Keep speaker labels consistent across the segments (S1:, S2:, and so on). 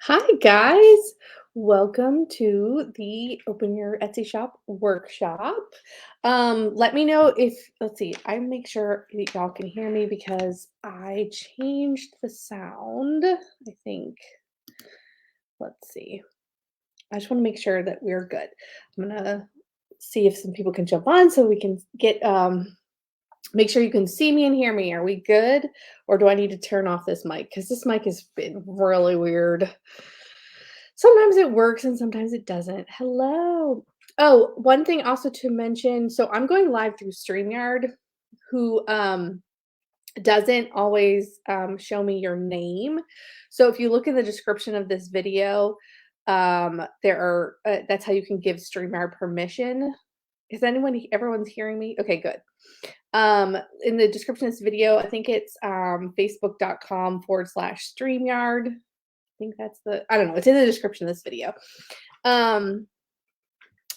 S1: Hi guys, welcome to the Open Your Etsy Shop workshop. Let me know if let's see, I make sure that y'all can hear me because I changed the sound. I think. Let's see. I just want to make sure that we're good. I'm gonna see if some people can jump on so we can get make sure you can see me and hear me. Are we good? Or do I need to turn off this mic? Because this mic has been really weird. Sometimes it works and sometimes it doesn't. Hello. Oh, one thing also to mention, so I'm going live through StreamYard, who doesn't always show me your name. So if you look in the description of this video, there are that's how you can give StreamYard permission. Is everyone's hearing me? Okay, good. In the description of this video, I think it's facebook.com/StreamYard. I think that's I don't know, it's in the description of this video.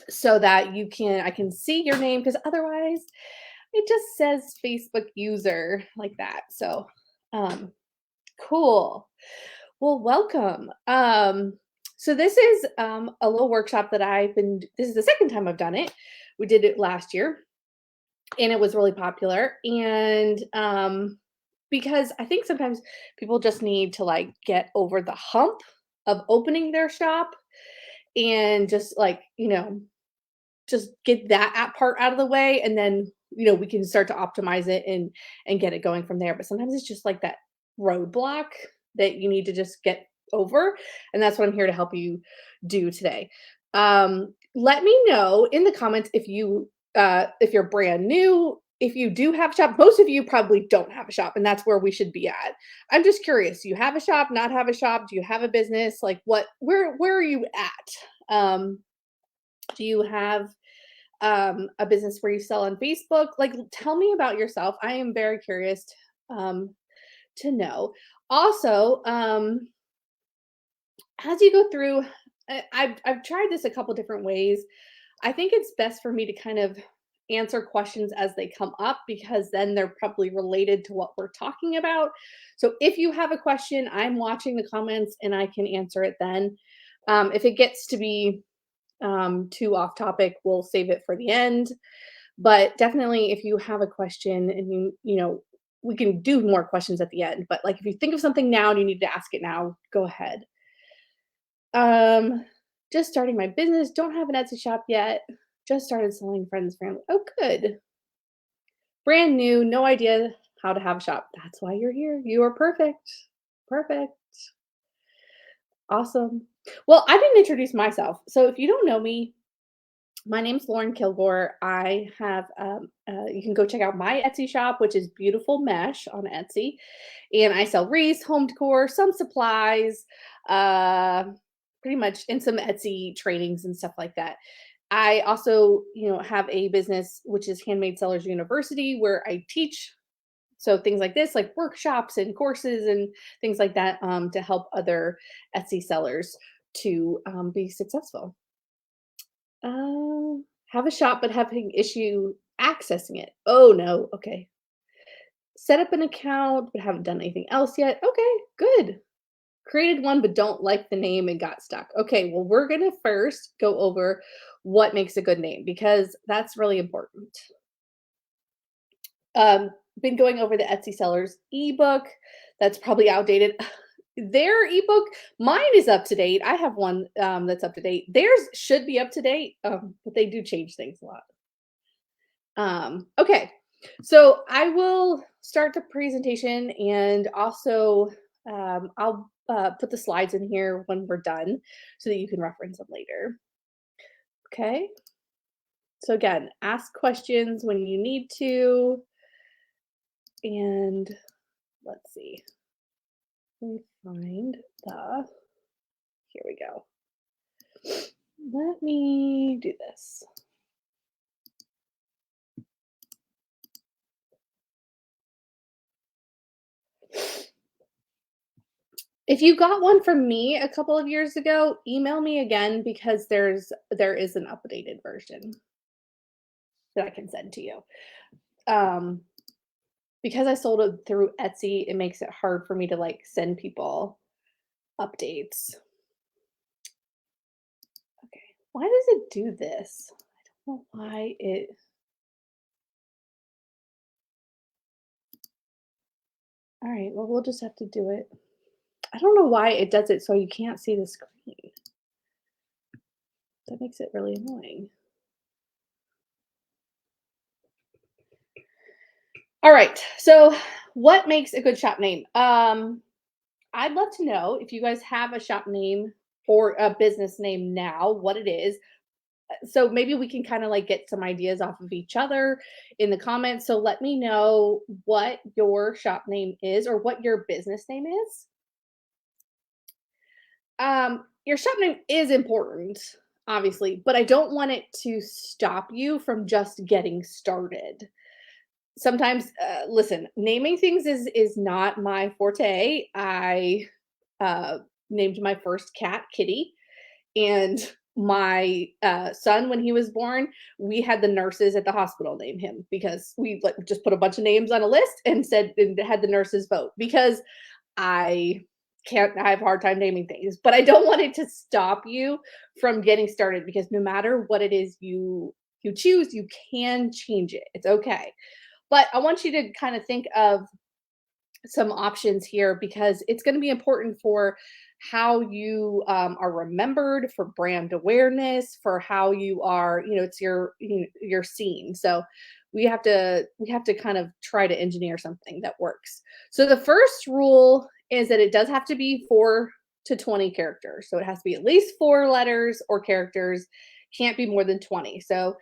S1: So that I can see your name because otherwise it just says Facebook user like that. So, cool. Well, welcome. So this is a little workshop that this is the second time I've done it. We did it last year and it was really popular. And because I think sometimes people just need to like get over the hump of opening their shop and just just get that part out of the way, and then we can start to optimize it and get it going from there. But sometimes it's just like that roadblock that you need to just get over, and that's what I'm here to help you do today. Let me know in the comments if you're brand new, if you do have a shop. Most of you probably don't have a shop, and that's where we should be at. I'm just curious, do you have a shop, not have a shop? Do you have a business? Like where are you at? Do you have a business where you sell on Facebook? Like, tell me about yourself. I am very curious um, to know. Also, as you go through, I've tried this a couple different ways. I think it's best for me to kind of answer questions as they come up because then they're probably related to what we're talking about. So if you have a question, I'm watching the comments and I can answer it then. If it gets to be too off topic, we'll save it for the end. But definitely, if you have a question and we can do more questions at the end. But like, if you think of something now and you need to ask it now, go ahead. Um, just starting my business. Don't have an Etsy shop yet. Just started selling friends, family. Oh, good. Brand new. No idea how to have a shop. That's why you're here. You are perfect. Perfect. Awesome. Well, I didn't introduce myself. So if you don't know me, my name's Lauren Kilgore. You can go check out my Etsy shop, which is Beautiful Mesh on Etsy. And I sell wreaths, home decor, some supplies, uh, pretty much, and some Etsy trainings and stuff like that. I also, have a business which is Handmade Sellers University, where I teach so things like this, like workshops and courses and things like that, to help other Etsy sellers to be successful. Have a shop but having issue accessing it. Oh no. Okay. Set up an account but haven't done anything else yet. Okay, good. Created one but don't like the name and got stuck. Okay, well, we're gonna first go over what makes a good name because that's really important. Um, been going over the Etsy sellers ebook. That's probably outdated. Their ebook, mine is up to date. I have one that's up to date. Theirs should be up to date, but they do change things a lot. Okay, so I will start the presentation and also I'll put the slides in here when we're done so that you can reference them later. Okay, so again, ask questions when you need to. And let's see, let me find here we go. Let me do this. If you got one from me a couple of years ago, email me again because there is an updated version that I can send to you. Um, because I sold it through Etsy, it makes it hard for me to like send people updates. Why does it do this? I don't know why it. All right, well, we'll just have to do it. I don't know why it does it so you can't see the screen. That makes it really annoying. All right. So, what makes a good shop name? I'd love to know if you guys have a shop name or a business name now, what it is. So maybe we can kind of like get some ideas off of each other in the comments. So let me know what your shop name is or what your business name is. Your shop name is important, obviously, but I don't want it to stop you from just getting started. Sometimes, listen, naming things is not my forte. I uh, named my first cat Kitty, and my son, when he was born, we had the nurses at the hospital name him because we like just put a bunch of names on a list and said and had the nurses vote because I I have a hard time naming things, but I don't want it to stop you from getting started because no matter what it is you choose, you can change it. It's okay. But I want you to kind of think of some options here because it's going to be important for how you are remembered, for brand awareness, for how you are, it's your scene. So we have to kind of try to engineer something that works. So the first rule is that it does have to be 4 to 20 characters. So it has to be at least 4 letters or characters, can't be more than 20. So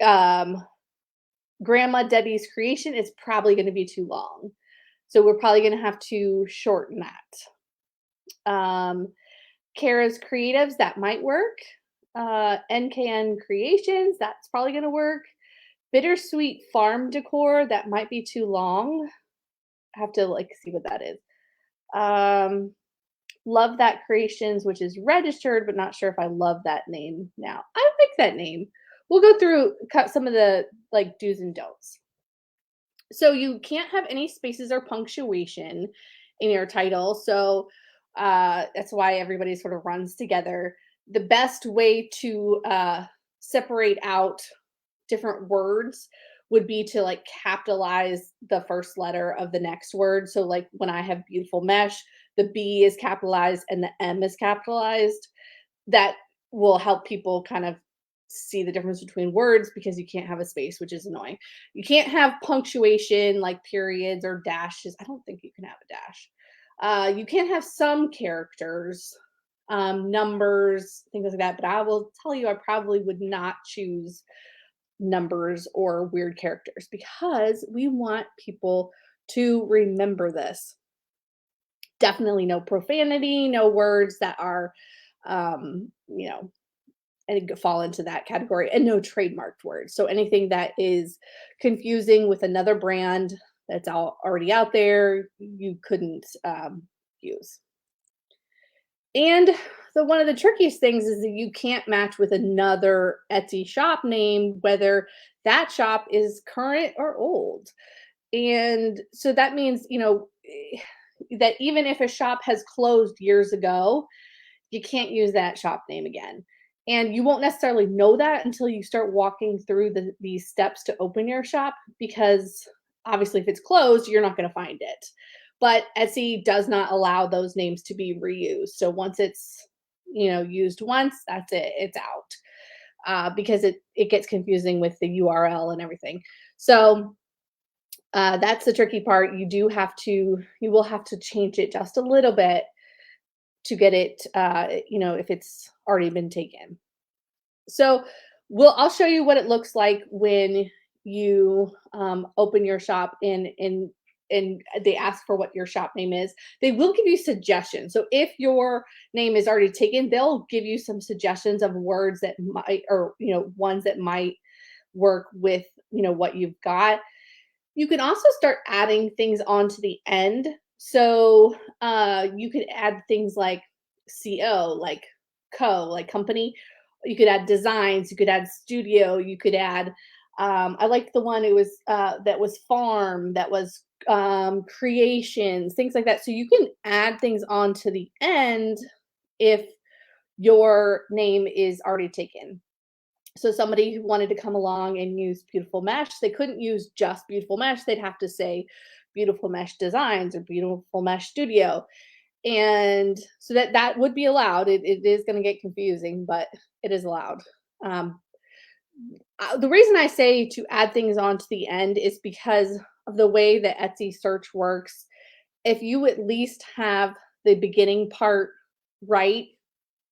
S1: um Grandma Debbie's creation is probably going to be too long. So we're probably going to have to shorten that. Kara's Creatives, that might work. NKN Creations, that's probably going to work. Bittersweet Farm Decor, that might be too long. I have to like see what that is. Um, Love That Creations, which is registered, but not sure if I love that name now. I like that name. We'll go through cut some of the like do's and don'ts. So you can't have any spaces or punctuation in your title. So that's why everybody sort of runs together. The best way to separate out different words would be to like capitalize the first letter of the next word. So like when I have beautiful mesh, the B is capitalized and the M is capitalized. That will help people kind of see the difference between words because you can't have a space, which is annoying. You can't have punctuation like periods or dashes. I don't think you can have a dash. You can have some characters, numbers, things like that. But I will tell you, I probably would not choose numbers or weird characters because we want people to remember this. Definitely no profanity, no words that are, you know, and fall into that category, and no trademarked words. So anything that is confusing with another brand that's already out there, you couldn't use. And one of the trickiest things is that you can't match with another Etsy shop name, whether that shop is current or old. And so that means, that even if a shop has closed years ago, you can't use that shop name again. And you won't necessarily know that until you start walking through these steps to open your shop because obviously if it's closed, you're not going to find it. But Etsy does not allow those names to be reused. So once it's, used once, that's it. It's out. Because it gets confusing with the URL and everything. So that's the tricky part. You will have to change it just a little bit to get it, if it's already been taken. So I'll show you what it looks like when you open your shop and they ask for what your shop name is. They will give you suggestions. So if your name is already taken, they'll give you some suggestions of words that might, or ones that might work with what you've got. You can also start adding things onto the end. So you could add things like CO, like like company. You could add designs. You could add studio. You could add. I like the one it was that was farm. That was creations, things like that. So you can add things onto the end if your name is already taken. So somebody who wanted to come along and use Beautiful Mesh, they couldn't use just Beautiful Mesh. They'd have to say Beautiful Mesh Designs or Beautiful Mesh Studio. And so that would be allowed. It is going to get confusing, but it is allowed. Um, the reason I say to add things on to the end is because of the way that Etsy search works. If you at least have the beginning part right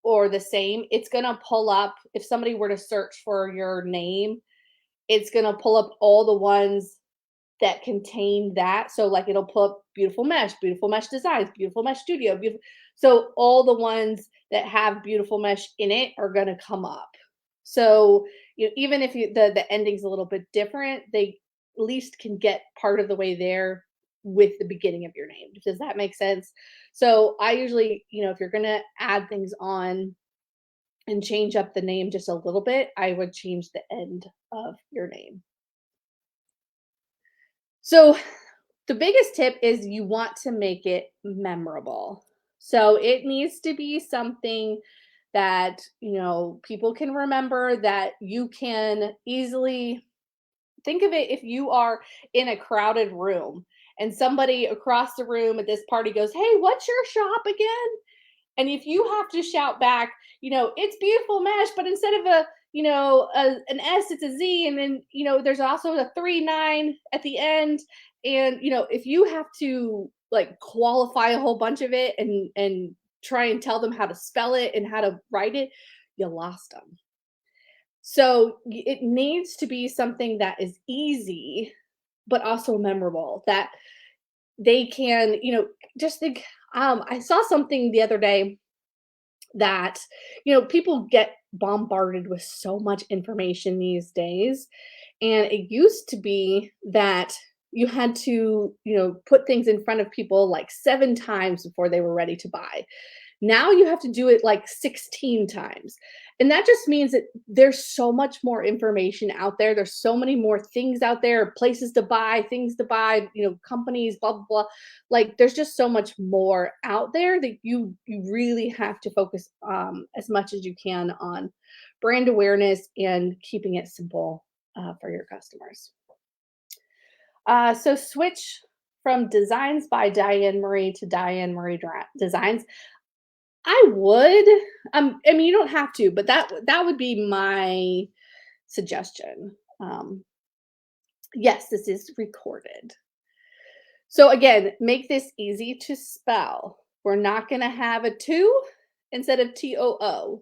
S1: or the same, it's going to pull up. If somebody were to search for your name, it's going to pull up all the ones that contain that. So like it'll pull up Beautiful Mesh Designs, Beautiful Mesh Studio, beautiful. So all the ones that have Beautiful Mesh in it are going to come up. So even if the ending's a little bit different, they at least can get part of the way there with the beginning of your name. Does that make sense? So I usually, if you're going to add things on and change up the name just a little bit, I would change the end of your name. So the biggest tip is you want to make it memorable. So it needs to be something that, people can remember, that you can easily think of. It if you are in a crowded room and somebody across the room at this party goes, "Hey, what's your shop again?" And if you have to shout back, it's Beautiful Mesh, but instead of an S, it's a Z, and then there's also a 3-9 at the end. And if you have to like qualify a whole bunch of it and try and tell them how to spell it and how to write it, you lost them. So it needs to be something that is easy, but also memorable, that they can, just think. I saw something the other day that, people get bombarded with so much information these days. And it used to be that you had to, put things in front of people like 7 times before they were ready to buy. Now you have to do it like 16 times. And that just means that there's so much more information out there. There's so many more things out there, places to buy, things to buy, companies, blah, blah, blah. Like there's just so much more out there that you really have to focus as much as you can on brand awareness and keeping it simple for your customers. So switch from Designs by Diane Marie to Diane Marie Designs. I would. I mean, you don't have to, but that would be my suggestion. Yes, this is recorded. So again, make this easy to spell. We're not going to have a 2 instead of TOO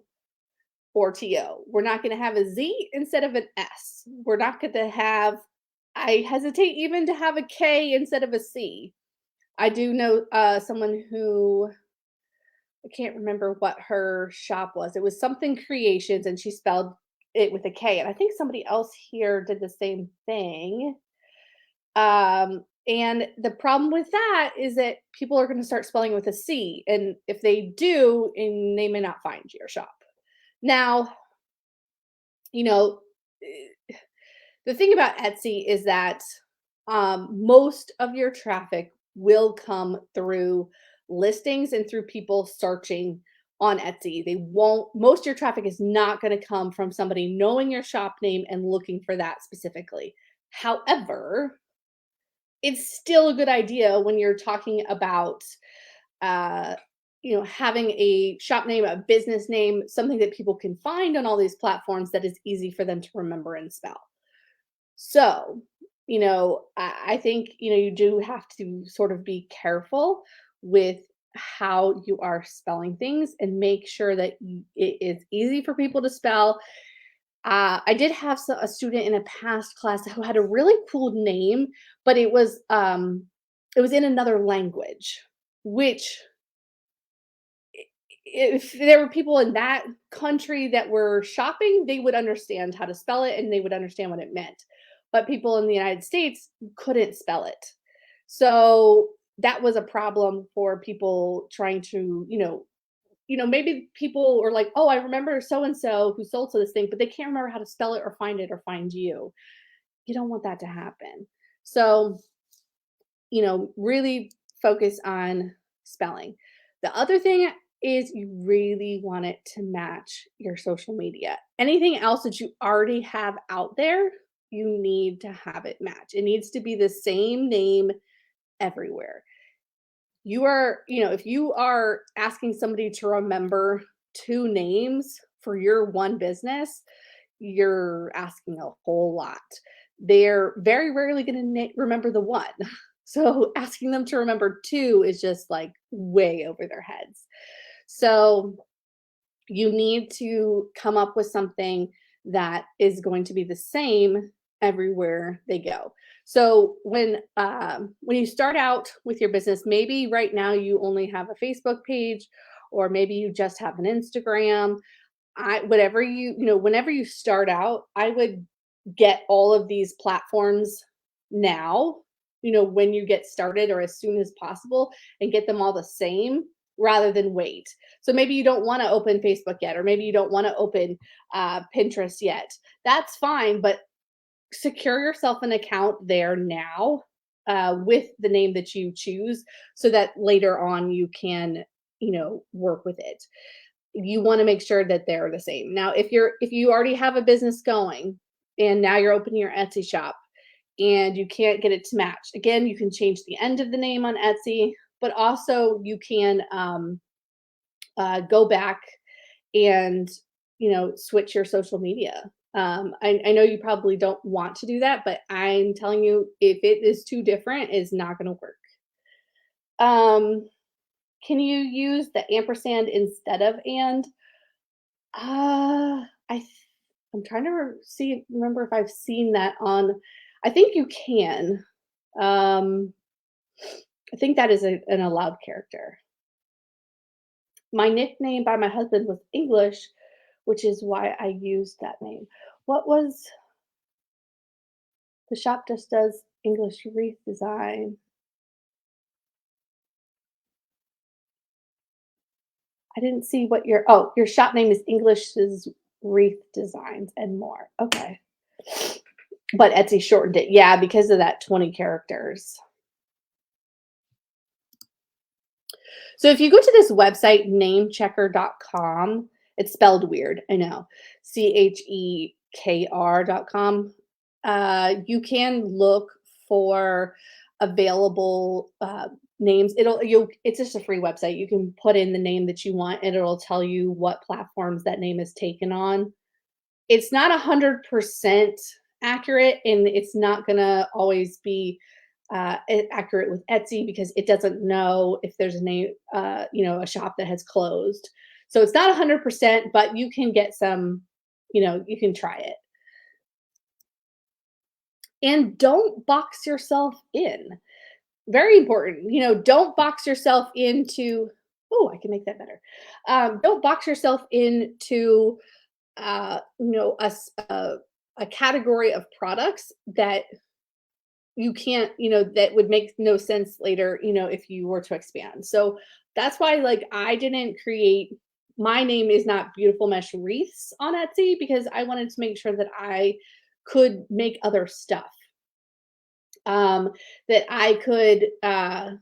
S1: or TO. We're not going to have a Z instead of an S. We're not going to have, I hesitate even to have a K instead of a C. I do know someone who, I can't remember what her shop was. It was something creations and she spelled it with a K. And I think somebody else here did the same thing. And the problem with that is that people are going to start spelling with a C. And if they do, and they may not find your shop. Now, you know, the thing about Etsy is that most of your traffic will come through listings and through people searching on Etsy. They won't, most of your traffic is not going to come from somebody knowing your shop name and looking for that specifically. However, it's still a good idea when you're talking about uh having a shop name, a business name, something that people can find on all these platforms that is easy for them to remember and spell. So, I think, you do have to sort of be careful with how you are spelling things and make sure that it is easy for people to spell. I did have a student in a past class who had a really cool name, but it was in another language, which if there were people in that country that were shopping, they would understand how to spell it and they would understand what it meant. But people in the United States couldn't spell it. So that was a problem for people trying to, maybe people are like, oh, I remember so and so who sold to this thing, but they can't remember how to spell it or find you. You don't want that to happen. So, really focus on spelling. The other thing is you really want it to match your social media. Anything else that you already have out there, you need to have it match. It needs to be the same name everywhere. If you are asking somebody to remember 2 names for your one business, you're asking a whole lot. They're very rarely gonna remember the one. So, asking them to remember 2 is just, like, way over their heads. So, you need to come up with something that is going to be the same everywhere they go. So when you start out with your business, maybe right now you only have a Facebook page, or maybe you just have an Instagram. I whatever whenever you start out, I would get all of these platforms now, when you get started or as soon as possible, and get them all the same rather than wait. So maybe you don't want to open Facebook yet, or maybe you don't want to open Pinterest yet. That's fine, but secure yourself an account there now with the name that you choose, so that later on you can, work with it. You want to make sure that they're the same. Now, if you already have a business going and now you're opening your Etsy shop and you can't get it to match, again, you can change the end of the name on Etsy, but also you can go back and switch your social media. I know you probably don't want to do that, but I'm telling you, if it is too different, it's not going to work. Um, can you use the ampersand instead of and? I'm trying to remember if I've seen that on. I think you can. Um, I think that is an allowed character. My nickname by my husband was English, which is why I used that name. What was the shop just does English wreath design? I didn't see what your shop name is English's Wreath Designs and more. Okay. But Etsy shortened it. Yeah, because of that 20 characters. So if you go to this website, namechecker.com, it's spelled weird, I know. CHEKR.com. You can look for available names. It's just a free website. You can put in the name that you want and it'll tell you what platforms that name is taken on. It's not 100% accurate, and it's not gonna always be accurate with Etsy because it doesn't know if there's a shop that has closed. So it's not 100%, but you can get some, you can try it. And don't box yourself in. Very important. Don't box yourself into, oh, I can make that better. Don't box yourself into, a category of products that you can't, that would make no sense later, if you were to expand. So that's why, like, I didn't create, my name is not Beautiful Mesh Wreaths on Etsy because I wanted to make sure that I could make other stuff. That I could, add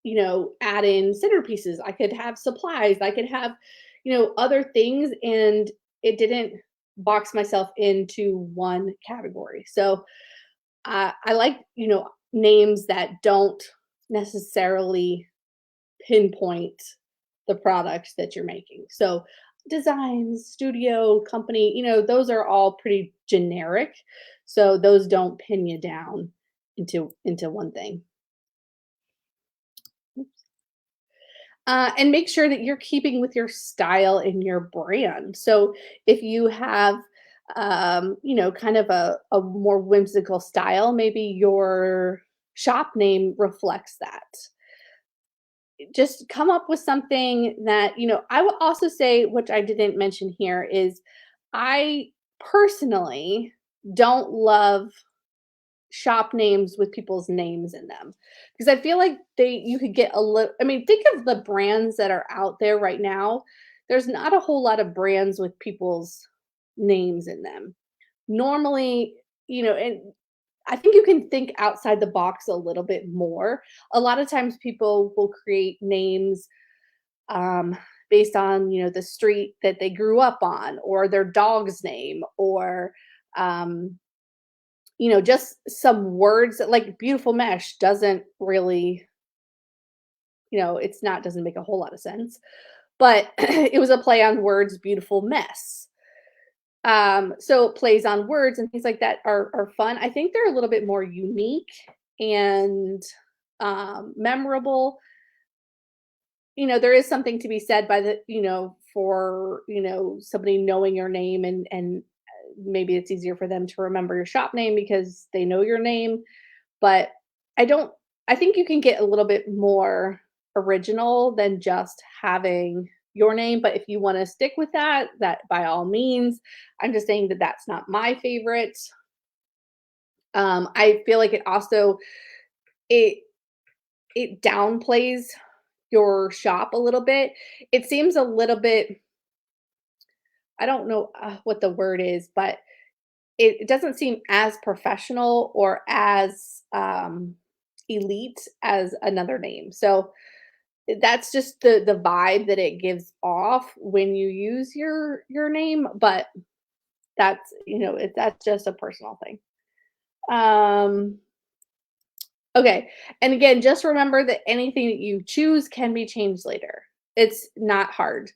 S1: in centerpieces. I could have supplies. I could have, other things, and it didn't box myself into one category. So I like, names that don't necessarily pinpoint the product that you're making. So designs, studio, company, those are all pretty generic. So those don't pin you down into one thing. And make sure that you're keeping with your style and your brand. So if you have, kind of a more whimsical style, maybe your shop name reflects that. Just come up with something that, I will also say, which I didn't mention here, is I personally don't love shop names with people's names in them because I feel like you could get a little. I mean, think of the brands that are out there right now. There's not a whole lot of brands with people's names in them. Normally, and I think you can think outside the box a little bit more. A lot of times people will create names um, based on, the street that they grew up on or their dog's name or, um, just some words that like beautiful mesh doesn't really, it's not doesn't make a whole lot of sense. But it was a play on words, beautiful mess. So plays on words and things like that are fun. I think they're a little bit more unique and memorable. There is something to be said by for somebody knowing your name and maybe it's easier for them to remember your shop name because they know your name. But I don't. I think you can get a little bit more original than just having your name. But if you want to stick with that, that by all means. I'm just saying that that's not my favorite. I feel like it it downplays your shop a little bit. It seems a little bit, I don't know what the word is, but it doesn't seem as professional or as elite as another name. So that's just the vibe that it gives off when you use your name, but that's just a personal thing. Um Okay. And again, just remember that anything that you choose can be changed later. It's not hard.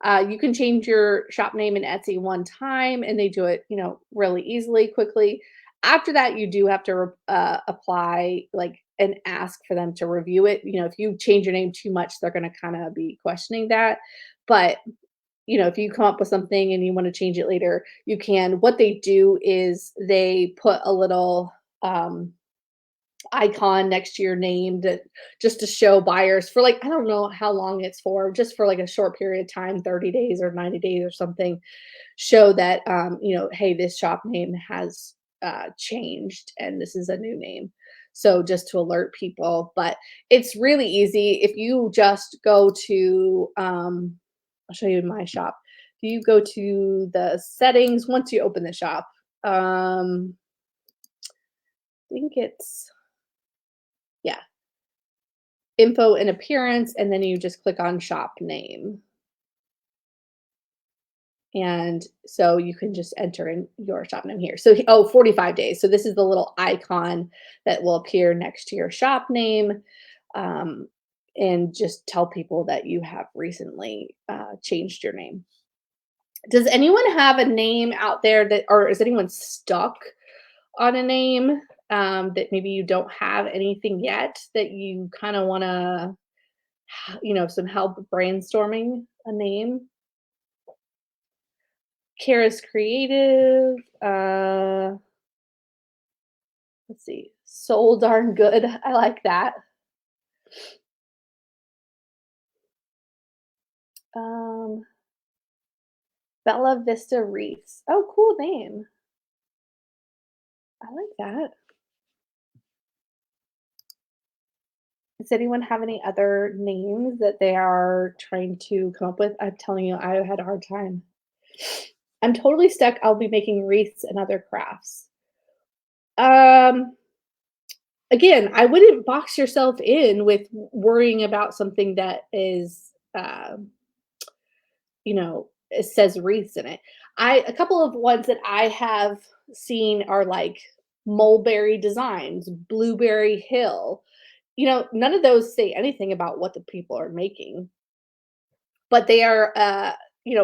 S1: You can change your shop name in Etsy one time and they do it, really easily, quickly. After that, you do have to apply like and ask for them to review it. If you change your name too much, they're going to kind of be questioning that. But, if you come up with something and you want to change it later, you can. What they do is they put a little, icon next to your name that just to show buyers for like I don't know how long it's for, just for like a short period of time, 30 days or 90 days or something, show that hey, this shop name has changed and this is a new name. So just to alert people, but it's really easy if you just go to I'll show you my shop. If you go to the settings once you open the shop, I think it's yeah, info and appearance, and then you just click on shop name. And so you can just enter in your shop name here. So, 45 days. So this is the little icon that will appear next to your shop name. Um, and just tell people that you have recently changed your name. Does anyone have a name out there that, or is anyone stuck on a name that maybe you don't have anything yet that you kind of want to some help brainstorming a name. Kara's creative. Let's see. Soul darn good. I like that. Um, Bella Vista Reefs. Oh, cool name. I like that. Does anyone have any other names that they are trying to come up with? I'm telling you, I had a hard time. I'm totally stuck. I'll be making wreaths and other crafts. Um, Again, I wouldn't box yourself in with worrying about something that is, it says wreaths in it. A couple of ones that I have seen are like mulberry designs, blueberry hill. None of those say anything about what the people are making, but they are,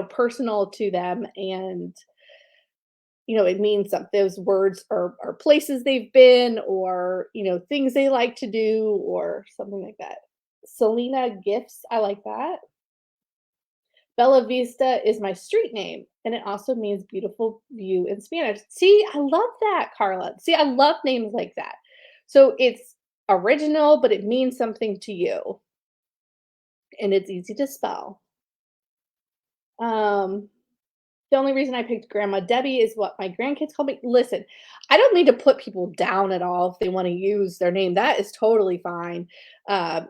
S1: personal to them and it means that those words are places they've been or, things they like to do or something like that. Selena Gifts, I like that. Bella Vista is my street name, and it also means beautiful view in Spanish. See, I love that, Carla. See, I love names like that. So it's original, but it means something to you, and it's easy to spell. Um, The only reason I picked Grandma Debbie is what my grandkids call me. Listen, I don't need to put people down at all if they want to use their name. That is totally fine. If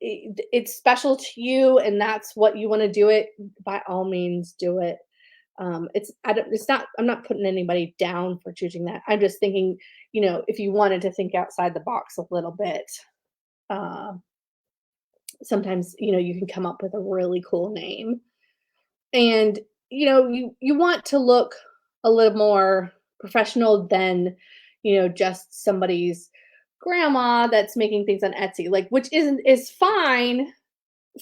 S1: it's special to you and that's what you want to do it, by all means do it. It's not. I'm not putting anybody down for choosing that. I'm just thinking, if you wanted to think outside the box a little bit, uh, Sometimes, you can come up with a really cool name. And, you want to look a little more professional than, just somebody's grandma that's making things on Etsy, like, which is fine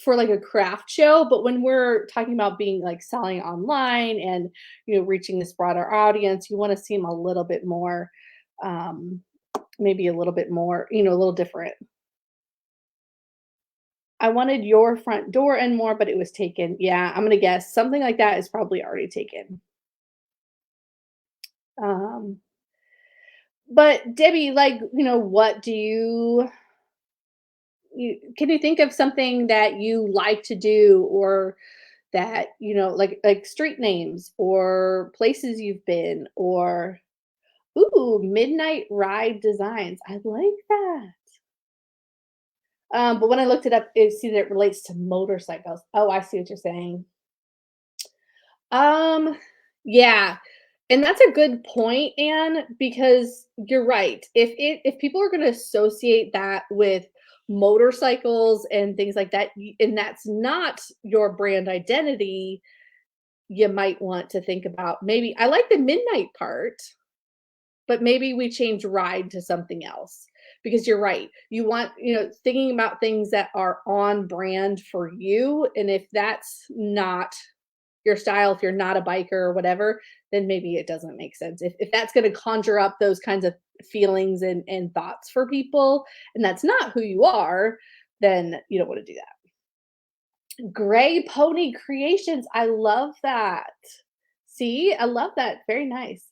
S1: for like a craft show, but when we're talking about being like selling online and, reaching this broader audience, you want to seem a little bit more, um, maybe a little bit more, a little different. I wanted your front door and more, but it was taken. Yeah, I'm gonna guess something like that is probably already taken. Um, but Debbie, like, what do you can you think of something that you like to do, or that, like street names or places you've been, or ooh, midnight ride designs. I like that. But when I looked it up, it see that it relates to motorcycles. Oh, I see what you're saying. Um, yeah. And that's a good point, Anne, because you're right. If people are going to associate that with motorcycles and things like that, and that's not your brand identity, you might want to think about, maybe I like the midnight part, but maybe we change ride to something else. Because you're right. You want, thinking about things that are on brand for you. And if that's not your style, if you're not a biker or whatever, then maybe it doesn't make sense. If that's going to conjure up those kinds of feelings and thoughts for people, and that's not who you are, then you don't want to do that. Gray Pony Creations. I love that. See, I love that. Very nice.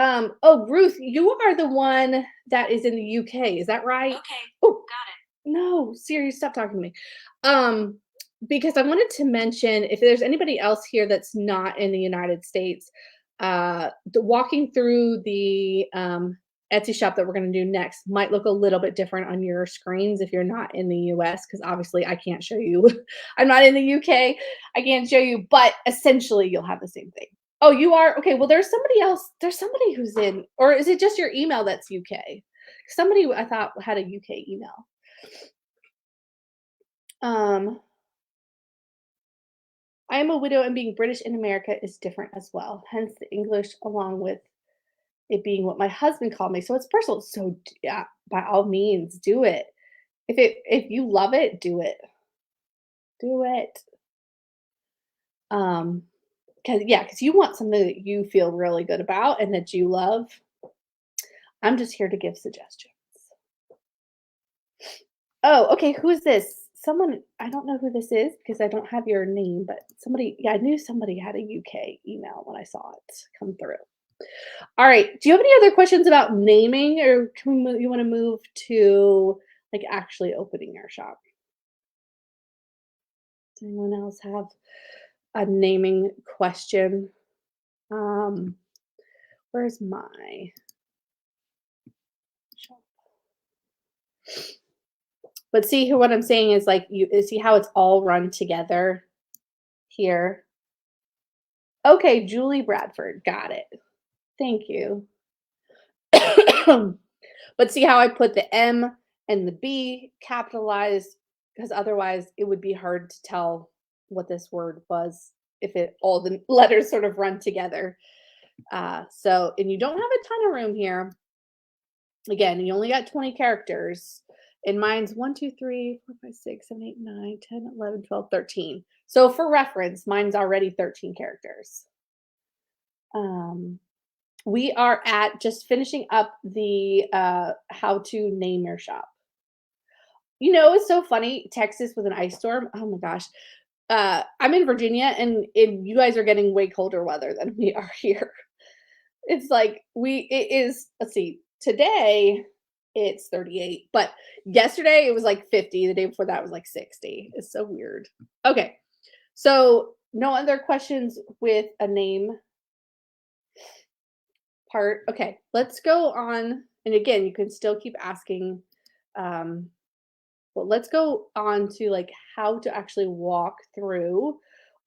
S1: Oh, Ruth, you are the one that is in the UK. Is that right?
S2: Okay,
S1: Oh,
S2: got it.
S1: no, Siri, stop talking to me. Um, because I wanted to mention, if there's anybody else here that's not in the United States, walking through the Etsy shop that we're going to do next might look a little bit different on your screens if you're not in the US, because obviously I can't show you. I'm not in the UK. I can't show you, but essentially you'll have the same thing. Oh, you are? Okay, well, there's somebody else. There's somebody who's in, or is it just your email that's UK? Somebody I thought had a UK email. Um, I am a widow, and being British in America is different as well. Hence the English, along with it being what my husband called me. So it's personal. So yeah, by all means, do it. If you love it, do it. Do it. Um, because you want something that you feel really good about and that you love. I'm just here to give suggestions. Oh, okay. Who is this? Someone, I don't know who this is because I don't have your name, but somebody, yeah, I knew somebody had a UK email when I saw it come through. All right. Do you have any other questions about naming, or can we move, you want to move to like actually opening your shop? Does anyone else have a naming question? Um, where's my shop? But see who what I'm saying is, like, you see how it's all run together here. Okay, Julie Bradford, got it. Thank you. But see how I put the M and the B capitalized, because otherwise it would be hard to tell what this word was if it all the letters sort of run together. So, and you don't have a ton of room here. Again, you only got 20 characters. And mine's 1, 2, 3, 4, 5, 6, 7, 8, 9, 10, 11, 12, 13. So for reference, mine's already 13 characters. Um, we are at just finishing up the how to name your shop. It's so funny. Texas with an ice storm. Oh my gosh. I'm in Virginia, and you guys are getting way colder weather than we are here. It's like it is, let's see, today it's 38, but yesterday it was like 50. The day before that was like 60. It's so weird. Okay. So no other questions with a name part. Okay, let's go on. And again, you can still keep asking. Um, but let's go on to like how to actually walk through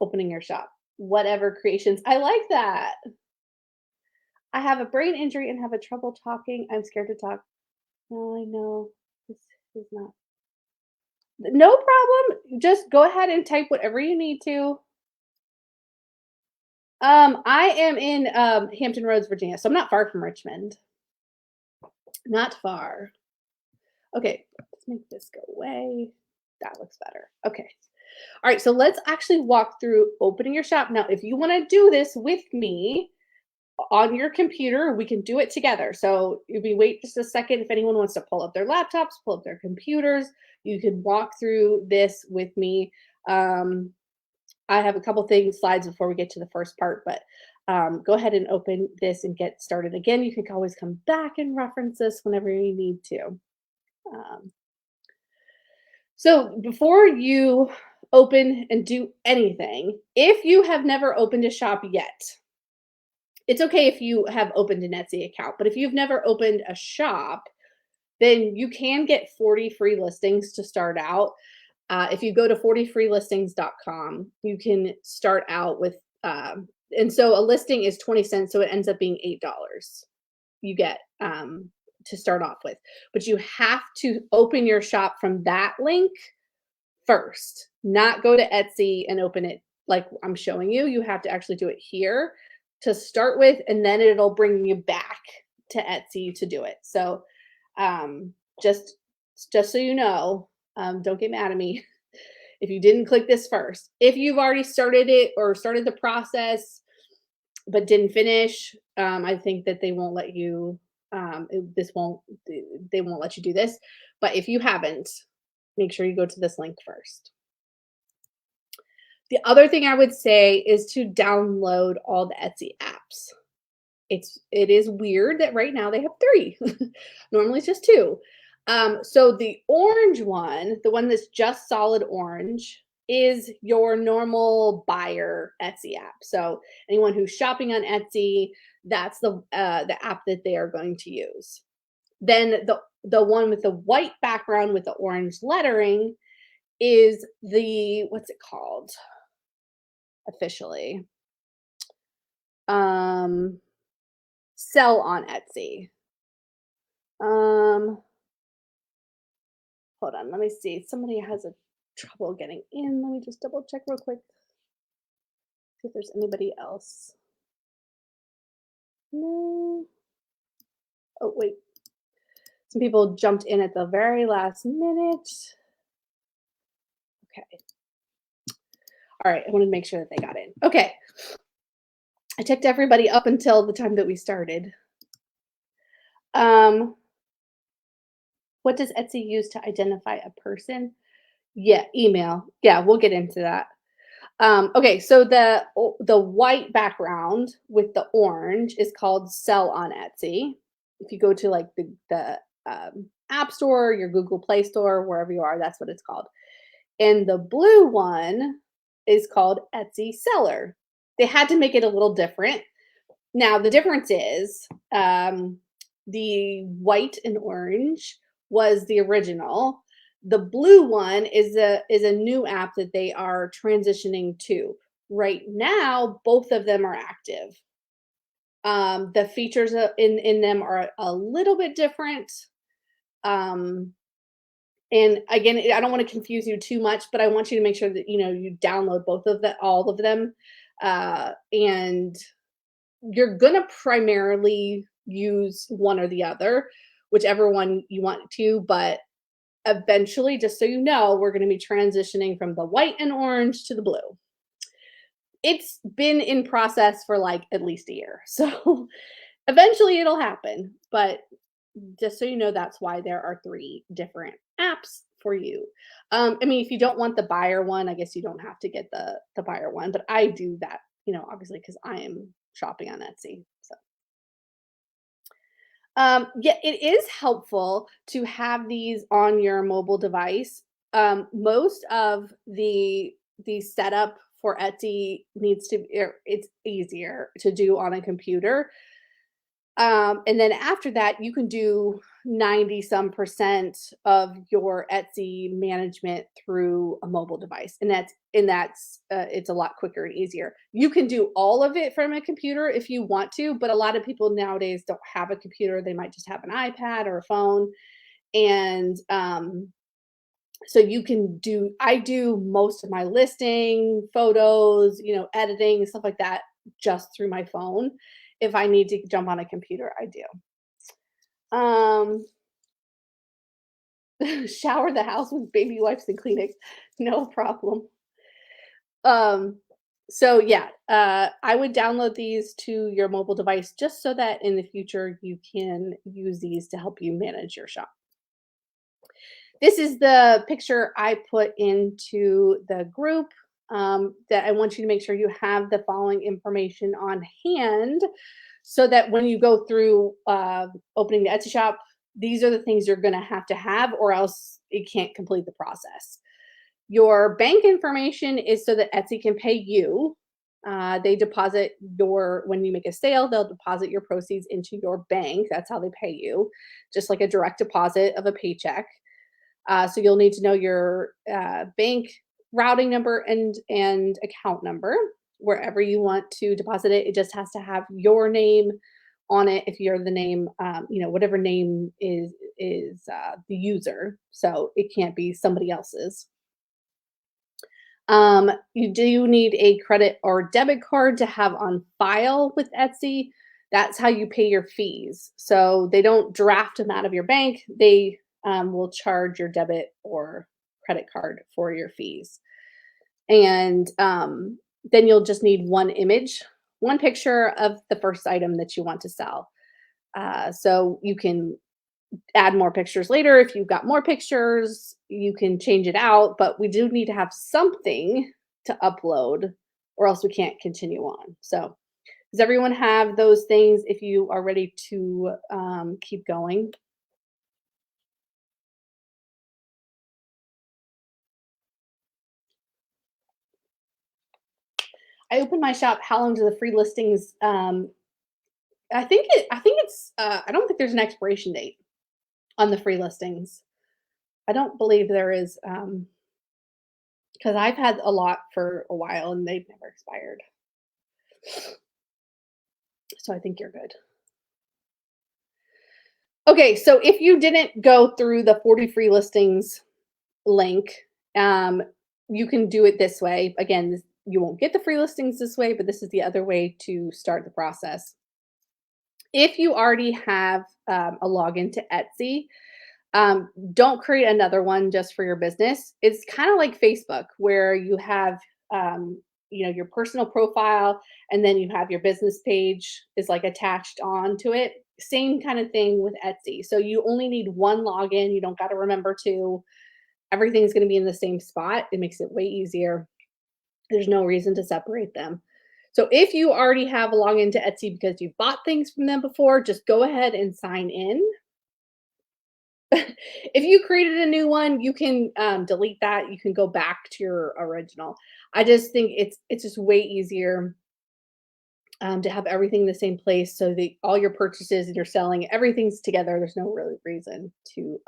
S1: opening your shop. Whatever creations. I like that. I have a brain injury and have a trouble talking. I'm scared to talk. No, I know. This is not. No problem. Just go ahead and type whatever you need to. I am in Hampton Roads, Virginia, so I'm not far from Richmond. Not far. Okay, let's make this go away. That looks better. Okay. All right, so let's actually walk through opening your shop. Now, if you want to do this with me on your computer, we can do it together. So if we wait just a second, if anyone wants to pull up their laptops, pull up their computers, you can walk through this with me. Um, I have a couple things, slides before we get to the first part, but go ahead and open this and get started. Again, you can always come back and reference this whenever you need to. Um, so before you open and do anything, if you have never opened a shop yet, it's okay if you have opened an Etsy account, but if you've never opened a shop, then you can get 40 free listings to start out. If you go to 40freelistings.com, you can start out with, and so a listing is 20 cents, so it ends up being $8 you get to start off with. But you have to open your shop from that link first, not go to Etsy and open it like I'm showing you. You have to actually do it here to start with, and then it'll bring you back to Etsy to do it. So um, just just so you know, don't get mad at me if you didn't click this first. If you've already started it or started the process but didn't finish, I think that they won't let you. This won't. They won't let you do this. But if you haven't, make sure you go to this link first. The other thing I would say is to download all the Etsy apps. It is weird that right now they have 3. Normally it's just 2. So the orange one, the one that's just solid orange, is your normal buyer Etsy app. So anyone who's shopping on Etsy, that's the app that they are going to use. Then the one with the white background with the orange lettering is the, what's it called officially? Um, Sell on Etsy. Um, Hold on, let me see. Somebody has a trouble getting in. Let me just double check real quick. See if there's anybody else. No. Oh, wait. Some people jumped in at the very last minute. Okay. All right. I wanted to make sure that they got in. Okay. I checked everybody up until the time that we started. Um, what does Etsy use to identify a person? Yeah, email. Yeah, we'll get into that. Okay, so the white background with the orange is called Sell on Etsy. If you go to like the App Store, your Google Play Store, wherever you are, that's what it's called. And the blue one is called Etsy Seller. They had to make it a little different. Now the difference is the white and orange was the original. The blue one is a new app that they are transitioning to. Right now, both of them are active. The features in them are a little bit different. Um, and again, I don't want to confuse you too much, but I want you to make sure that you download all of them, and you're gonna primarily use one or the other, whichever one you want to, but eventually, just so you know, we're going to be transitioning from the white and orange to the blue. It's been in process for like at least a year. So eventually it'll happen. But just so you know, that's why there are 3 different apps for you. I mean, if you don't want the buyer one, I guess you don't have to get the buyer one, but I do that, obviously because I am shopping on Etsy. So yeah, it is helpful to have these on your mobile device. Most of the setup for Etsy it's easier to do on a computer. And then after that, you can do 90 some percent of your Etsy management through a mobile device. And that's it's a lot quicker and easier. You can do all of it from a computer if you want to, but a lot of people nowadays don't have a computer. They might just have an iPad or a phone. And So you can do I do most of my listing, photos, editing, stuff like that just through my phone. If I need to jump on a computer, I do. Um, shower the house with baby wipes and Kleenex, no problem. Um, so yeah, I would download these to your mobile device just so that in the future you can use these to help you manage your shop. This is the picture I put into the group, that I want you to make sure you have the following information on hand so that when you go through opening the Etsy shop, these are the things you're going to have, or else it can't complete the process. Your bank information is so that Etsy can pay you. They deposit when you make a sale, they'll deposit your proceeds into your bank. That's how they pay you, just like a direct deposit of a paycheck. So you'll need to know your bank routing number and account number wherever you want to deposit it. It just has to have your name on it if you're the name, whatever name is the user. So it can't be somebody else's. You do need a credit or debit card to have on file with Etsy. That's how you pay your fees. So they don't draft them out of your bank. They will charge your debit or credit card for your fees. And then you'll just need one image, one picture of the first item that you want to sell. So you can add more pictures later. If you've got more pictures, you can change it out, but we do need to have something to upload or else we can't continue on. So, does everyone have those things if you are ready to keep going? I opened my shop. How long do the free listings? I think it's. I don't think there's an expiration date on the free listings. I don't believe there is, because I've had a lot for a while and they've never expired. So I think you're good. Okay, so if you didn't go through the 40 free listings link, um, you can do it this way. Again, you won't get the free listings this way, but this is the other way to start the process. If you already have a login to Etsy, don't create another one just for your business. It's kind of like Facebook, where you have your personal profile, and then you have your business page is like attached on to it. Same kind of thing with Etsy. So you only need one login. You don't got to remember two. Everything's going to be in the same spot. It makes it way easier. There's no reason to separate them. So if you already have a login to Etsy because you bought things from them before, just go ahead and sign in. If you created a new one, you can delete that. You can go back to your original. I just think it's just way easier to have everything in the same place so that all your purchases and you're selling everything's together. There's no really reason to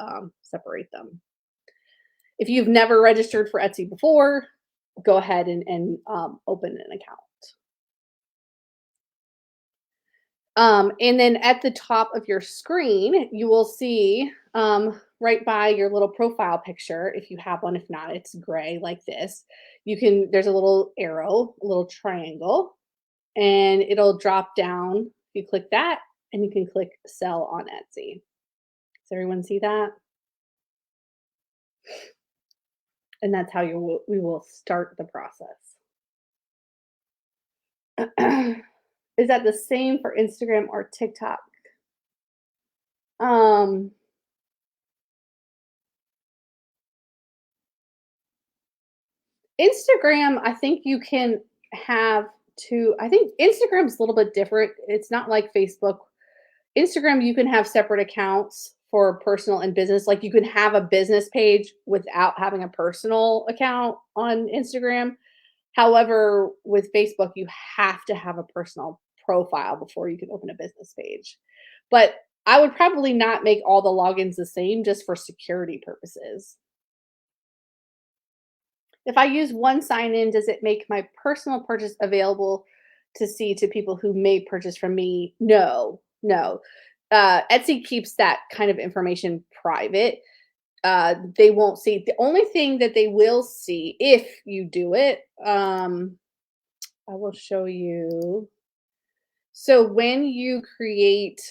S1: separate them. If you've never registered for Etsy before, go ahead and open an account. And then at the top of your screen, you will see right by your little profile picture, if you have one. If not, it's gray like this. There's a little arrow, a little triangle, and it'll drop down. You click that, and you can click sell on Etsy. Does everyone see that? And that's how we will start the process. Is that the same for Instagram or TikTok? Um, Instagram, I think you can have I think Instagram's a little bit different. It's not like Facebook. Instagram, you can have separate accounts for personal and business. Like you can have a business page without having a personal account on Instagram. However, with Facebook, you have to have a personal profile before you can open a business page. But I would probably not make all the logins the same just for security purposes. If I use one sign in, does it make my personal purchase available to see to people who may purchase from me? No, no. Etsy keeps that kind of information private. they won't see. The only thing that they will see if you do it, I will show you. So when you create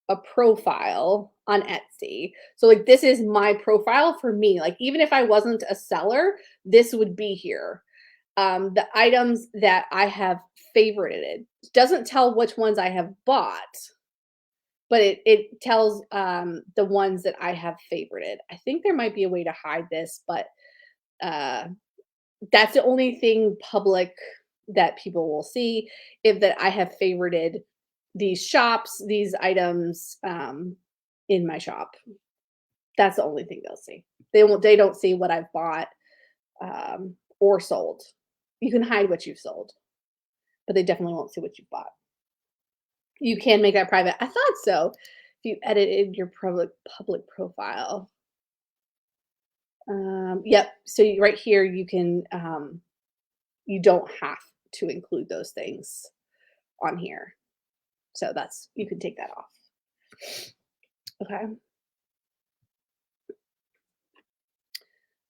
S1: a profile on Etsy, so like this is my profile for me. Like even if I wasn't a seller, this would be here. The items that I have favorited. Doesn't tell which ones I have bought, but it tells the ones that I have favorited. I think there might be a way to hide this, but uh, that's the only thing public that people will see, if that I have favorited these shops, these items in my shop. That's the only thing they'll see. They don't see what I've bought or sold. You can hide what you've sold, but they definitely won't see what you've bought. You can make that private. I thought so. If you edited your public profile. Yep. So right here, you can you don't have to include those things on here. So that's you can take that off. Okay.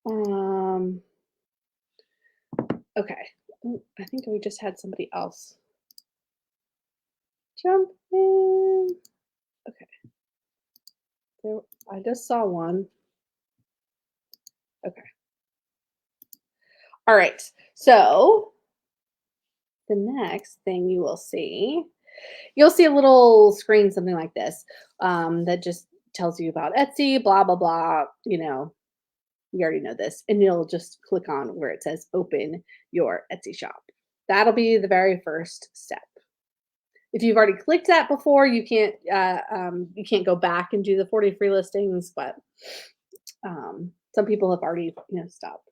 S1: Um, okay. Ooh, I think we just had somebody else jump in. Okay. There, I just saw one. Okay. All right. So the next thing you will see, you'll see a little screen, something like this, that just tells you about Etsy, blah, blah, blah. You already know this. And you'll just click on where it says open your Etsy shop. That'll be the very first step. If you've already clicked that before, you can't go back and do the 40 free listings, but some people have already stopped.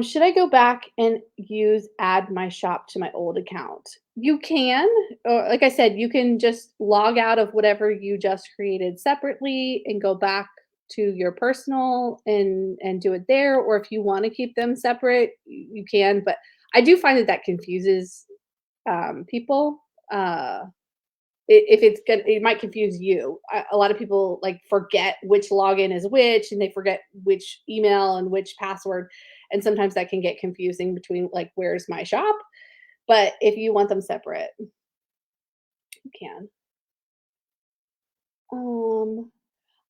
S1: Should I go back and use add my shop to my old account? You can, or like I said, you can just log out of whatever you just created separately and go back to your personal and do it there. Or if you want to keep them separate, you can. But I do find that confuses people. If it's good, it might confuse you. A lot of people like forget which login is which, and they forget which email and which password, and sometimes that can get confusing between like where's my shop. But if you want them separate, you can. Um,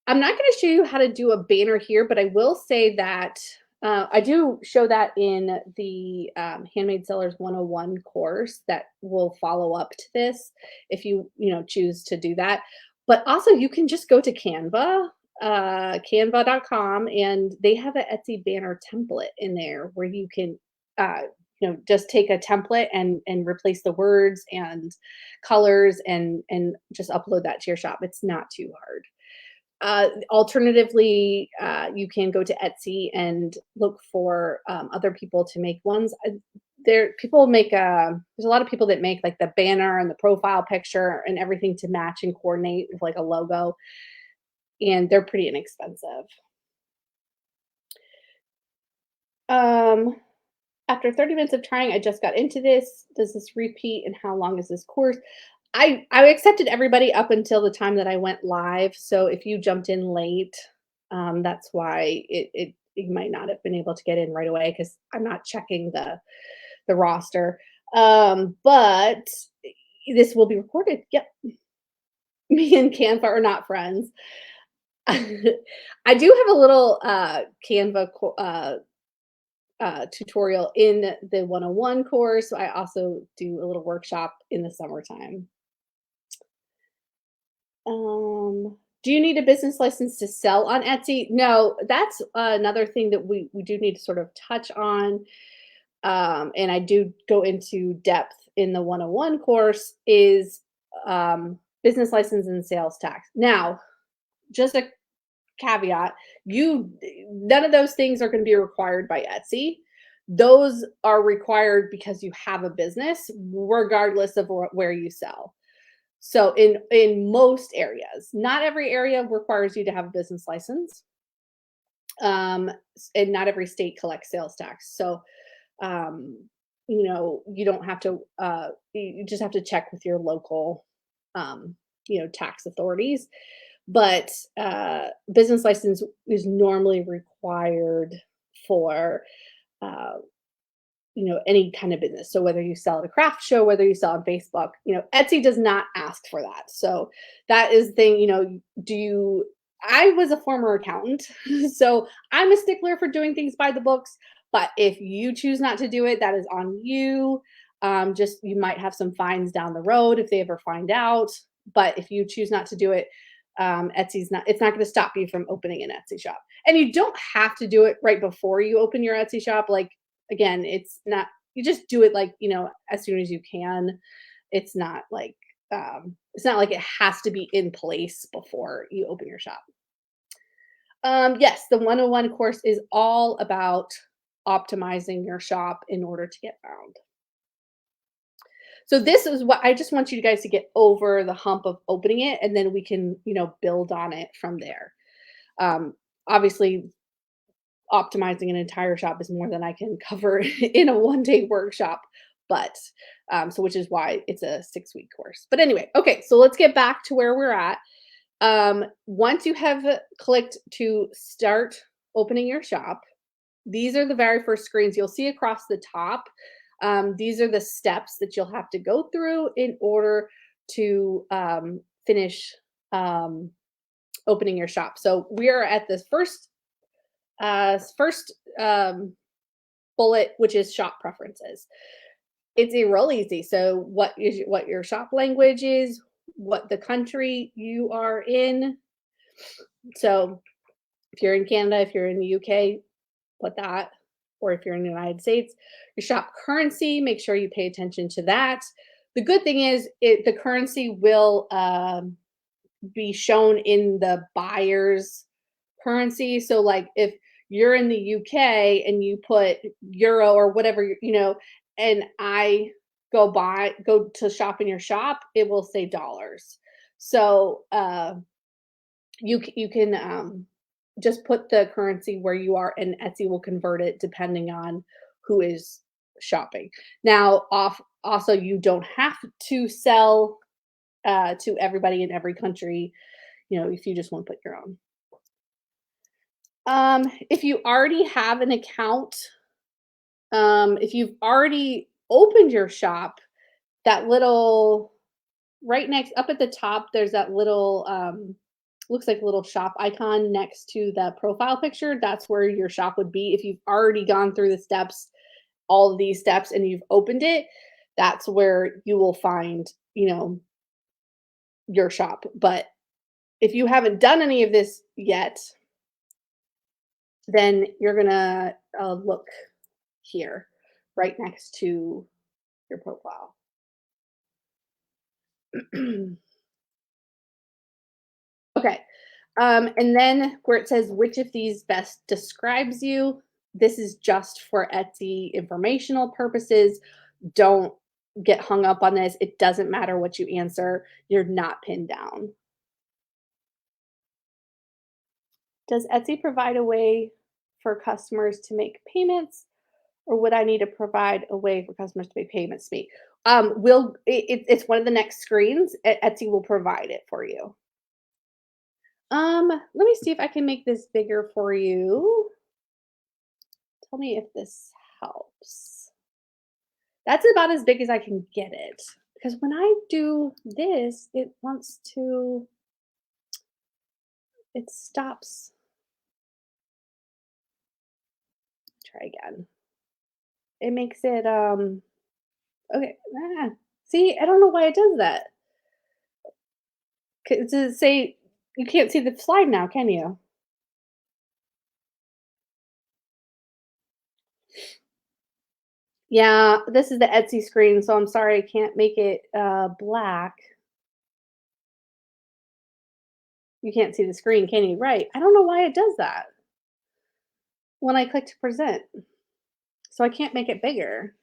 S1: I'm not going to show you how to do a banner here, but I will say that I do show that in the Handmade Sellers 101 course that will follow up to this if you choose to do that. But also, you can just go to Canva, canva.com, and they have an Etsy banner template in there where you can uh, just take a template and replace the words and colors and just upload that to your shop. It's not too hard. Alternatively, you can go to Etsy and look for other people to make ones. People make there's a lot of people that make like the banner and the profile picture and everything to match and coordinate with like a logo, and they're pretty inexpensive. Um, After 30 minutes of trying, I just got into this. Does this repeat, and how long is this course? I accepted everybody up until the time that I went live. So if you jumped in late, that's why you might not have been able to get in right away because I'm not checking the roster. But this will be recorded. Yep, me and Canva are not friends. I do have a little Canva tutorial in the 101 course. I also do a little workshop in the summertime. Do you need a business license to sell on Etsy? No, that's another thing that we do need to sort of touch on. And I do go into depth in the 101 course is business license and sales tax. Now, just a caveat, none of those things are going to be required by Etsy. Those are required because you have a business, regardless of where you sell. So in most areas, not every area requires you to have a business license, and not every state collects sales tax. So, you don't have to. You just have to check with your local, tax authorities. but business license is normally required for uh, any kind of business. So whether you sell at a craft show, whether you sell on Facebook, Etsy does not ask for that. So that is the thing, do you I was a former accountant, so I'm a stickler for doing things by the books, but if you choose not to do it, that is on you. Just you might have some fines down the road if they ever find out, but if you choose not to do it, it's not going to stop you from opening an Etsy shop. And you don't have to do it right before you open your Etsy shop. Like, again, it's not, you just do it like, as soon as you can. It's not like, it has to be in place before you open your shop. Yes, the 101 course is all about optimizing your shop in order to get found. So this is what I just want you guys to get over the hump of opening it, and then we can, build on it from there. Obviously, optimizing an entire shop is more than I can cover in a 1-day workshop, but so which is why it's a 6-week course. But anyway, okay, so let's get back to where we're at. Once you have clicked to start opening your shop, these are the very first screens you'll see across the top. These are the steps that you'll have to go through in order to finish opening your shop. So we are at this first bullet, which is shop preferences. It's real easy. So what your shop language is, what the country you are in. So if you're in Canada, if you're in the UK, put that. Or if you're in the United States, your shop currency, make sure you pay attention to that. The good thing is the currency will be shown in the buyer's currency. So like if you're in the UK and you put euro or whatever, and I go to shop in your shop, it will say dollars. So you can just put the currency where you are, and Etsy will convert it depending on who is shopping. Now, also you don't have to sell to everybody in every country, if you just want to put your own. If you already have an account, if you've already opened your shop, that little right next up at the top, there's that little looks like a little shop icon next to the profile picture. That's where your shop would be. If you've already gone through the steps, all of these steps, and you've opened it, that's where you will find, your shop. But if you haven't done any of this yet, then you're gonna look here, right next to your profile. Okay. And then where it says which of these best describes you, this is just for Etsy informational purposes. Don't get hung up on this. It doesn't matter what you answer. You're not pinned down. Does Etsy provide a way for customers to make payments, or would I need to provide a way for customers to make payments to me? It's one of the next screens. Etsy will provide it for you. Let me see if I can make this bigger for you. Tell me if this helps. That's about as big as I can get it. Because when I do this, it stops. Try again. It makes it, okay. See, I don't know why it does that. Does it say, you can't see the slide now, can you? Yeah, this is the Etsy screen, so I'm sorry I can't make it black. You can't see the screen, can you? Right. I don't know why it does that when I click to present. So I can't make it bigger.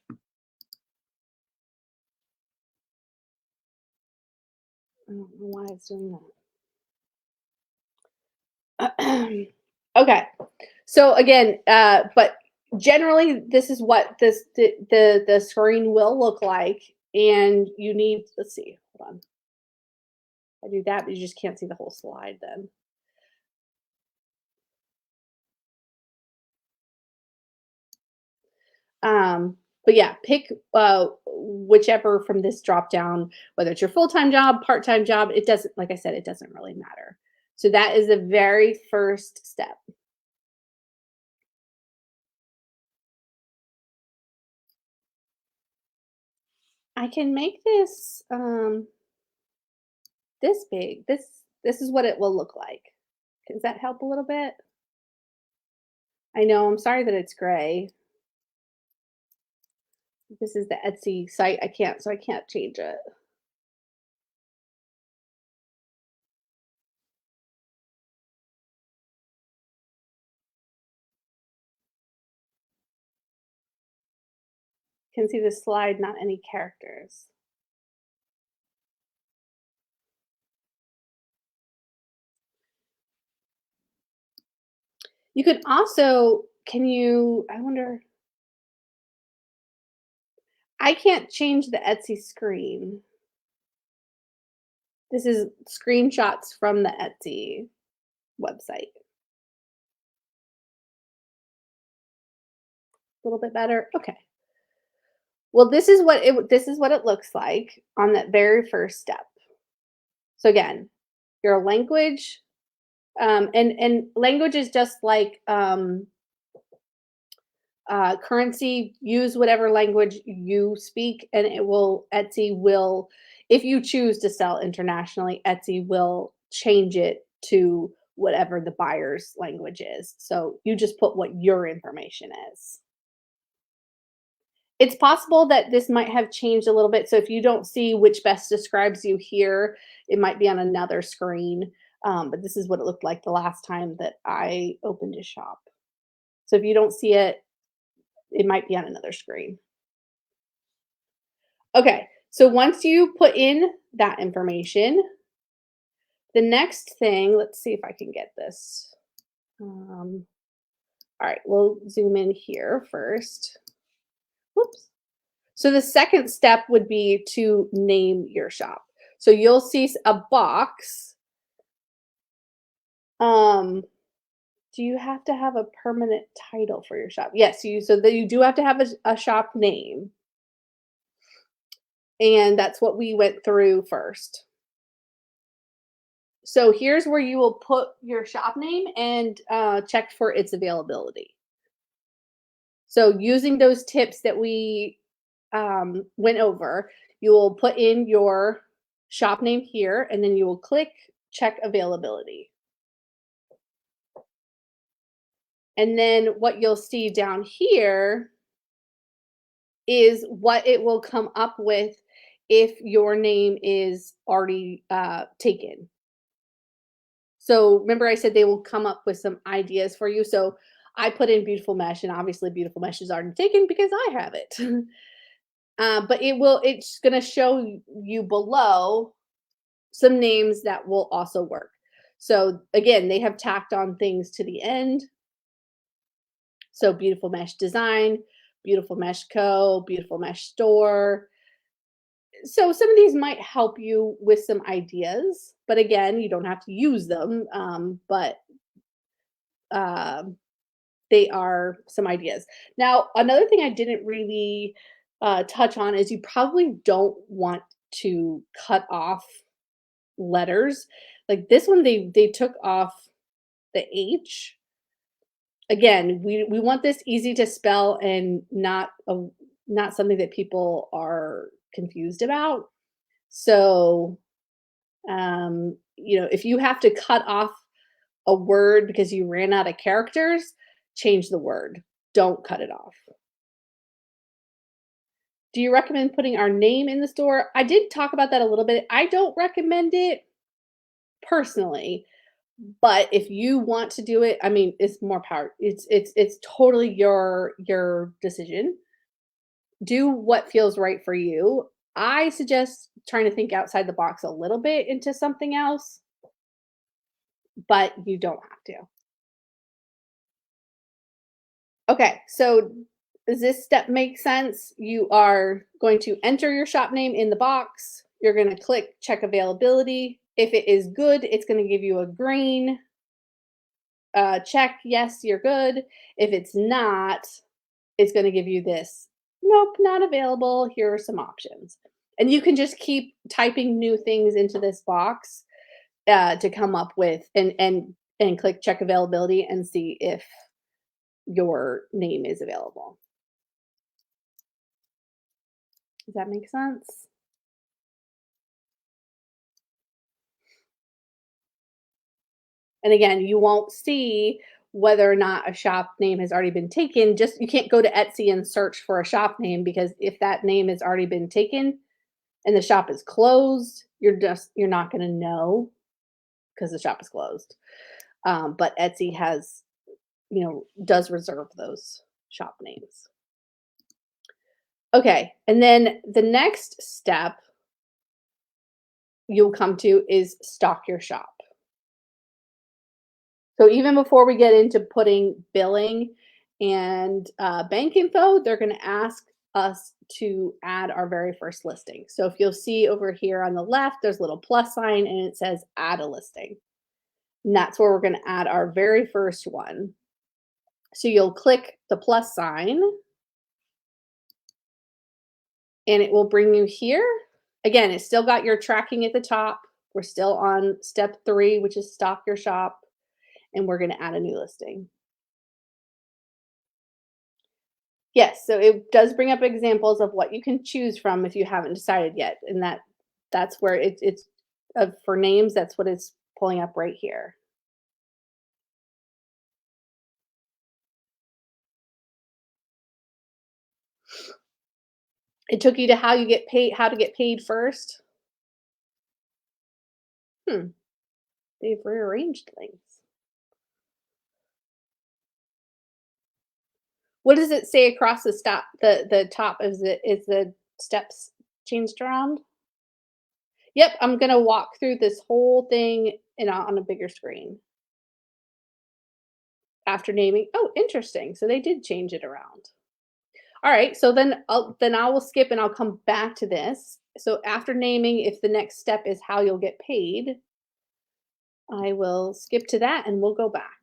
S1: I don't know why it's doing that. Okay. So again, but generally this is what the screen will look like, and you need, let's see, hold on. I do that, but you just can't see the whole slide then. But yeah, pick whichever from this drop down, whether it's your full-time job, part-time job, it doesn't, like I said, it doesn't really matter. So that is the very first step. I can make this this big. This is what it will look like. Does that help a little bit? I know, I'm sorry that it's gray. This is the Etsy site. I can't change it. Can see the slide, not any characters. You could also, can you, I wonder, I can't change the Etsy screen. This is screenshots from the Etsy website. A little bit better? Okay. Well, this is what it looks like on that very first step. So again, your language, and language is just like currency. Use whatever language you speak, and it will Etsy will, if you choose to sell internationally, Etsy will change it to whatever the buyer's language is. So you just put what your information is. It's possible that this might have changed a little bit. So if you don't see which best describes you here, it might be on another screen. But this is what it looked like the last time that I opened a shop. So if you don't see it, it might be on another screen. Okay, so once you put in that information, the next thing, let's see if I can get this. All right, we'll zoom in here first. Whoops. So the second step would be to name your shop. So you'll see a box. Do you have to have a permanent title for your shop? Yes, so that you do have to have a shop name. And that's what we went through first. So here's where you will put your shop name and check for its availability. So using those tips that we went over, you will put in your shop name here, and then you will click check availability. And then what you'll see down here is what it will come up with if your name is already taken. So remember I said they will come up with some ideas for you. So I put in beautiful mesh, and obviously beautiful mesh is already taken because I have it. But it's going to show you below some names that will also work. So again, they have tacked on things to the end. So beautiful mesh design, beautiful mesh co, beautiful mesh store. So some of these might help you with some ideas, but again, you don't have to use them. But they are some ideas. Now, another thing I didn't really touch on is you probably don't want to cut off letters. Like this one, they took off the H. Again, we want this easy to spell and not something that people are confused about. So, if you have to cut off a word because you ran out of characters, change the word. Don't cut it off. Do you recommend putting our name in the store? I did talk about that a little bit. I don't recommend it personally, but if you want to do it, I mean, it's more power. It's totally your decision. Do what feels right for you. I suggest trying to think outside the box a little bit into something else, but you don't have to. Okay, so does this step make sense? You are going to enter your shop name in the box. You're going to click check availability. If it is good, it's going to give you a green check. Yes, you're good. If it's not, it's going to give you this. Nope, not available. Here are some options. And you can just keep typing new things into this box to come up with and click check availability and see if your name is available. Does that make sense? And again, you won't see whether or not a shop name has already been taken. Just you can't go to Etsy and search for a shop name because if that name has already been taken and the shop is closed, you're not going to know because the shop is closed. But Etsy has, does reserve those shop names. Okay, and then the next step you'll come to is stock your shop. So even before we get into putting billing and bank info, they're going to ask us to add our very first listing. So if you'll see over here on the left, there's a little plus sign and it says add a listing. And that's where we're going to add our very first one. So you'll click the plus sign and it will bring you here. Again, it's still got your tracking at the top. We're still on step 3, which is stock your shop. And we're going to add a new listing. Yes, so it does bring up examples of what you can choose from if you haven't decided yet, and that's where it's for names. That's what it's pulling up right here. It took you to how to get paid first. Hmm, they've rearranged things. What does it say across the top? Is the steps changed around? Yep, I'm gonna walk through this whole thing on a bigger screen after naming. Oh, interesting. So they did change it around. All right, so then I will skip and I'll come back to this. So after naming, if the next step is how you'll get paid, I will skip to that and we'll go back.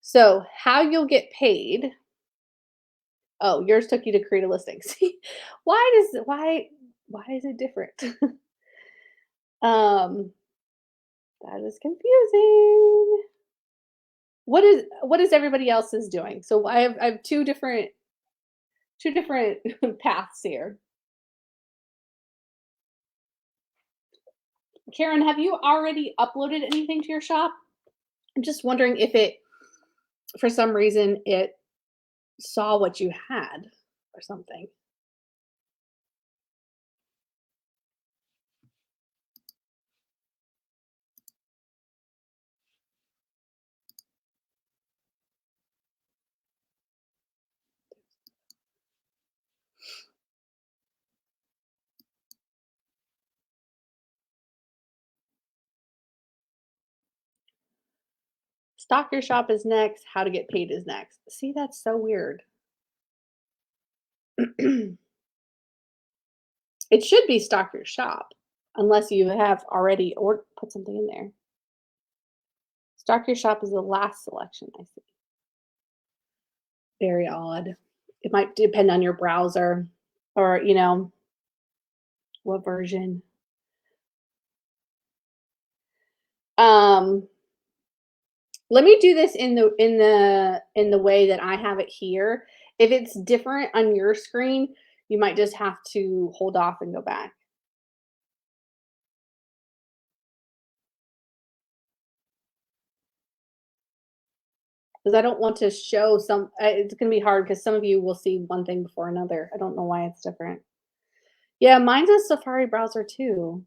S1: So how you'll get paid. Oh, yours took you to create a listing. See, why is it different? um, that is confusing. What is everybody else is doing? So I have two different paths here. Karen, have you already uploaded anything to your shop? I'm just wondering if for some reason, it saw what you had or something. Stock your shop is next. How to get paid is next. See, that's so weird. It should be stock your shop unless you have already or put something in there. Stock your shop is the last selection I see. Very odd. It might depend on your browser or, what version. Um, Let me do this in the way that I have it here. If it's different on your screen, you might just have to hold off and go back. Because I don't want to show it's gonna be hard because some of you will see one thing before another. I don't know why it's different. Yeah, mine's a Safari browser too.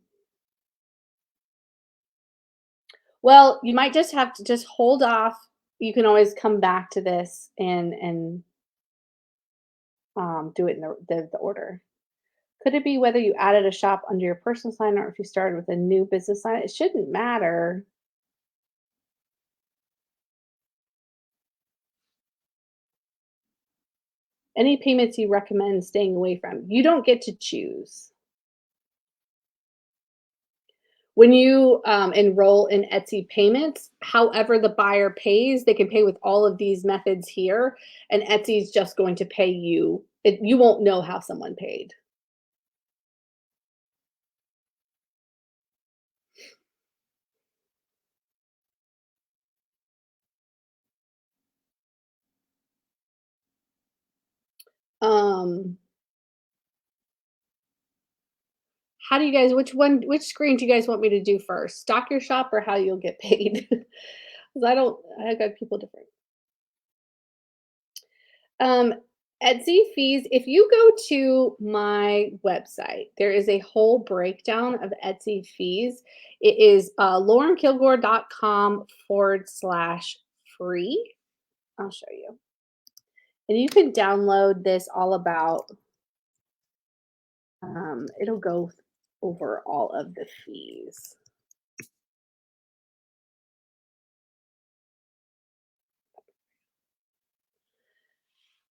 S1: Well, you might just have to just hold off. You can always come back to this and do it in the order. Could it be whether you added a shop under your personal sign or if you started with a new business sign? It shouldn't matter. Any payments you recommend staying away from? You don't get to choose. When you enroll in Etsy payments, however the buyer pays, they can pay with all of these methods here, and Etsy's just going to pay you. You won't know how someone paid. Um, how do you guys? Which screen do you guys want me to do first? Stock your shop or how you'll get paid? Because I don't. I got people different. Um, Etsy fees, if you go to my website, there is a whole breakdown of Etsy fees. It is laurenkilgore.com/free. I'll show you. And you can download this all about, it'll go over all of the fees.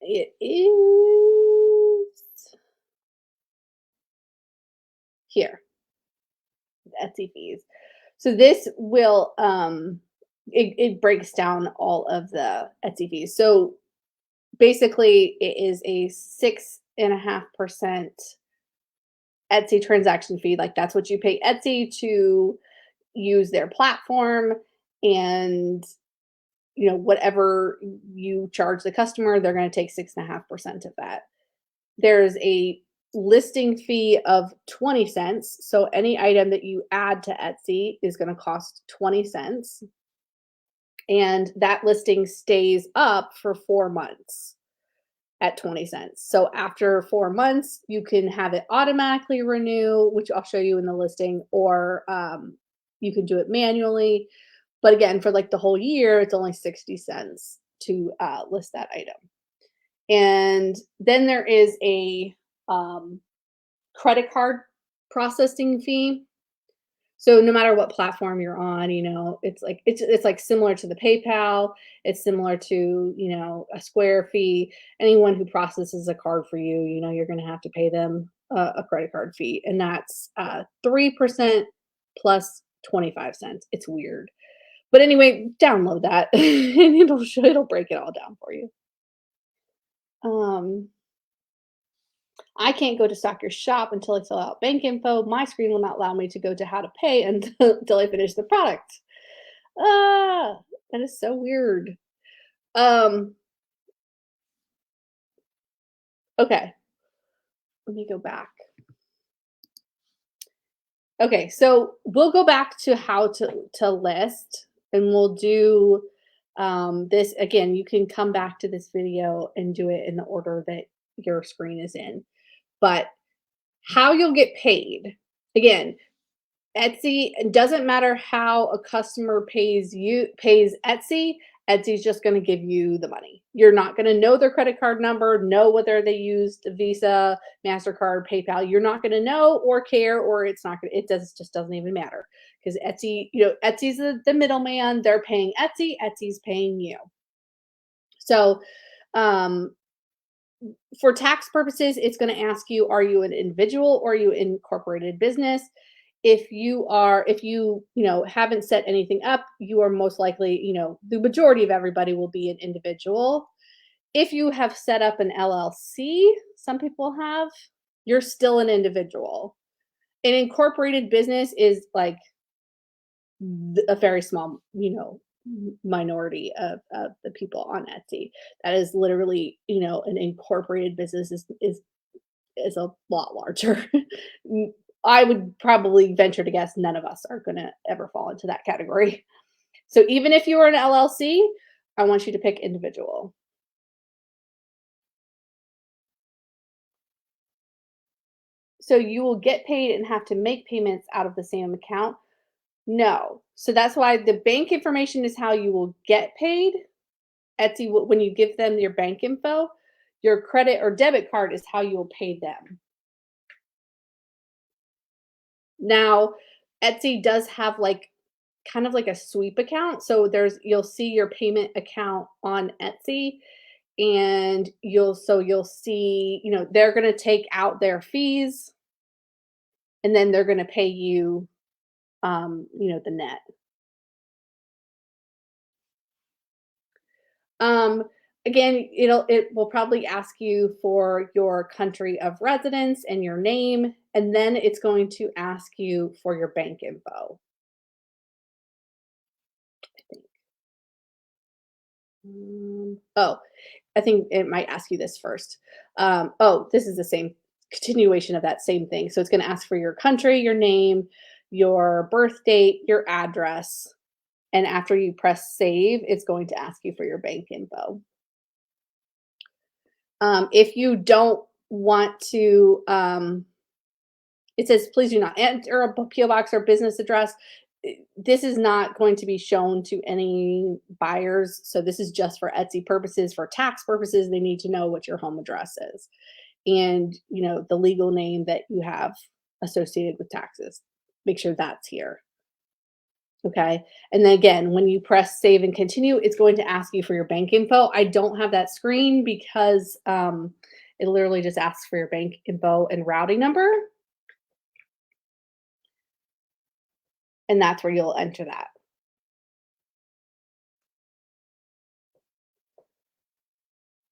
S1: It is here, Etsy fees. So this will it breaks down all of the Etsy fees. So basically it is a 6.5% Etsy transaction fee. Like that's what you pay Etsy to use their platform, and whatever you charge the customer, they're going to take 6.5% of that. There's a listing fee of 20 cents. So any item that you add to Etsy is going to cost 20 cents. And that listing stays up for 4 months at 20 cents. So after 4 months, you can have it automatically renew, which I'll show you in the listing, or you can do it manually. But again, for like the whole year, it's only 60 cents to list that item. And then there is a credit card processing fee. So no matter what platform you're on, it's like similar to the PayPal. It's similar to a Square fee. Anyone who processes a card for you, you're going to have to pay them a credit card fee, and that's 3% plus 25 cents. It's weird, but anyway, download that and it'll break it all down for you. Um, I can't go to Stock Your Shop until I fill out bank info. My screen will not allow me to go to how to pay until I finish the product. Ah, that is so weird. Um, okay, let me go back. Okay, so we'll go back to how to list, and we'll do this again. You can come back to this video and do it in the order that your screen is in. But how you'll get paid, again, Etsy, it doesn't matter how a customer pays Etsy. Etsy's just going to give you the money. You're not going to know their credit card number, know whether they used Visa, MasterCard, PayPal. You're not going to know or care, or it's not going to, just doesn't even matter, because Etsy, Etsy's the middleman. They're paying Etsy, Etsy's paying you. So, um, for tax purposes, it's going to ask you, are you an individual or are you incorporated business? If you haven't set anything up, you are most likely, the majority of everybody will be an individual. If you have set up an LLC, some people have, you're still an individual. An incorporated business is like a very small, minority of the people on Etsy. That is literally, an incorporated business is a lot larger. I would probably venture to guess none of us are going to ever fall into that category. So even if you are an LLC, I want you to pick individual. So you will get paid and have to make payments out of the same account. No. So that's why the bank information is how you will get paid. Etsy, when you give them your bank info, your credit or debit card is how you'll pay them. Now, Etsy does have like kind of like a sweep account. So you'll see your payment account on Etsy, and you'll see, they're going to take out their fees, and then they're going to pay you the net. Um, Again, it will probably ask you for your country of residence and your name, and then it's going to ask you for your bank info. I think. Oh, I think it might ask you this first. Oh, this is the same continuation of that same thing. So it's going to ask for your country, your name, your birth date, your address, and after you press save, it's going to ask you for your bank info. If you don't want to, it says, please do not enter a PO box or business address. This is not going to be shown to any buyers. So this is just for Etsy purposes. For tax purposes, they need to know what your home address is and, the legal name that you have associated with taxes. Make sure that's here. Okay. And then again, when you press save and continue, it's going to ask you for your bank info. I don't have that screen because it literally just asks for your bank info and routing number. And that's where you'll enter that.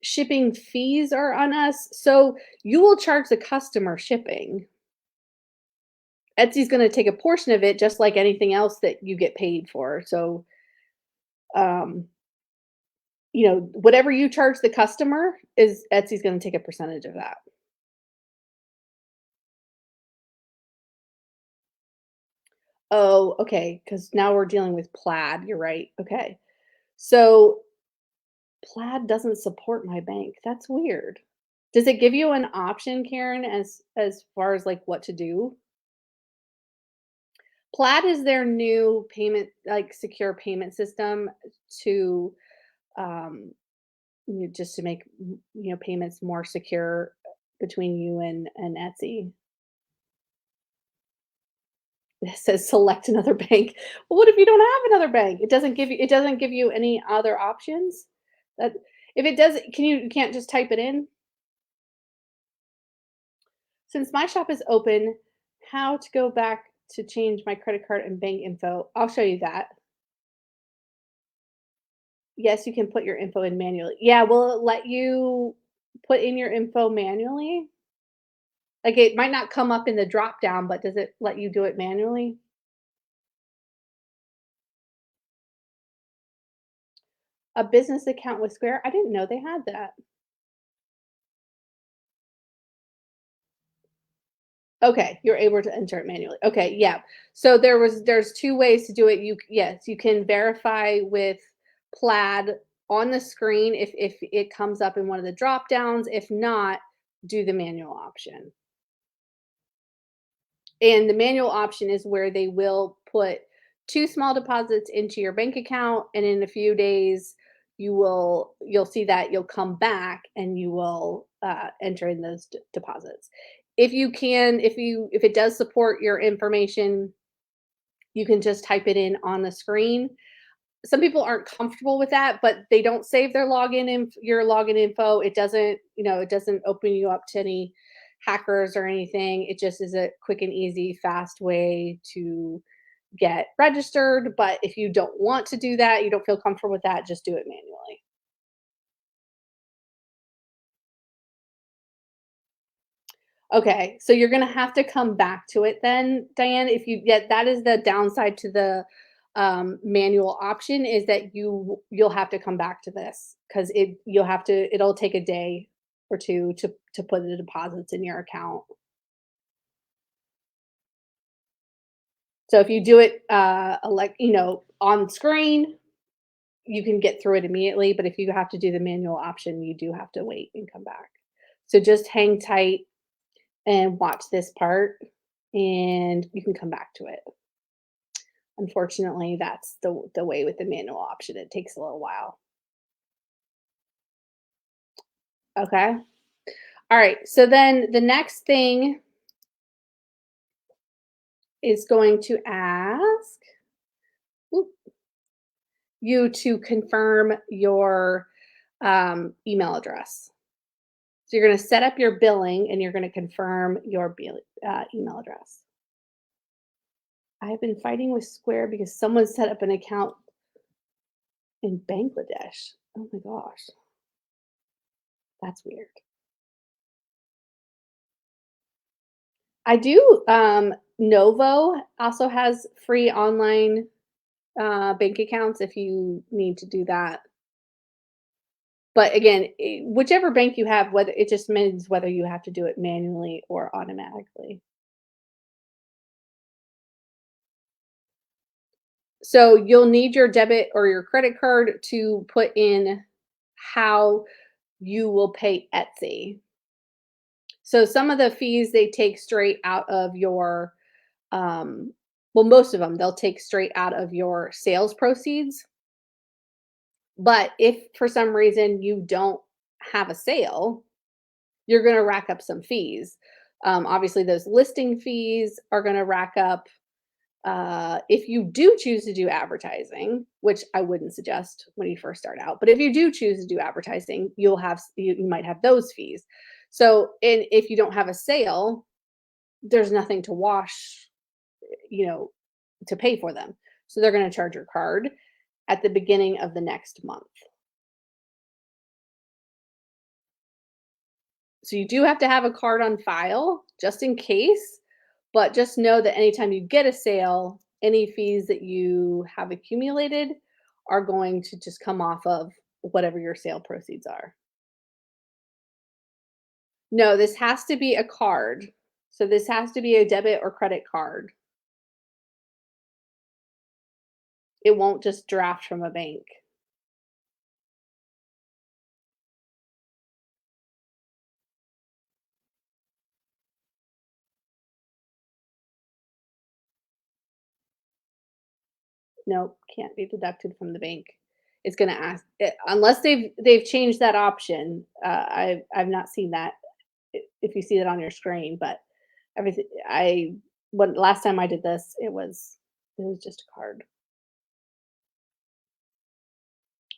S1: Shipping fees are on us. So you will charge the customer shipping. Etsy's going to take a portion of it just like anything else that you get paid for. So, um, whatever you charge the customer is Etsy's going to take a percentage of that. Oh, okay, because now we're dealing with Plaid, you're right, okay. So, Plaid doesn't support my bank, that's weird. Does it give you an option, Karen, as far as, like, what to do? Plaid is their new payment like, secure payment system to, um, just to make, payments more secure between you and Etsy. It says select another bank. Well, what if you don't have another bank? It doesn't give you any other options? That if it does you can't just type it in? Since my shop is open, how to go back to change my credit card and bank info? I'll show you that. Yes, you can put your info in manually. Yeah, will it let you put in your info manually? Like, it might not come up in the drop down, but does it let you do it manually? A business account with Square? I didn't know they had that. Okay, you're able to enter it manually. Okay, yeah. So there's 2 ways to do it. Yes, you can verify with Plaid on the screen if it comes up in one of the drop downs. If not, do the manual option. And the manual option is where they will put 2 small deposits into your bank account, and in a few days, you'll see that you'll come back and you will, enter in those deposits. If it does support your information, you can just type it in on the screen. Some people aren't comfortable with that, but they don't save your login info. It doesn't open you up to any hackers or anything. It just is a quick and easy, fast way to get registered. But if you don't want to do that, you don't feel comfortable with that, just do it manually. Okay, so you're gonna have to come back to it then, Diane. If you get that is the downside to the manual option is that you'll have to come back to this because it'll take a day or two to put the deposits in your account. So if you do it on screen, you can get through it immediately. But if you have to do the manual option, you do have to wait and come back. So just hang tight and watch this part and you can come back to it. Unfortunately, that's the way with the manual option. It takes a little while. Okay. All right. So then the next thing is going to ask oop, you to confirm your email address. So you're going to set up your billing and you're going to confirm your email address. I've been fighting with Square because someone set up an account in Bangladesh. Oh my gosh, that's weird. I do, Novo also has free online, bank accounts if you need to do that. But again, whichever bank you have, whether it just means whether you have to do it manually or automatically. So you'll need your debit or your credit card to put in how you will pay Etsy. So some of the fees they take straight out of your, well, most of them they'll take straight out of your sales proceeds. But if for some reason you don't have a sale, you're going to rack up some fees. Obviously, those listing fees are going to rack up. If you do choose to do advertising, which I wouldn't suggest when you first start out, but if you do choose to do advertising, you might have those fees. So, and if you don't have a sale, there's nothing to wash, you know, to pay for them. So they're going to charge your card at the beginning of the next month. So you do have to have a card on file just in case, but just know that anytime you get a sale, any fees that you have accumulated are going to just come off of whatever your sale proceeds are. No, this has to be a card. So this has to be a debit or credit card. It won't just draft from a bank. Nope, can't be deducted from the bank. It's gonna ask unless they've changed that option. I've not seen that if you see it on your screen, but everything I when last time I did this, it was just a card.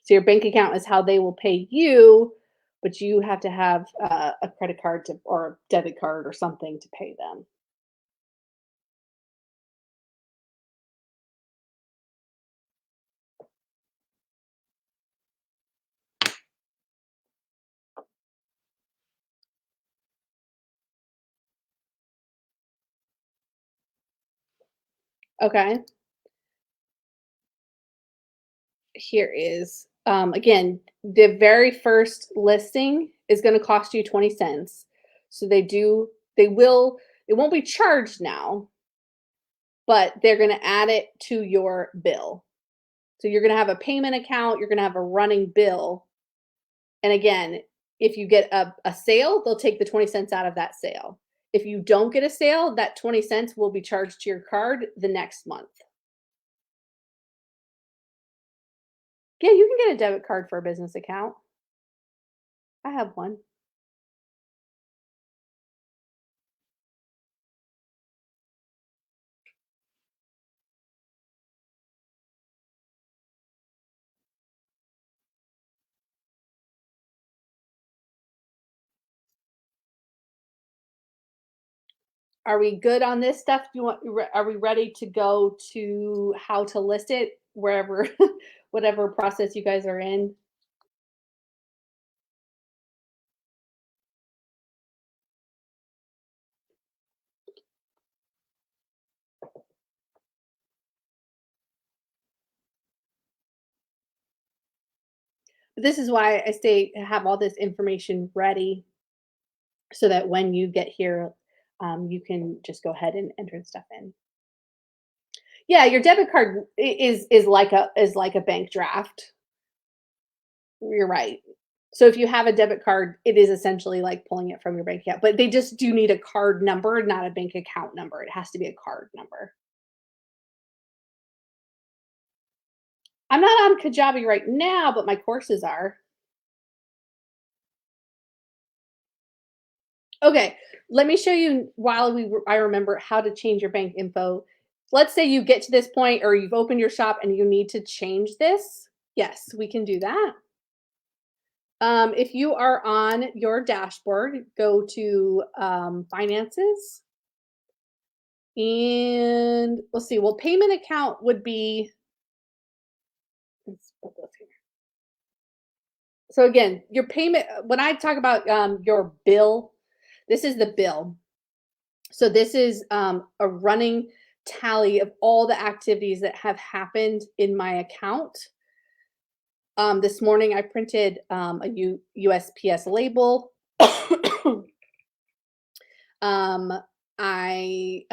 S1: So your bank account is how they will pay you, but you have to have a credit card to or a debit card or something to pay them. Okay. Here is again, the very first listing is going to cost you 20 cents. So they will it won't be charged now, but they're going to add it to your bill. So you're going to have a payment account, you're going to have a running bill. And again, if you get a sale, they'll take the 20 cents out of that sale. If you don't get a sale, that 20 cents will be charged to your card the next month. Yeah, you can get a debit card for a business account. I have one. Are we good on this stuff? Do you want are we ready to go to how to list it wherever whatever process you guys are in? This is why I say have all this information ready so that when you get here, you can just go ahead and enter the stuff in. Yeah, your debit card is like a bank draft. You're right. So if you have a debit card, it is essentially like pulling it from your bank account, but they just do need a card number, not a bank account number. It has to be a card number. I'm not on Kajabi right now, but my courses are. Okay, let me show you while I remember how to change your bank info. Let's say you get to this point or you've opened your shop and you need to change this. Yes, we can do that. If you are on your dashboard, go to finances And let's see, well, payment account would be, let's put this here. So again, your payment, when I talk about your bill, this is the bill. So this is a running tally of all the activities that have happened in my account. This morning I printed a USPS label. um, I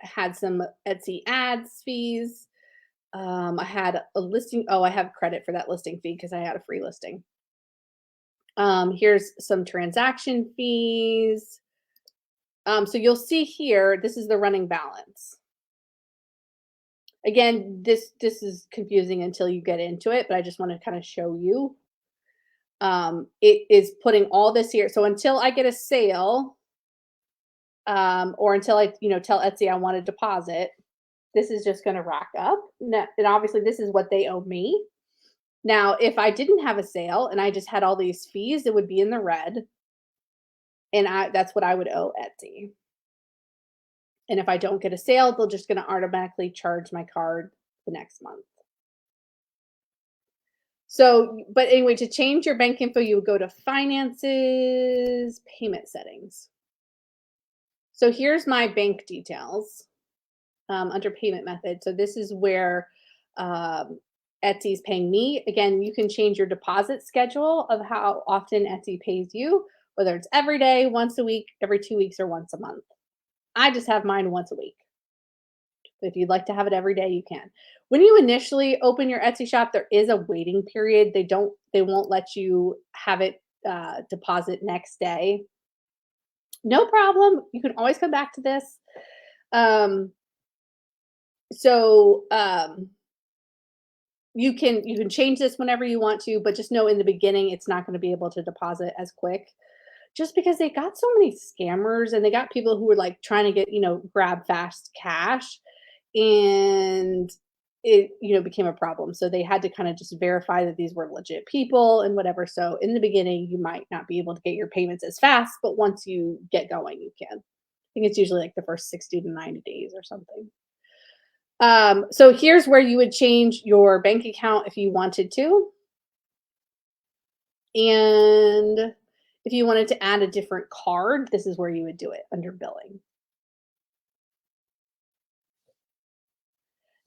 S1: had some Etsy ads fees. I had a listing. Oh, I have credit for that listing fee because I had a free listing. Here's some transaction fees. So you'll see here, this is the running balance. Again, this is confusing until you get into it, but I just want to kind of show you. It is putting all this here. So until I get a sale, or until I, tell Etsy I want a deposit, this is just going to rack up. And obviously, this is what they owe me. Now, if I didn't have a sale and I just had all these fees, it would be in the red, and that's what I would owe Etsy. And if I don't get a sale, they're just going to automatically charge my card the next month. So, but anyway, to change your bank info, you would go to finances, payment settings. So here's my bank details under payment method. So this is where Etsy's paying me. Again, you can change your deposit schedule of how often Etsy pays you, whether it's every day, once a week, every 2 weeks, or once a month. I just have mine once a week. If you'd like to have it every day, you can. When you initially open your Etsy shop, there is a waiting period. They won't let you have it deposit next day. No problem. You can always come back to this. Um, so you can change this whenever you want to, but just know in the beginning it's not going to be able to deposit as quick. Just because they got so many scammers and they got people who were like trying to get, grab fast cash, and it, became a problem. So they had to kind of just verify that these were legit people and whatever. So in the beginning, you might not be able to get your payments as fast, but once you get going, you can. I think it's usually like the first 60 to 90 days or something. So here's where you would change your bank account if you wanted to. And if you wanted to add a different card, this is where you would do it under billing.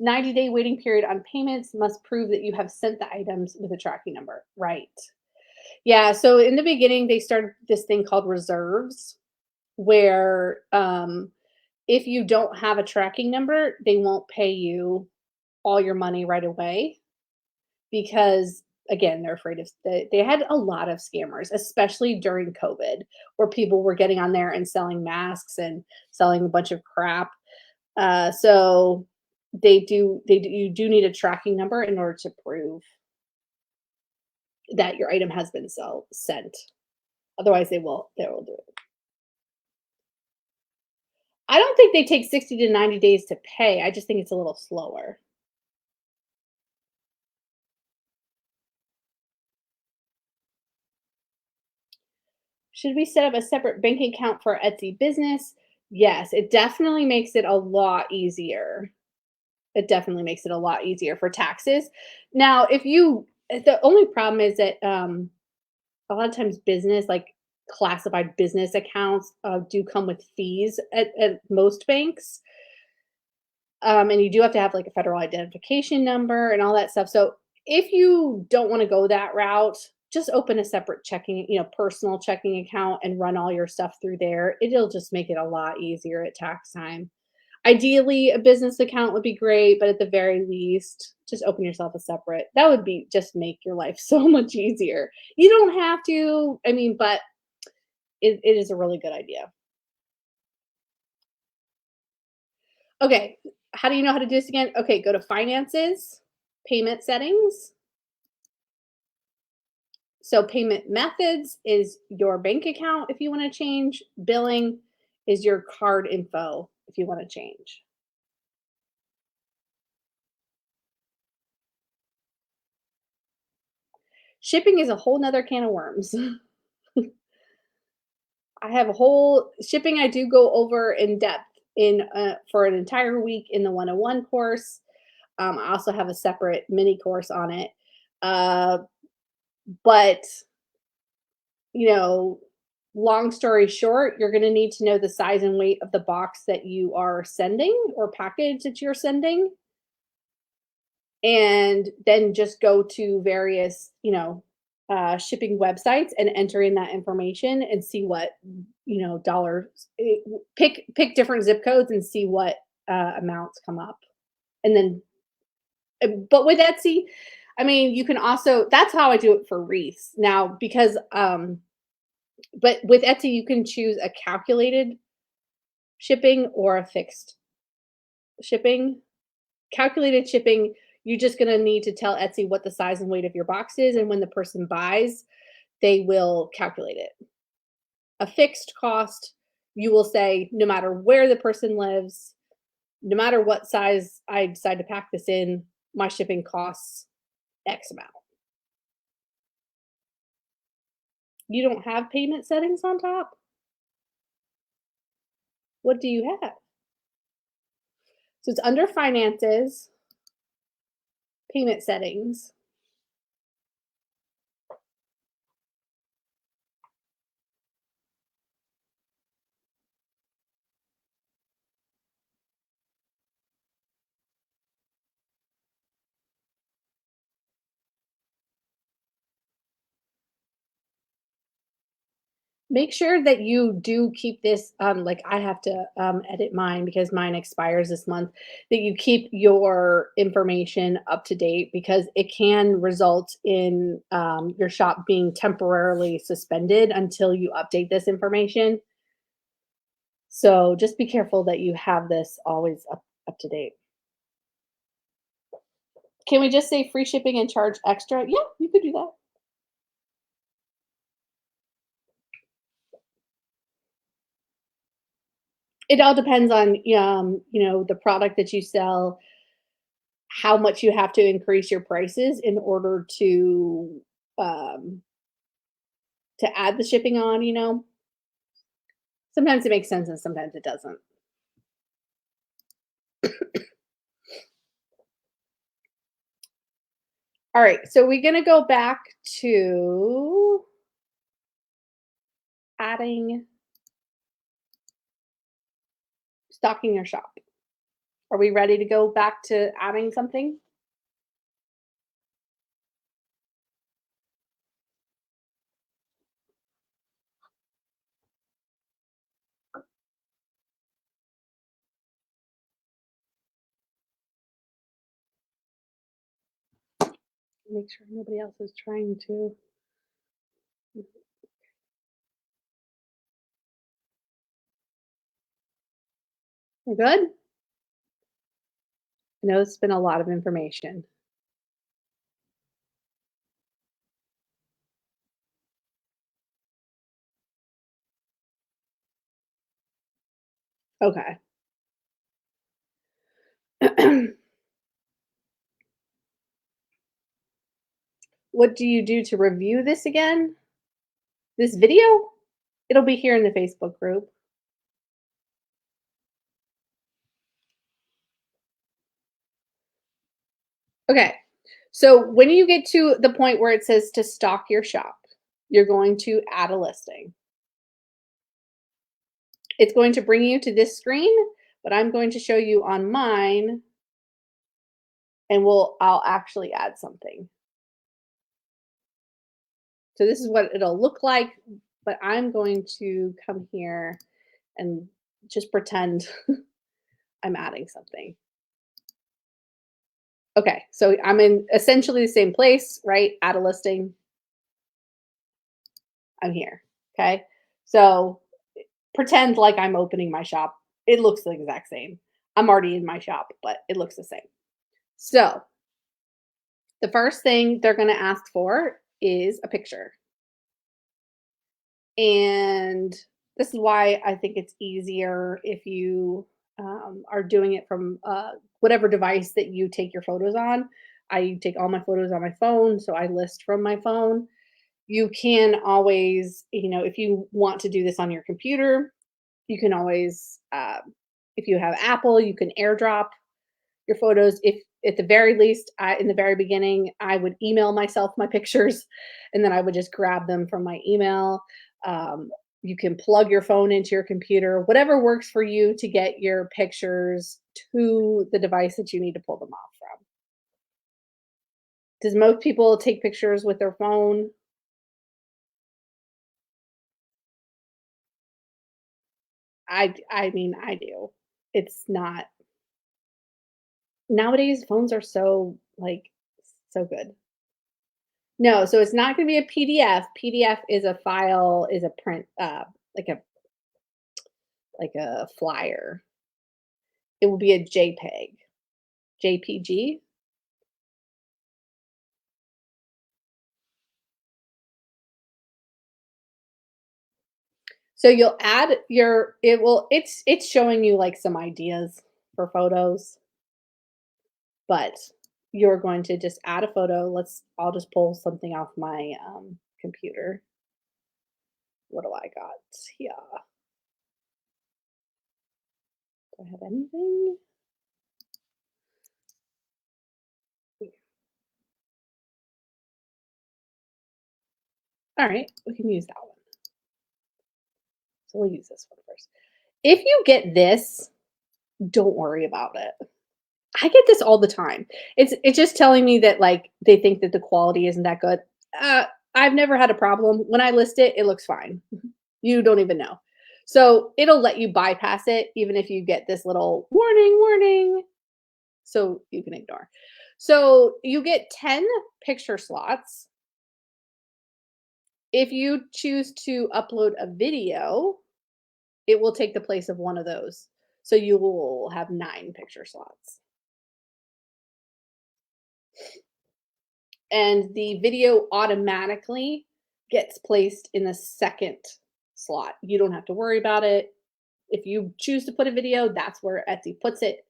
S1: 90-day waiting period on payments must prove that you have sent the items with a tracking number. Right. Yeah. So in the beginning, they started this thing called reserves, where if you don't have a tracking number, they won't pay you all your money right away because again they're afraid of they had a lot of scammers, especially during COVID, where people were getting on there and selling masks and selling a bunch of crap. So you do need a tracking number in order to prove that your item has been sent. Otherwise they will do it. I don't think they take 60 to 90 days to pay. I just think it's a little slower. Should we set up a separate bank account for Etsy business? Yes, it definitely makes it a lot easier. It definitely makes it a lot easier for taxes. Now, the only problem is that a lot of times business, like classified business accounts, do come with fees at most banks. And you do have to have like a federal identification number and all that stuff. So if you don't want to go that route, just open a separate checking, personal checking account and run all your stuff through there. It'll just make it a lot easier at tax time. Ideally, a business account would be great, but at the very least, just open yourself a separate. That would be just make your life so much easier. You don't have to, but it is a really good idea. Okay, how do you know how to do this again? Okay, go to finances, payment settings. So payment methods is your bank account if you want to change. Billing is your card info if you want to change. Shipping is a whole nother can of worms. I have a whole shipping I do go over in depth in for an entire week in the 101 course. I also have a separate mini course on it. Uh, but you know, long story short, you're going to need to know the size and weight of the box that you are sending or package that you're sending, and then just go to various, shipping websites and enter in that information and see what, dollars. Pick different zip codes and see what amounts come up, and then. But with Etsy, I mean, you can also. That's how I do it for wreaths now because. But with Etsy, you can choose a calculated shipping or a fixed shipping. Calculated shipping, you're just gonna need to tell Etsy what the size and weight of your box is, and when the person buys, they will calculate it. A fixed cost, you will say, no matter where the person lives, no matter what size I decide to pack this in, my shipping costs X amount. You don't have payment settings on top? What do you have? So it's under finances, payment settings. Make sure that you do keep this, like I have to edit mine because mine expires this month, that you keep your information up to date because it can result in your shop being temporarily suspended until you update this information. So just be careful that you have this always up to date. Can we just say free shipping and charge extra? Yeah, you could do that. It all depends on the product that you sell, how much you have to increase your prices in order um, to add the shipping on, you know? Sometimes it makes sense and sometimes it doesn't. All right, so we're gonna go back to adding stocking your shop. Are we ready to go back to adding something? Make sure nobody else is trying to. We're good? I know it's been a lot of information. Okay. What do you do to review this again? This video? It'll be here in the Facebook group. Okay. So when you get to the point where it says to stock your shop, you're going to add a listing. It's going to bring you to this screen, but I'm going to show you on mine and I'll actually add something. So this is what it'll look like, but I'm going to come here and just pretend I'm adding something. Okay, so I'm in essentially the same place, right? Add a listing. I'm here. Okay. So pretend like I'm opening my shop. It looks the exact same. I'm already in my shop, but it looks the same. So the first thing they're going to ask for is a picture. And this is why I think it's easier if you are doing it from whatever device that you take your photos on. I take all my photos on my phone, so I list from my phone. You can always, if you want to do this on your computer, you can always If you have Apple, you can AirDrop your photos. If at the very least, in the very beginning, I would email myself my pictures, and then I would just grab them from my email. Um, you can plug your phone into your computer, whatever works for you to get your pictures to the device that you need to pull them off from. Does most people take pictures with their phone? I mean, I do. It's not nowadays, phones are so, like, so good. No, so it's not gonna be a PDF. PDF is a file, is a print, like a flyer. It will be a JPEG. JPG? So you'll add your it will it's showing you, like, some ideas for photos, but you're going to just add a photo. I'll just pull something off my, computer. What do I got here? Do I have anything? Alright, we can use that one. So we'll use this one first. If you get this, don't worry about it. I get this all the time. It's just telling me that, like, they think that the quality isn't that good. Uh, I've never had a problem. When I list it, it looks fine. You don't even know. So, it'll let you bypass it even if you get this little "Warning, warning," so you can ignore. So, you get 10 picture slots. If you choose to upload a video, it will take the place of one of those. So, you will have 9 picture slots. And the video automatically gets placed in the second slot. You don't have to worry about it. If you choose to put a video, that's where Etsy puts it.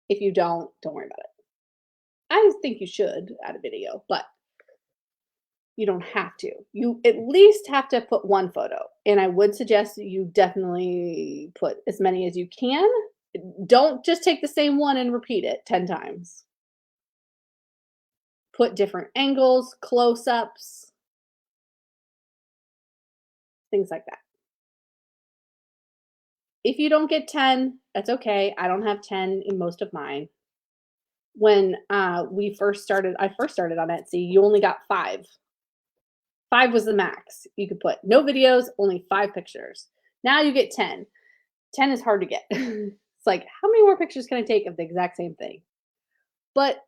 S1: If you don't worry about it. I think you should add a video, but you don't have to. You at least have to put one photo. And I would suggest that you definitely put as many as you can. Don't just take the same one and repeat it 10 times. Put different angles, close ups, things like that. If you don't get 10, that's okay. I don't have 10 in most of mine. When I first started on Etsy, you only got 5. 5 was the max you could put. No videos, only 5 pictures. Now you get 10. 10 is hard to get. It's like, how many more pictures can I take of the exact same thing? But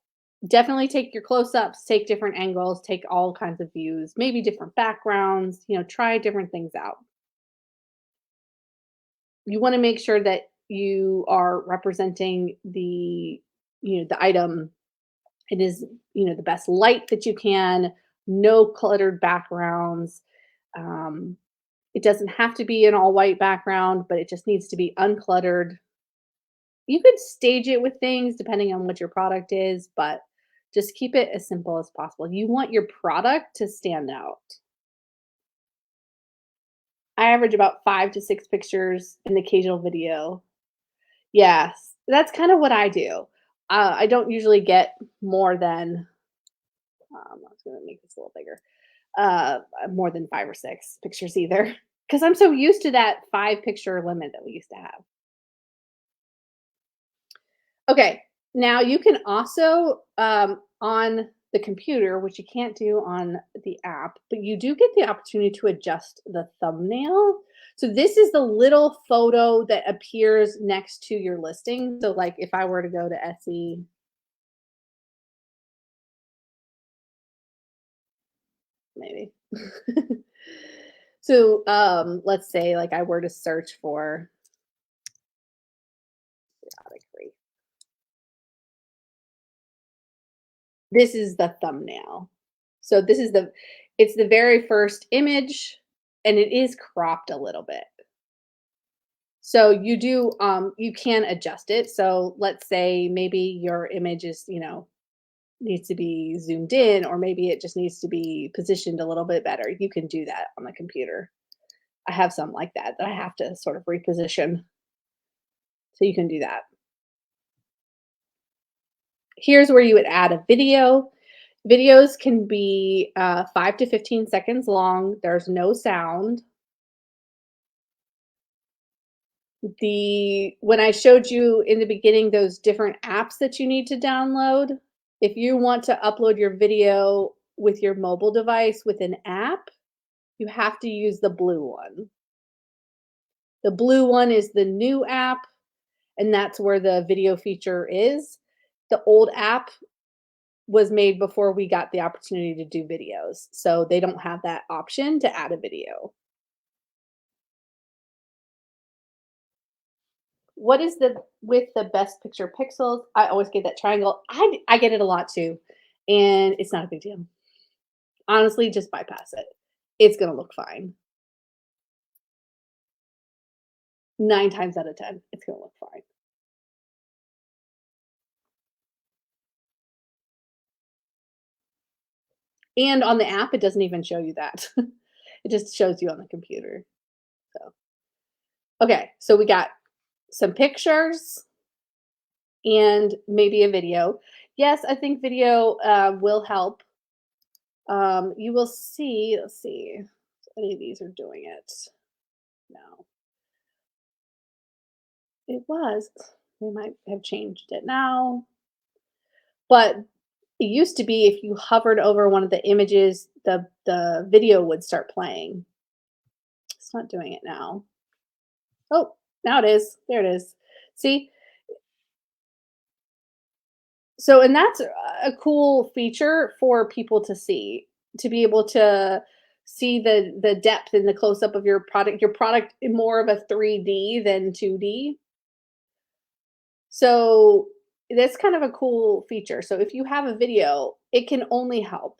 S1: definitely take your close ups, take different angles, take all kinds of views, maybe different backgrounds, try different things out. You want to make sure that you are representing the item. It is, the best light that you can, no cluttered backgrounds. um, it doesn't have to be an all white background, but it just needs to be uncluttered. You could stage it with things depending on what your product is, but just keep it as simple as possible. You want your product to stand out. I average about 5 to 6 pictures in the occasional video. Yes, that's kind of what I do. I don't usually get more than, I was gonna make this a little bigger, more than 5 or 6 pictures either, because I'm so used to that 5 picture limit that we used to have. Okay, now you can also, on the computer, which you can't do on the app, but you do get the opportunity to adjust the thumbnail. So this is the little photo that appears next to your listing. So like if I were to go to Etsy, maybe. So let's say like I were to search for chaotic grief. This is the thumbnail. So this is it's the very first image, and it is cropped a little bit. So you can adjust it. So let's say maybe your image is, needs to be zoomed in, or maybe it just needs to be positioned a little bit better. You can do that on the computer. I have some like that I have to sort of reposition. So you can do that. Here's where you would add a video. Videos can be 5 to 15 seconds long. There's no sound. When I showed you in the beginning those different apps that you need to download, if you want to upload your video with your mobile device with an app, you have to use the blue one. The blue one is the new app, and that's where the video feature is. The old app was made before we got the opportunity to do videos, so they don't have that option to add a video. What is the with the best picture pixels? I always get that triangle. I get it a lot too, and it's not a big deal. Honestly, just bypass it. It's gonna look fine. 9 times out of 10, it's gonna look fine. And on the app, it doesn't even show you that. It just shows you on the computer. So, okay, so we got some pictures and maybe a video. Yes, I think video will help. You will see, let's see if any of these are doing it. No, it was. They might have changed it now. But it used to be if you hovered over one of the images, the video would start playing. It's not doing it now. Oh, now it is. There it is. See? So, and that's a cool feature for people to see, to be able to see the depth and the close up of your product in more of a 3D than 2D. So, that's kind of a cool feature. So, if you have a video, it can only help.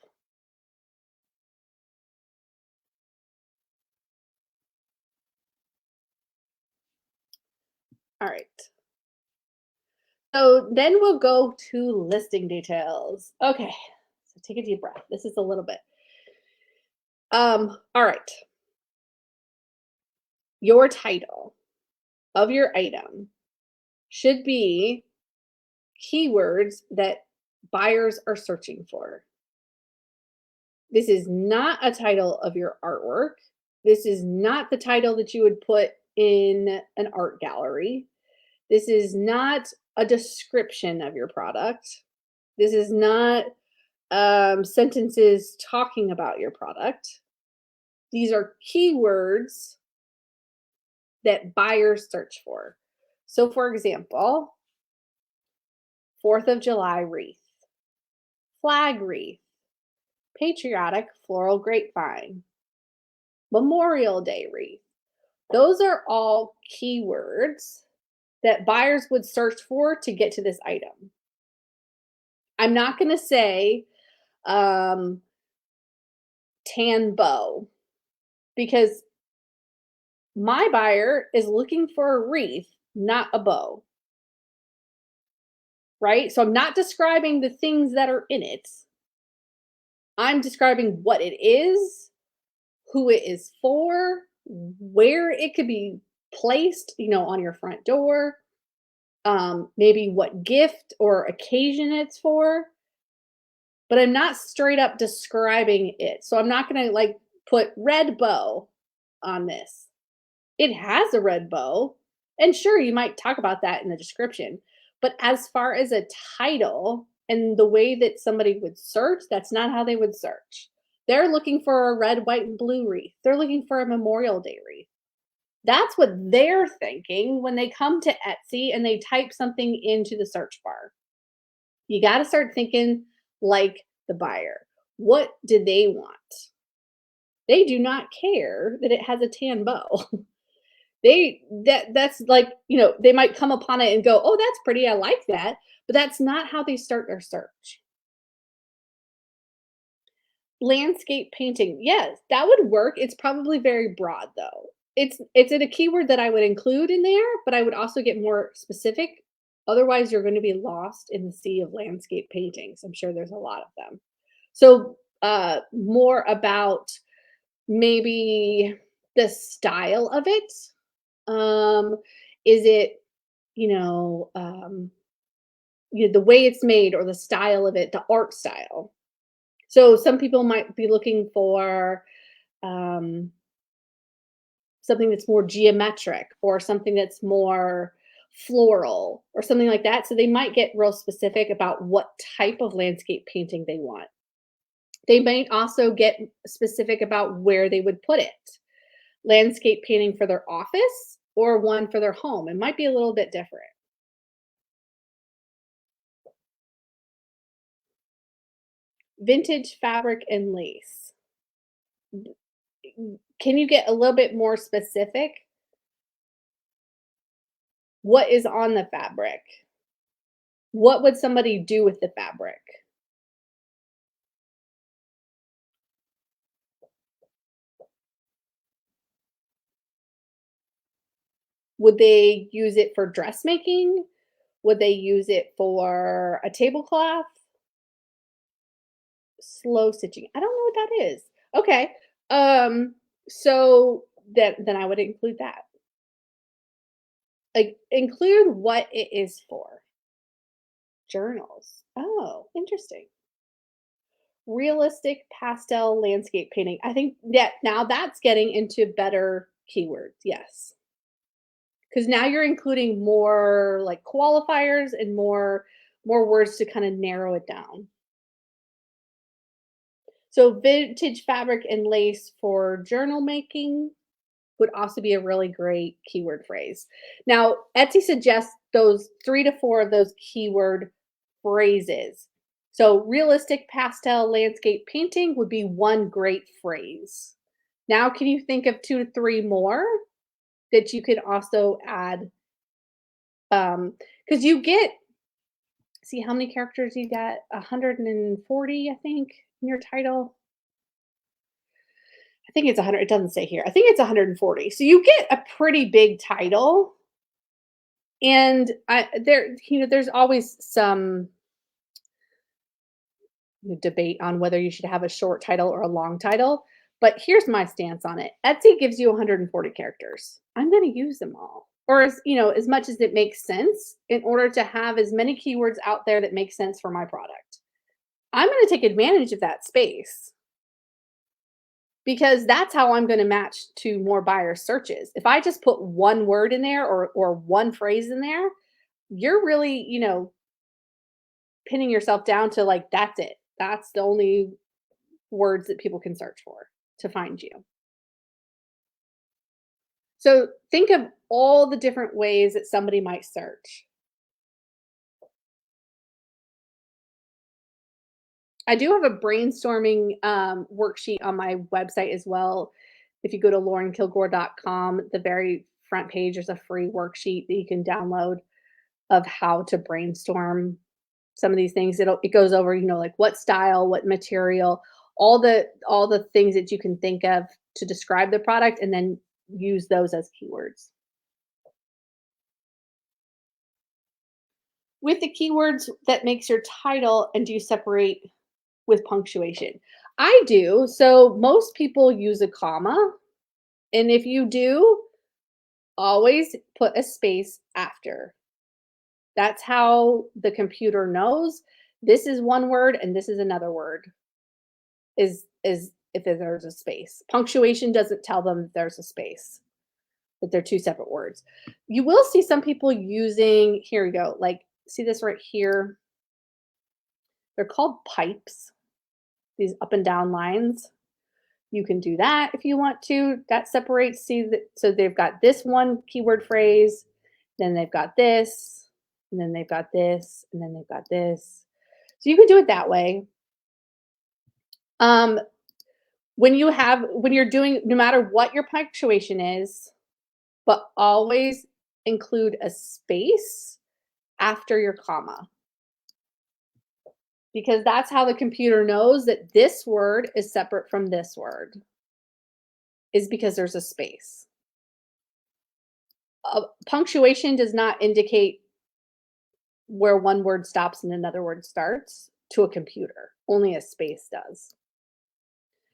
S1: All right. So then we'll go to listing details. Okay. So take a deep breath. This is a little bit. All right. Your title of your item should be keywords that buyers are searching for. This is not a title of your artwork. This is not the title that you would put in an art gallery. This is not a description of your product. This is not sentences talking about your product. These are keywords that buyers search for. So, for example, 4th of July wreath, flag wreath, patriotic floral grapevine, Memorial Day wreath. Those are all keywords that buyers would search for to get to this item. I'm not going to say um, tan bow because my buyer is looking for a wreath, not a bow. Right? So I'm not describing the things that are in it. I'm describing what it is, who it is for, where it could be placed, on your front door, maybe what gift or occasion it's for. But I'm not straight up describing it. So I'm not going to like put red bow on this. It has a red bow. And sure, you might talk about that in the description. But as far as a title and the way that somebody would search, that's not how they would search. They're looking for a red, white, and blue wreath. They're looking for a Memorial Day wreath. That's what they're thinking when they come to Etsy and they type something into the search bar. You got to start thinking like the buyer. What do they want? They do not care that it has a tan bow. That's like, they might come upon it and go, "Oh, that's pretty. I like that." But that's not how they start their search. Landscape painting. Yes, that would work. It's probably very broad though. It's in a keyword that I would include in there, but I would also get more specific. Otherwise, you're going to be lost in the sea of landscape paintings. I'm sure there's a lot of them. So, more about maybe the style of it. Um, is it you know, the way it's made or the style of it, the art style. So some people might be looking for um, something that's more geometric or something that's more floral or something like that. So they might get real specific about what type of landscape painting they want. They might also get specific about where they would put it. Landscape painting for their office or one for their home. It might be a little bit different. Vintage fabric and lace. Can you get a little bit more specific? What is on the fabric? What would somebody do with the fabric? Would they use it for dressmaking? Would they use it for a tablecloth? Slow stitching. I don't know what that is. Okay. So then I would include that. Like include what it is for. Journals. Oh, interesting. Realistic pastel landscape painting. I think that now that's getting into better keywords. Yes. Because now you're including more like qualifiers and more words to kind of narrow it down. So vintage fabric and lace for journal making would also be a really great keyword phrase. Now, Etsy suggests those 3 to 4 of those keyword phrases. So realistic pastel landscape painting would be one great phrase. Now, can you think of 2 to 3 more that you could also add? Because you get, see how many characters you got? 140, I think, in your title. I think it's 100. It doesn't say here. I think it's 140. So you get a pretty big title, and there's always some debate on whether you should have a short title or a long title. But here's my stance on it. Etsy gives you 140 characters. I'm going to use them all, or as much as it makes sense, in order to have as many keywords out there that make sense for my product. I'm going to take advantage of that space because that's how I'm going to match to more buyer searches. If I just put one word in there or one phrase in there, you're really, pinning yourself down to like that's it. That's the only words that people can search for to find you. So think of all the different ways that somebody might search. I do have a brainstorming worksheet on my website as well. If you go to laurenkilgore.com, the very front page, there's a free worksheet that you can download of how to brainstorm some of these things. It goes over, like what style, what material, all the things that you can think of to describe the product, and then use those as keywords. With the keywords that makes your title, and do you separate with punctuation? I do. So most people use a comma, and if you do, always put a space after. That's how the computer knows this is one word and this is another word. Is if there's a space. Punctuation doesn't tell them that there's a space, that they're two separate words. You will see some people using, here we go, like see this right here. They're called pipes, these up and down lines. You can do that if you want to. That separates, see that, so they've got this one keyword phrase, then they've got this, and then they've got this, and then they've got this. So you can do it that way. Um, when you're doing, no matter what your punctuation is, but always include a space after your comma, because that's how the computer knows that this word is separate from this word, is because there's a space. Punctuation does not indicate where one word stops and another word starts to a computer. Only a space does.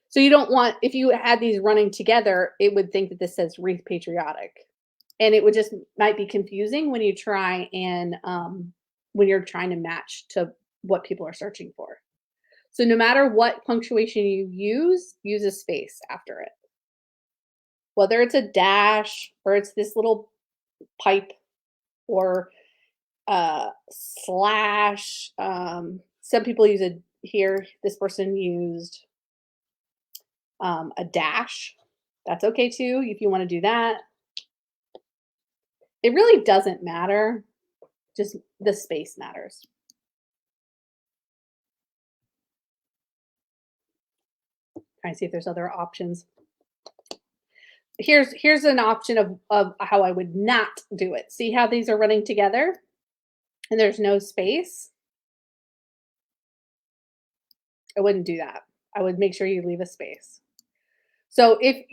S1: So you don't want, if you had these running together, it would think that this says wreath patriotic. and it would just might be confusing when you're trying to match to what people are searching for. So no matter what punctuation you use a space after it. Whether it's a dash or it's this little pipe or slash. Some people use a here. This person used a dash. That's okay too if you want to do that. It really doesn't matter. Just the space matters. Trying to see if there's other options. Here's an option of how I would not do it. See how these are running together and there's no space? I wouldn't do that. I would make sure you leave a space. So if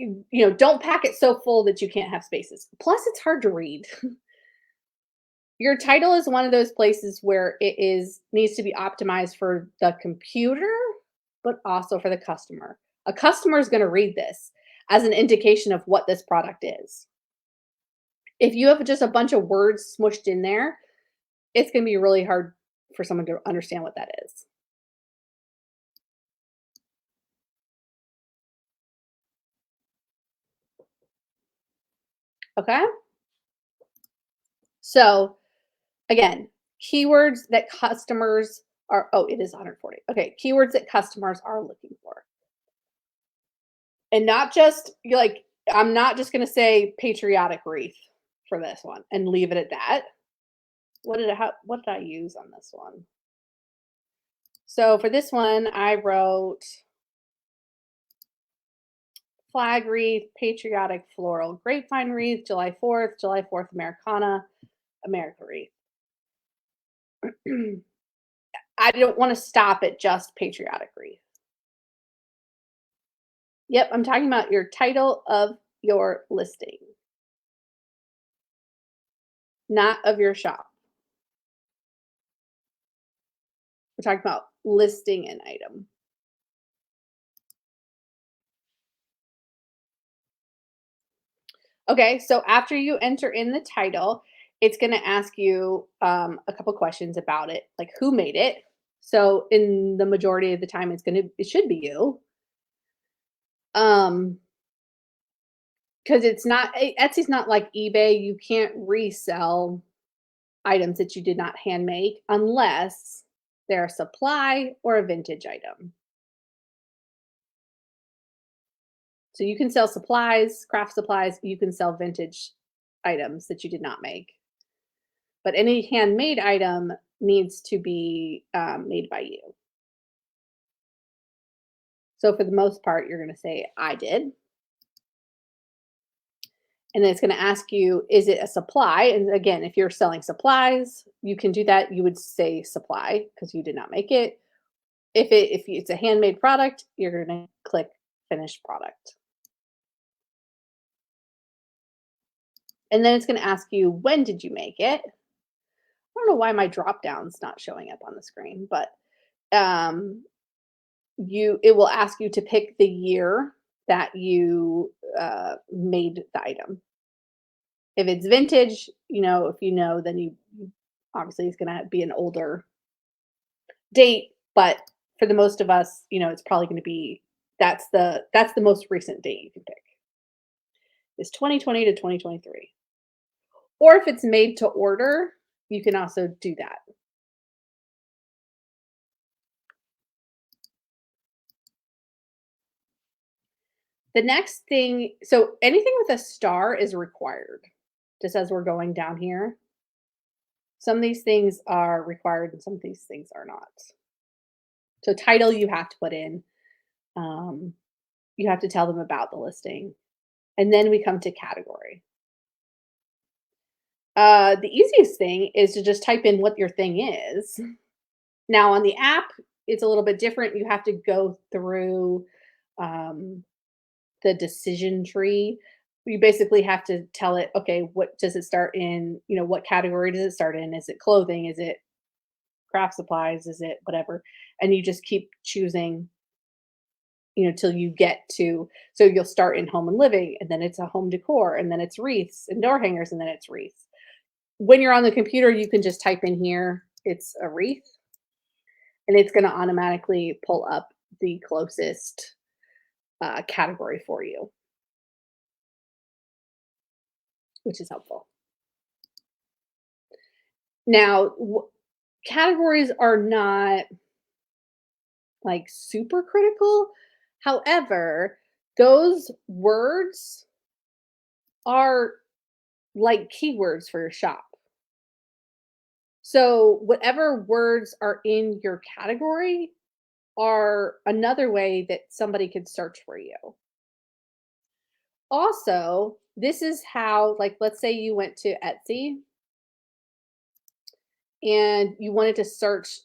S1: don't pack it so full that you can't have spaces. Plus, it's hard to read. Your title is one of those places where it is needs to be optimized for the computer, but also for the customer. A customer is going to read this as an indication of what this product is. If you have just a bunch of words smushed in there, it's going to be really hard for someone to understand what that is. Okay? So, again, keywords that customers are oh, it is 140. Okay, keywords that customers are looking for. And not just you're like, I'm not just gonna say patriotic wreath for this one and leave it at that. What did I use on this one? So for this one, I wrote flag wreath, patriotic floral grapevine wreath, July 4th Americana, America wreath. I don't want to stop at just patriotic wreath. Yep, I'm talking about your title of your listing, not of your shop. We're talking about listing an item. Okay, so after you enter in the title, it's going to ask you a couple questions about it, like who made it. So in the majority of the time, it should be you. Because Etsy's not like eBay. You can't resell items that you did not hand make unless they're a supply or a vintage item. So you can sell supplies, craft supplies, you can sell vintage items that you did not make. But any handmade item needs to be made by you. So for the most part, you're going to say, I did. And then it's going to ask you, is it a supply? And again, if you're selling supplies, you can do that. You would say supply because you did not make it. If it's a handmade product, you're going to click finished product. And then it's going to ask you, when did you make it? I don't know why my drop down's not showing up on the screen, but it will ask you to pick the year that you made the item. If it's vintage, if you know, then you obviously it's going to be an older date, but for the most of us, it's probably going to be that's the most recent date you can pick. Is 2020 to 2023. Or if it's made to order, you can also do that. The next thing, so anything with a star is required, just as we're going down here. Some of these things are required and some of these things are not. So title you have to put in. You have to tell them about the listing. And then we come to category. The easiest thing is to just type in what your thing is. Now on the app, it's a little bit different. You have to go through the decision tree. You basically have to tell it, okay, what does it start in? What category does it start in? Is it clothing? Is it craft supplies? Is it whatever? And you just keep choosing till you get to, so you'll start in home and living, and then it's a home decor, and then it's wreaths and door hangers, and then it's wreaths. When you're on the computer, you can just type in here, it's a wreath, and it's going to automatically pull up the closest category for you, which is helpful. Now, categories are not like super critical. However, those words are like keywords for your shop. So, whatever words are in your category are another way that somebody could search for you. Also, this is how, like, let's say you went to Etsy and you wanted to search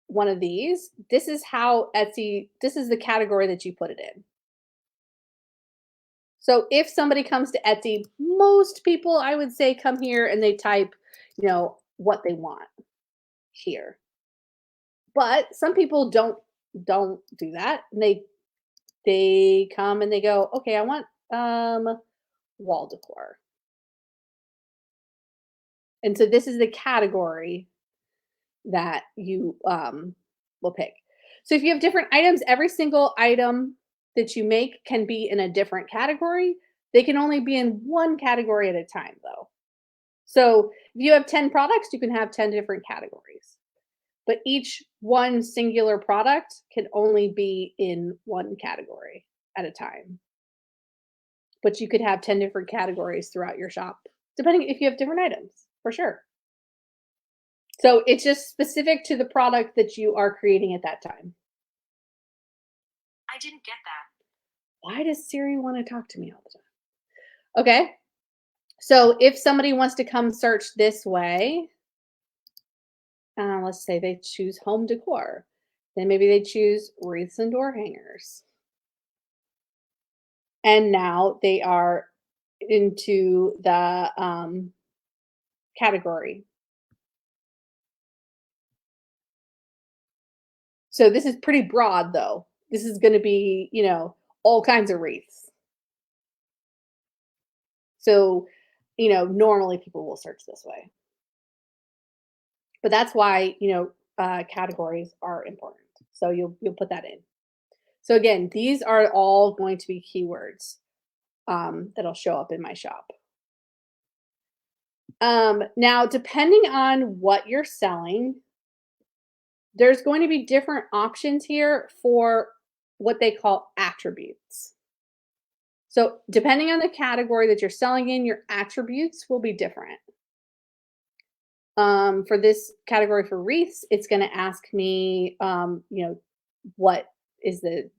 S1: one of these. This is how Etsy, this is the category that you put it in. So if somebody comes to Etsy, most people I would say come here and they type, what they want here. But some people don't do that. And they come and they go, okay, I want wall decor. And so this is the category that you will pick. So if you have different items, every single item that you make can be in a different category. They can only be in one category at a time, though. So if you have 10 products, you can have 10 different categories. But each one singular product can only be in one category at a time. But you could have 10 different categories throughout your shop, depending if you have different items, for sure. So it's just specific to the product that you are creating at that time.
S2: I didn't get that.
S1: Why does Siri want to talk to me all the time? Okay. So if somebody wants to come search this way, let's say they choose home decor, then maybe they choose wreaths and door hangers. And now they are into the category. So this is pretty broad, though. This is going to be, all kinds of wreaths. So, normally people will search this way. But that's why, categories are important. So you'll put that in. So again, these are all going to be keywords that'll show up in my shop. Now, depending on what you're selling, there's going to be different options here for what they call attributes. So depending on the category that you're selling in, your attributes will be different. For this category for wreaths, it's going to ask me, what is the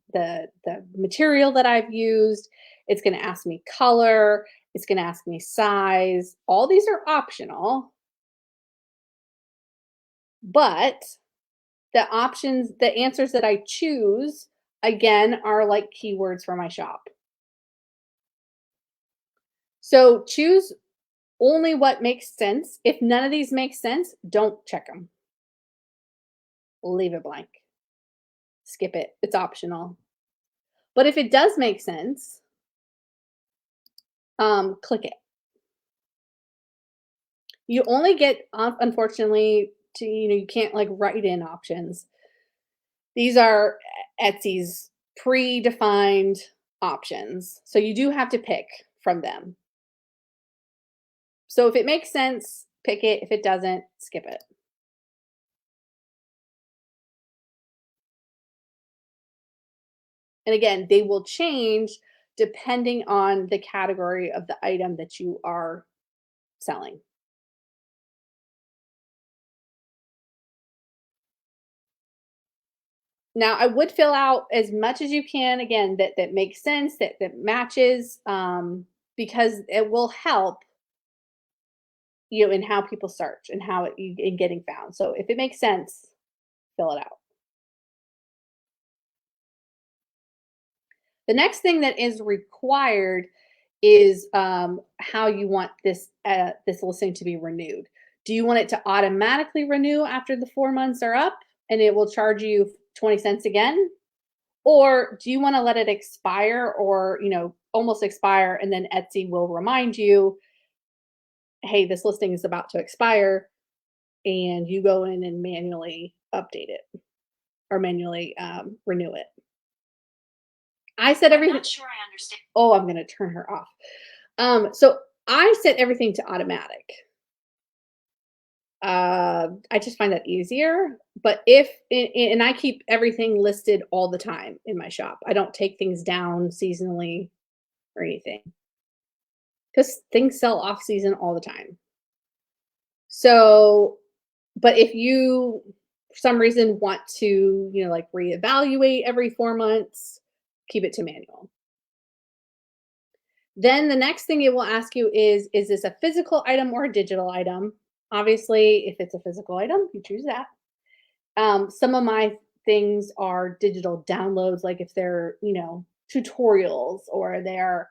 S1: material that I've used. It's going to ask me color. It's going to ask me size. All these are optional, but the answers that I choose again are like keywords for my shop. So choose only what makes sense. If none of these make sense, don't check them. Leave it blank. Skip it. It's optional. But if it does make sense, click it. You only get, unfortunately, to you can't like write in options. These are Etsy's predefined options, so you do have to pick from them. So if it makes sense, pick it. If it doesn't, skip it. And again, they will change depending on the category of the item that you are selling. Now, I would fill out as much as you can, again, that makes sense, that matches, because it will help, in how people search and how in getting found. So if it makes sense, fill it out. The next thing that is required is how you want this listing to be renewed. Do you want it to automatically renew after the 4 months are up and it will charge you 20 cents again? Or do you want to let it expire or, almost expire and then Etsy will remind you, "Hey, this listing is about to expire," and you go in and manually update it or manually renew it. I set
S2: I'm
S1: everything.
S2: not sure I understand.
S1: Oh, I'm going to turn her off. So I set everything to automatic. I just find that easier. But if and I keep everything listed all the time in my shop. I don't take things down seasonally or anything because things sell off season all the time. So, but if you for some reason want to, like reevaluate every 4 months, keep it to manual. Then the next thing it will ask you is this a physical item or a digital item? Obviously, if it's a physical item, you choose that. Some of my things are digital downloads, like if they're, tutorials or they're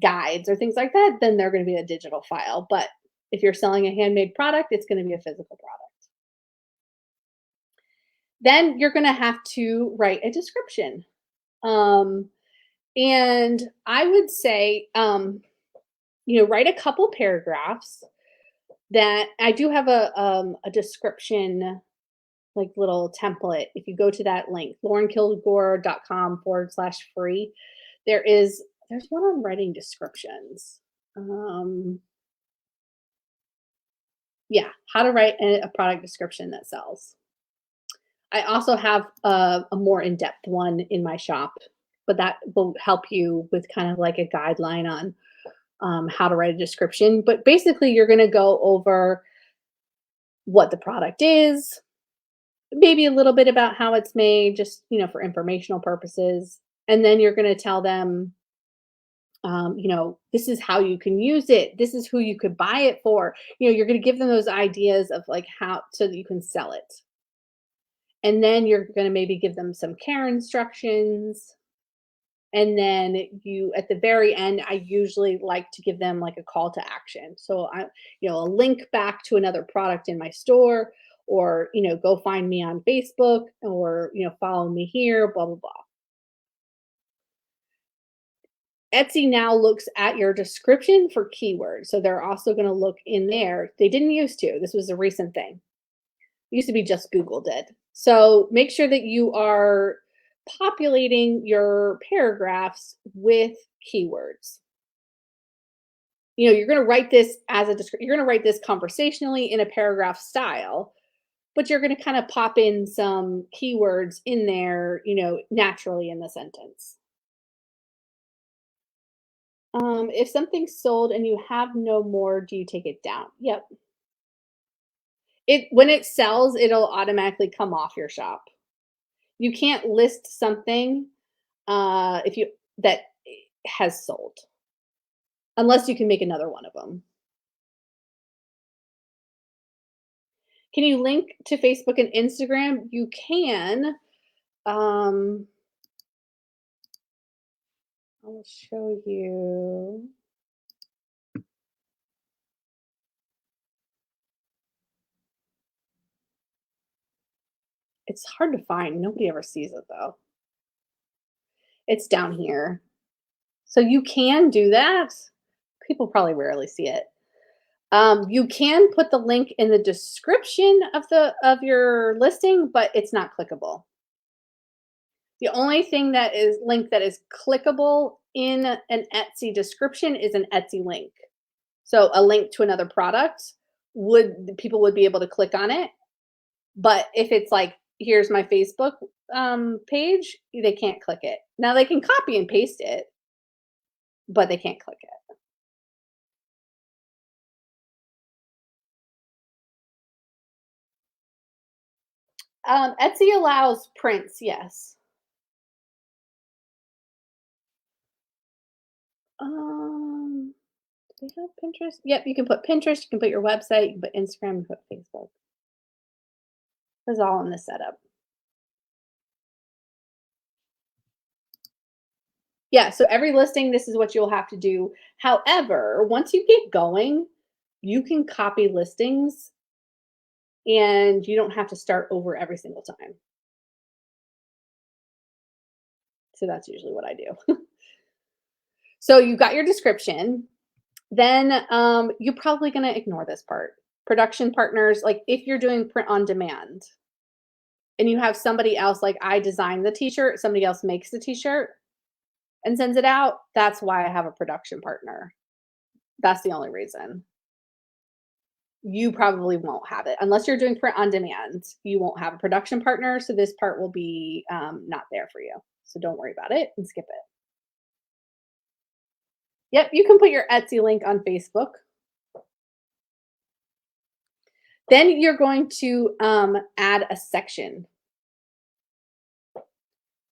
S1: guides or things like that, then they're going to be a digital file. But if you're selling a handmade product, it's going to be a physical product. Then you're going to have to write a description. Um, and I would say, write a couple paragraphs that I do have a description like little template. If you go to that link, laurenkilgore.com/free, there's one on writing descriptions. Um, yeah, how to write a product description that sells. I also have a more in-depth one in my shop, but that will help you with kind of like a guideline on how to write a description. But basically, you're going to go over what the product is, maybe a little bit about how it's made, just for informational purposes, and then you're going to tell them, this is how you can use it. This is who you could buy it for. You're going to give them those ideas of like how so that you can sell it. And then you're going to maybe give them some care instructions. And then you, at the very end, I usually like to give them like a call to action. So a link back to another product in my store, or, go find me on Facebook, or, follow me here, blah, blah, blah. Etsy now looks at your description for keywords. So they're also going to look in there. They didn't used to. This was a recent thing. It used to be just Google did. So make sure that you are populating your paragraphs with keywords. You're going to write this you're going to write this conversationally in a paragraph style, but you're going to kind of pop in some keywords in there, naturally in the sentence. If something's sold and you have no more, do you take it down? Yep. When it sells, it'll automatically come off your shop. You can't list something if you that has sold unless you can make another one of them. Can you link to Facebook and Instagram? You can. Um, I'll show you. It's hard to find. Nobody ever sees it though. It's down here. So you can do that. People probably rarely see it. You can put the link in the description of your listing, but it's not clickable. The only thing that is clickable in an Etsy description is an Etsy link. So a link to another product people would be able to click on it. But if it's like, here's my Facebook page, they can't click it. Now they can copy and paste it, but they can't click it. Etsy allows prints, yes. Um, do they have Pinterest? Yep, you can put Pinterest, you can put your website, you can put Instagram, you can put Facebook. It's all in the setup. Yeah, so every listing, this is what you'll have to do. However, once you get going, you can copy listings and you don't have to start over every single time. So that's usually what I do. So you got your description. Then you're probably going to ignore this part. Production partners, like if you're doing print on demand and you have somebody else, like I designed the t-shirt, somebody else makes the t-shirt and sends it out, that's why I have a production partner. That's the only reason. You probably won't have it unless you're doing print on demand. You won't have a production partner, so this part will be not there for you. So don't worry about it and skip it. Yep, you can put your Etsy link on Facebook. Then you're going to add a section.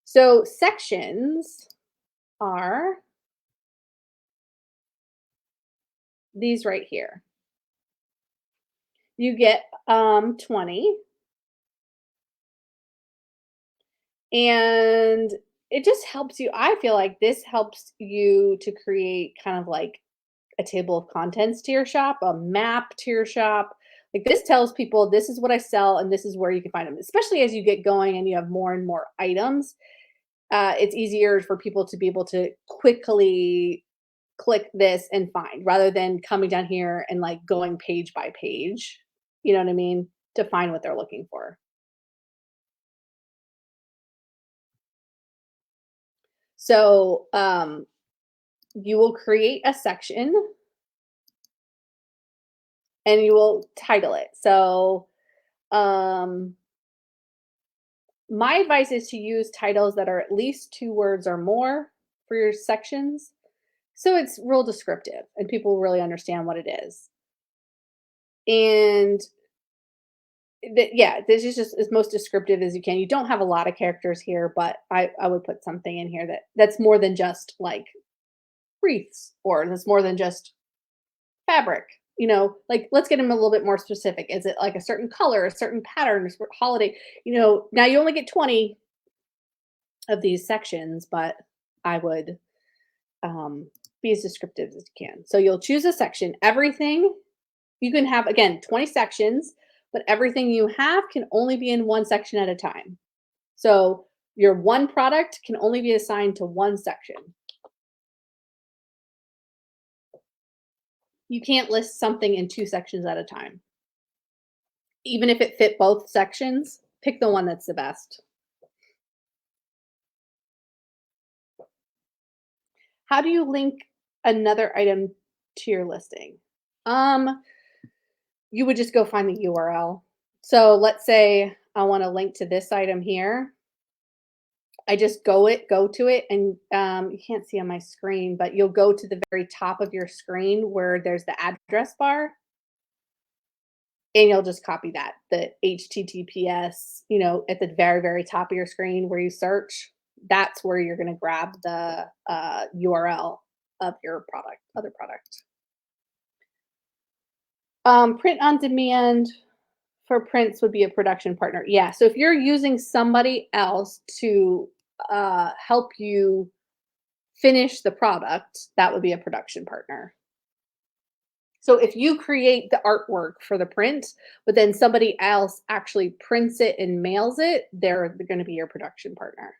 S1: So sections are these right here. You get 20, and it just helps you. I feel like this helps you to create kind of like a table of contents to your shop, a map to your shop. Like this tells people this is what I sell and this is where you can find them. Especially as you get going and you have more and more items, it's easier for people to be able to quickly click this and find rather than coming down here and like going page by page. You know what I mean? To find what they're looking for. So you will create a section and you will title it. So um, my advice is to use titles that are at least 2 words or more for your sections. So it's real descriptive and people really understand what it is. And yeah, this is just as most descriptive as you can. You don't have a lot of characters here, but I would put something in here that's more than just like wreaths or that's more than just fabric. Like let's get them a little bit more specific. Is it like a certain color, a certain pattern, holiday? Now you only get 20 of these sections, but I would be as descriptive as you can. So you'll choose a section. Everything you can have, again, 20 sections, but everything you have can only be in one section at a time. So your one product can only be assigned to one section. You can't list something in 2 sections at a time. Even if it fit both sections, pick the one that's the best. How do you link another item to your listing? You would just go find the URL. So let's say I want to link to this item here. I just go to it, and you can't see on my screen, but you'll go to the very top of your screen where there's the address bar, and you'll just copy that, the HTTPS, at the very, very top of your screen where you search. That's where you're going to grab the URL of your other product. Print on demand for prints would be a production partner. Yeah. So if you're using somebody else to help you finish the product, that would be a production partner. So if you create the artwork for the print, but then somebody else actually prints it and mails it, they're going to be your production partner.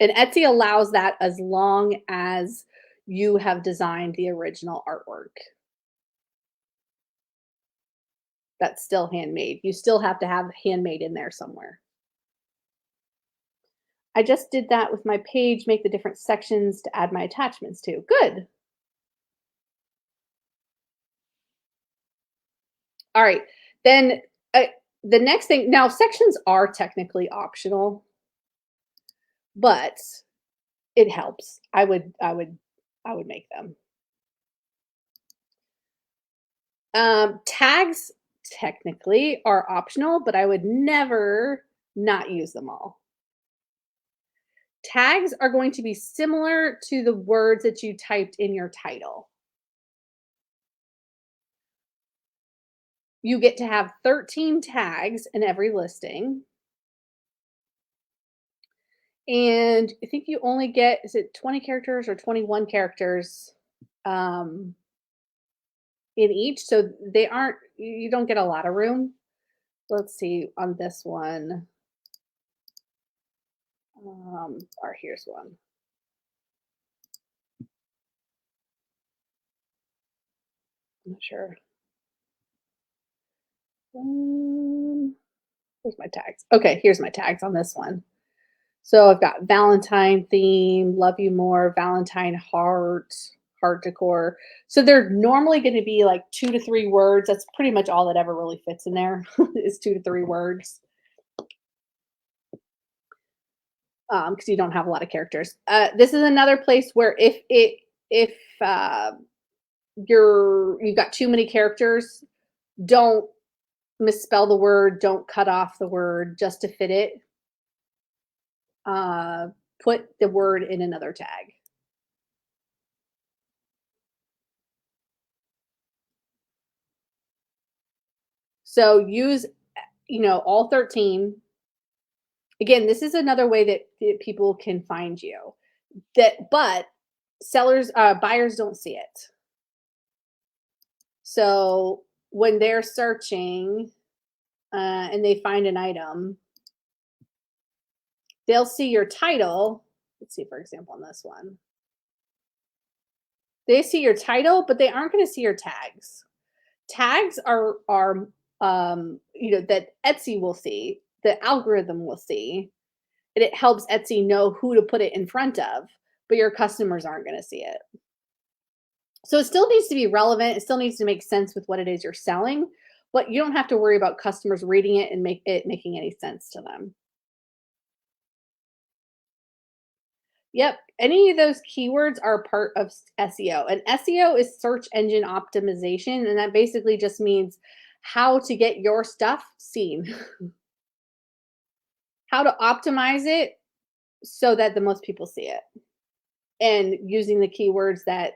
S1: And Etsy allows that as long as you have designed the original artwork. That's still handmade. You still have to have handmade in there somewhere. I just did that with my page, make the different sections to add my attachments to. Good. All right. Then the next thing, now sections are technically optional, but it helps. I would make them. Tags technically are optional, but I would never not use them all. Tags are going to be similar to the words that you typed in your title. You get to have 13 tags in every listing. And I think you only get, is it 20 characters or 21 characters in each? So you don't get a lot of room. let's see on this one. Or here's one. I'm not sure. Where's my tags? Okay, here's my tags on this one. So I've got Valentine theme, love you more, Valentine heart, heart decor. So they're normally going to be like 2 to 3 words. That's pretty much all that ever really fits in there is 2 to 3 words. Because you don't have a lot of characters. This is another place where if you've got too many characters, don't misspell the word, don't cut off the word just to fit it. Put the word in another tag. So use, all 13. Again, this is another way that people can find you. But buyers don't see it. So when they're searching and they find an item, they'll see your title. Let's see, for example, on this one. They see your title, but they aren't going to see your tags. Tags are that Etsy will see, the algorithm will see, and it helps Etsy know who to put it in front of, but your customers aren't going to see it. So it still needs to be relevant. It still needs to make sense with what it is you're selling, but you don't have to worry about customers reading it and making any sense to them. Yep. Any of those keywords are part of SEO. And SEO is search engine optimization. And that basically just means how to get your stuff seen, how to optimize it so that the most people see it. And using the keywords that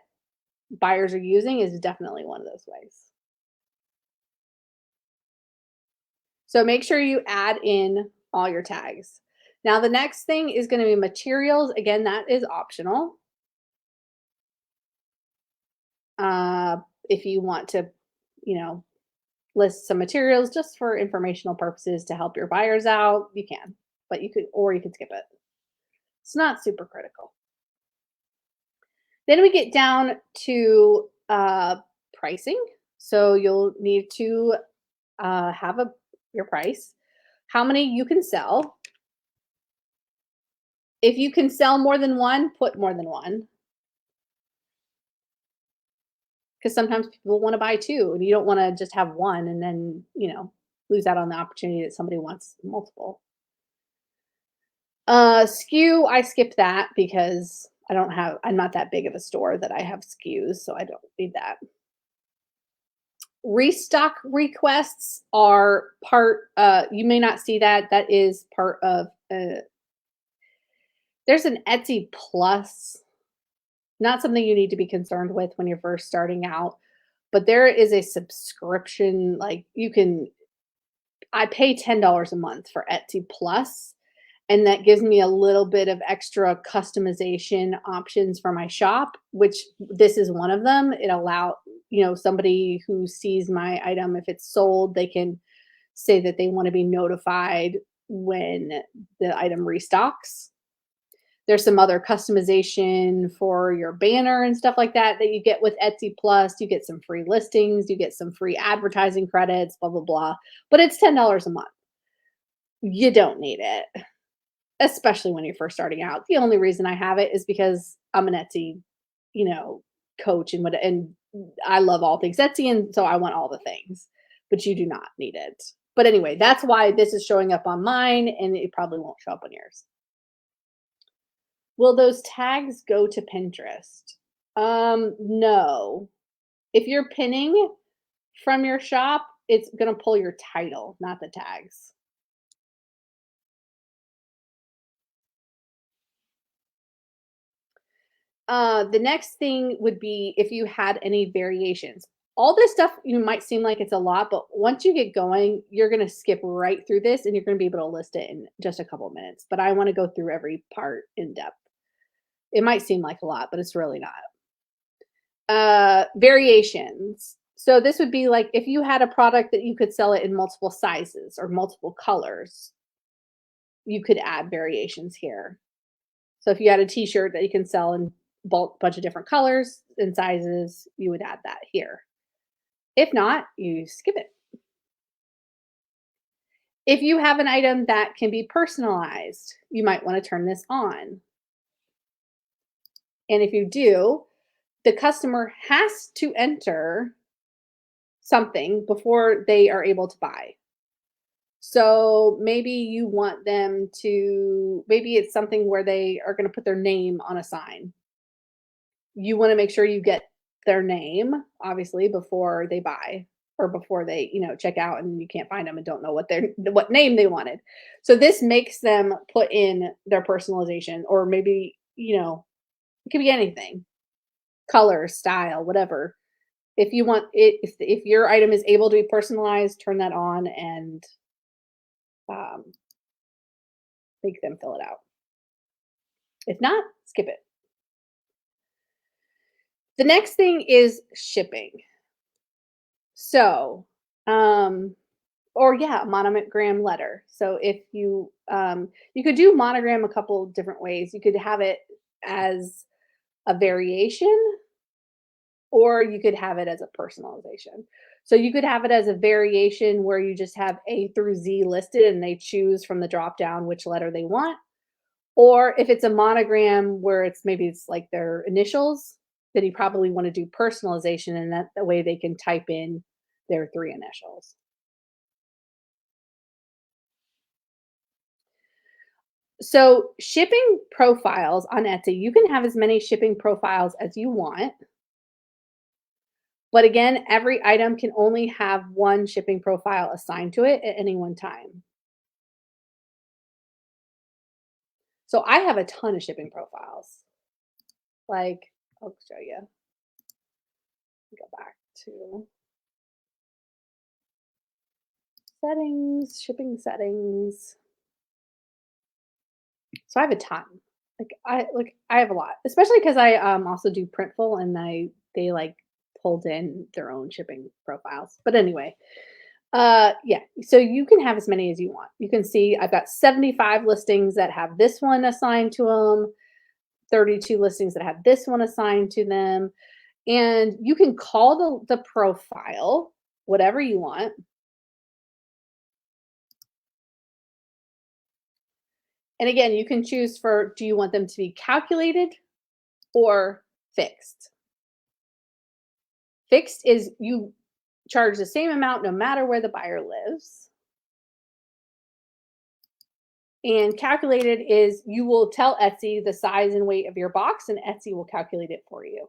S1: buyers are using is definitely one of those ways. So make sure you add in all your tags. Now, the next thing is going to be materials. Again, that is optional. If you want to, list some materials just for informational purposes to help your buyers out, you can, but you could skip it. It's not super critical. Then we get down to pricing. So you'll need to have your price, how many you can sell. If you can sell more than one, put more than one. Because sometimes people want to buy two and you don't want to just have one and then, lose out on the opportunity that somebody wants multiple. SKU, I skip that because I'm not that big of a store that I have SKUs, so I don't need that. Restock requests are part, you may not see that. That is part of, there's an Etsy Plus, not something you need to be concerned with when you're first starting out, but there is a subscription, like I pay $10 a month for Etsy Plus, and that gives me a little bit of extra customization options for my shop, which this is one of them. It allows, somebody who sees my item, if it's sold, they can say that they want to be notified when the item restocks. There's some other customization for your banner and stuff like that you get with Etsy Plus. You get some free listings, you get some free advertising credits, blah, blah, blah. But it's $10 a month. You don't need it, especially when you're first starting out. The only reason I have it is because I'm an Etsy, coach and I love all things Etsy, and so I want all the things, but you do not need it. But anyway, that's why this is showing up on mine, and it probably won't show up on yours. Will those tags go to Pinterest? No. If you're pinning from your shop, it's going to pull your title, not the tags. The next thing would be if you had any variations. All this stuff, might seem like it's a lot, but once you get going, you're going to skip right through this and you're going to be able to list it in just a couple of minutes. But I want to go through every part in depth. It might seem like a lot, but it's really not. Variations. So this would be like if you had a product that you could sell it in multiple sizes or multiple colors, you could add variations here. So if you had a t-shirt that you can sell in bulk bunch of different colors and sizes, you would add that here. If not, you skip it. If you have an item that can be personalized, you might want to turn this on. And if you do, the customer has to enter something before they are able to buy. So maybe you want them to, maybe it's something where they are going to put their name on a sign. You want to make sure you get their name, obviously, before they buy or before they, check out and you can't find them and don't know what name they wanted. So this makes them put in their personalization or maybe, it could be anything, color, style, whatever. If you want it, if your item is able to be personalized, turn that on and um, make them fill it out. If not, skip it. The next thing is shipping. So, or yeah, monogram letter. So if you could do monogram a couple different ways. You could have it as a variation, or you could have it as a personalization. So you could have it as a variation where you just have A through Z listed and they choose from the drop down which letter they want. Or if it's a monogram where it's like their initials, then you probably want to do personalization and that the way they can type in their three initials. So shipping profiles on Etsy, you can have as many shipping profiles as you want. But again, every item can only have one shipping profile assigned to it at any one time. So I have a ton of shipping profiles. Like, I'll show you. Go back to settings, shipping settings. So I have a ton. I have a lot, especially because I also do Printful and they like pulled in their own shipping profiles. But anyway, yeah, so you can have as many as you want. You can see I've got 75 listings that have this one assigned to them, 32 listings that have this one assigned to them. And you can call the profile whatever you want. And again, you can choose for do you want them to be calculated or fixed? Fixed is you charge the same amount no matter where the buyer lives. And calculated is you will tell Etsy the size and weight of your box, and Etsy will calculate it for you.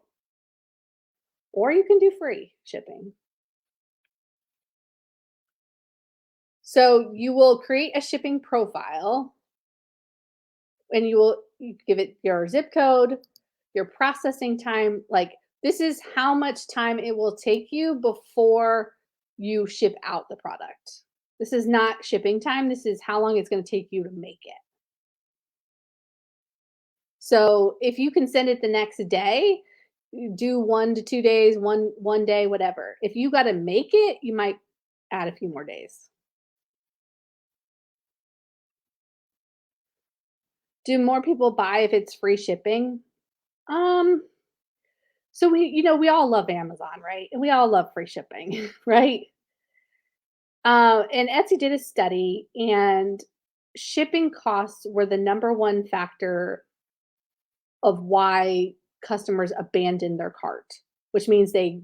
S1: Or you can do free shipping. So you will create a shipping profile and you give it your zip code, your processing time. Like this is how much time it will take you before you ship out the product. This is not shipping time. This is how long it's going to take you to make it. So if you can send it the next day, you do 1 to 2 days, one day, whatever. If you got to make it, you might add a few more days. Do more people buy if it's free shipping? Um, so we all love Amazon, right? And we all love free shipping, right? And Etsy did a study, and shipping costs were the number one factor of why customers abandoned their cart, which means they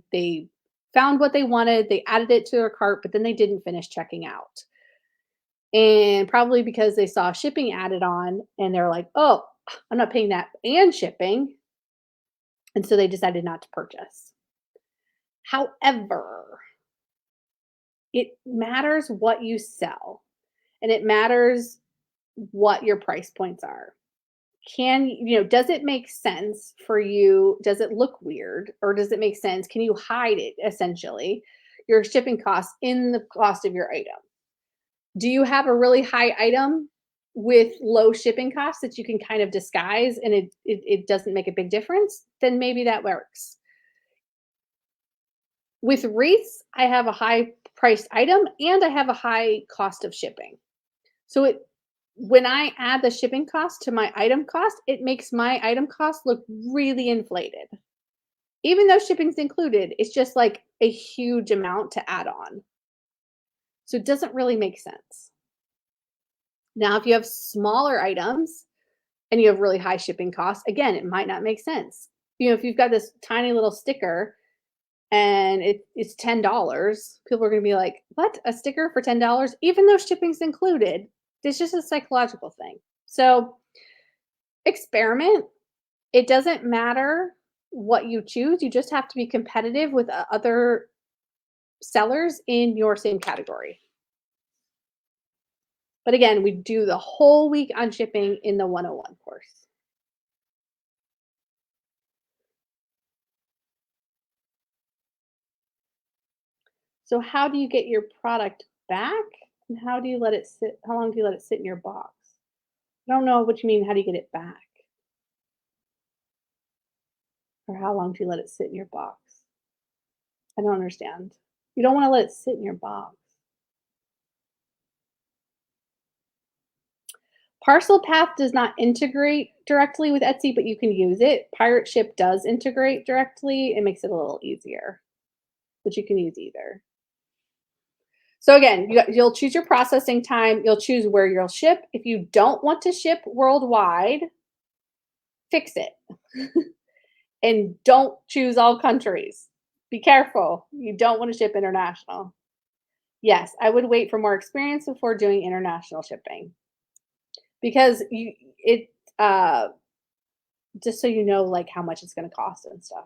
S1: found what they wanted, they added it to their cart, but then they didn't finish checking out. And probably because they saw shipping added on and they're like, "Oh, I'm not paying that and shipping." And so they decided not to purchase. However, it matters what you sell and it matters what your price points are. Does it make sense for you? Does it look weird or does it make sense? Can you hide it essentially, your shipping costs in the cost of your item? Do you have a really high item with low shipping costs that you can kind of disguise and it doesn't make a big difference? Then maybe that works. With wreaths, I have a high priced item and I have a high cost of shipping. So it when I add the shipping cost to my item cost, it makes my item cost look really inflated. Even though shipping's included, it's just like a huge amount to add on. So it doesn't really make sense. Now, if you have smaller items and you have really high shipping costs, again, it might not make sense. If you've got this tiny little sticker and it's $10, people are going to be like, "What? A sticker for $10?" Even though shipping's included. It's just a psychological thing. So experiment. It doesn't matter what you choose. You just have to be competitive with other sellers in your same category. But again, we do the whole week on shipping in the 101 course. So how do you get your product back? And how do you let it sit? How long do you let it sit in your box? I don't know what you mean. How do you get it back? Or how long do you let it sit in your box? I don't understand. You don't want to let it sit in your box. Parcel Path does not integrate directly with Etsy, but you can use it. Pirate Ship does integrate directly. It makes it a little easier, but you can use either. So again, you'll choose your processing time. You'll choose where you'll ship. If you don't want to ship worldwide, fix it. And don't choose all countries. Be careful. You don't want to ship international. Yes, I would wait for more experience before doing international shipping because it just so you know like how much it's going to cost and stuff.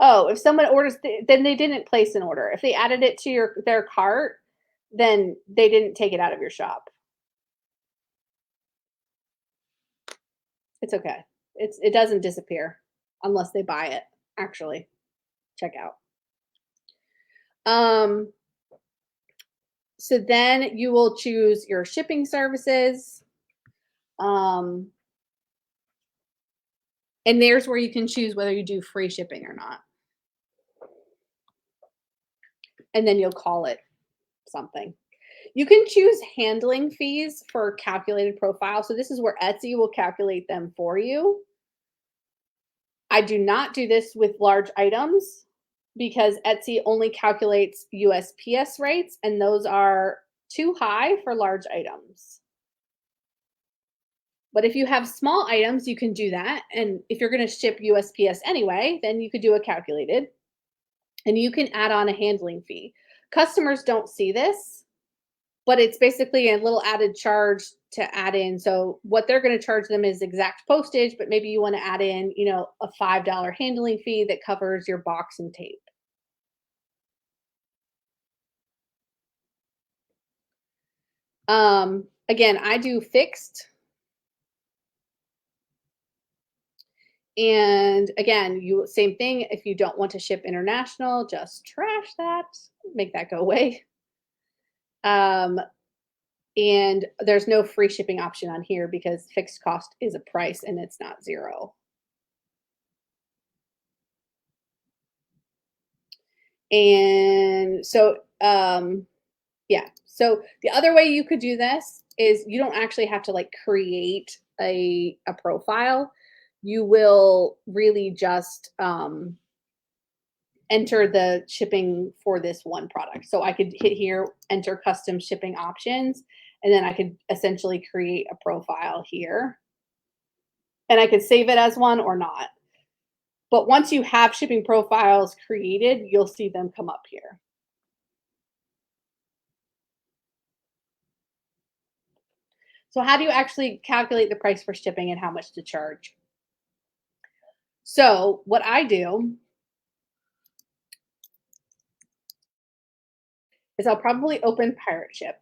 S1: Oh, if someone orders, then they didn't place an order. If they added it to their cart, then they didn't take it out of your shop. It's okay. It doesn't disappear unless they buy it. Actually, check out. Um, so then you will choose your shipping services. Um, and there's where you can choose whether you do free shipping or not. And then you'll call it something. You can choose handling fees for calculated profile. So this is where Etsy will calculate them for you. I do not do this with large items because Etsy only calculates USPS rates, and those are too high for large items. But if you have small items, you can do that. And if you're going to ship USPS anyway, then you could do a calculated and you can add on a handling fee. Customers don't see this, but it's basically a little added charge to add in. So what they're going to charge them is exact postage, but maybe you want to add in, a $5 handling fee that covers your box and tape. Again, I do fixed. And again, same thing. If you don't want to ship international, just trash that, make that go away. Um, and there's no free shipping option on here because fixed cost is a price and it's not zero. And so, yeah. So the other way you could do this is you don't actually have to like create a profile. You will really just enter the shipping for this one product. So I could hit here, enter custom shipping options, and then I could essentially create a profile here. And I could save it as one or not. But once you have shipping profiles created, you'll see them come up here. So how do you actually calculate the price for shipping and how much to charge? So what I do is I'll probably open Pirate Ship.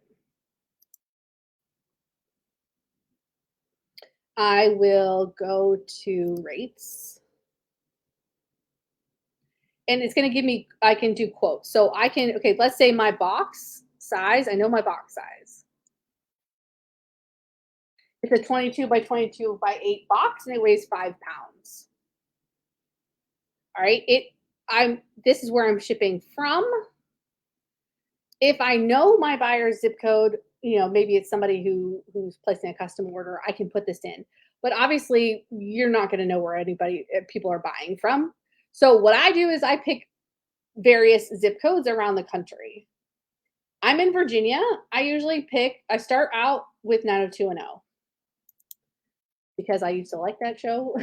S1: I will go to rates. And it's going to give me, I can do quotes. So I can, okay, let's say my box size, I know my box size. It's a 22 by 22 by 8 box and it weighs 5 pounds. All right. This is where I'm shipping from. If I know my buyer's zip code, maybe it's somebody who's placing a custom order, I can put this in. But obviously, you're not going to know where people are buying from. So what I do is I pick various zip codes around the country. I'm in Virginia. I start out with 90210 because I used to like that show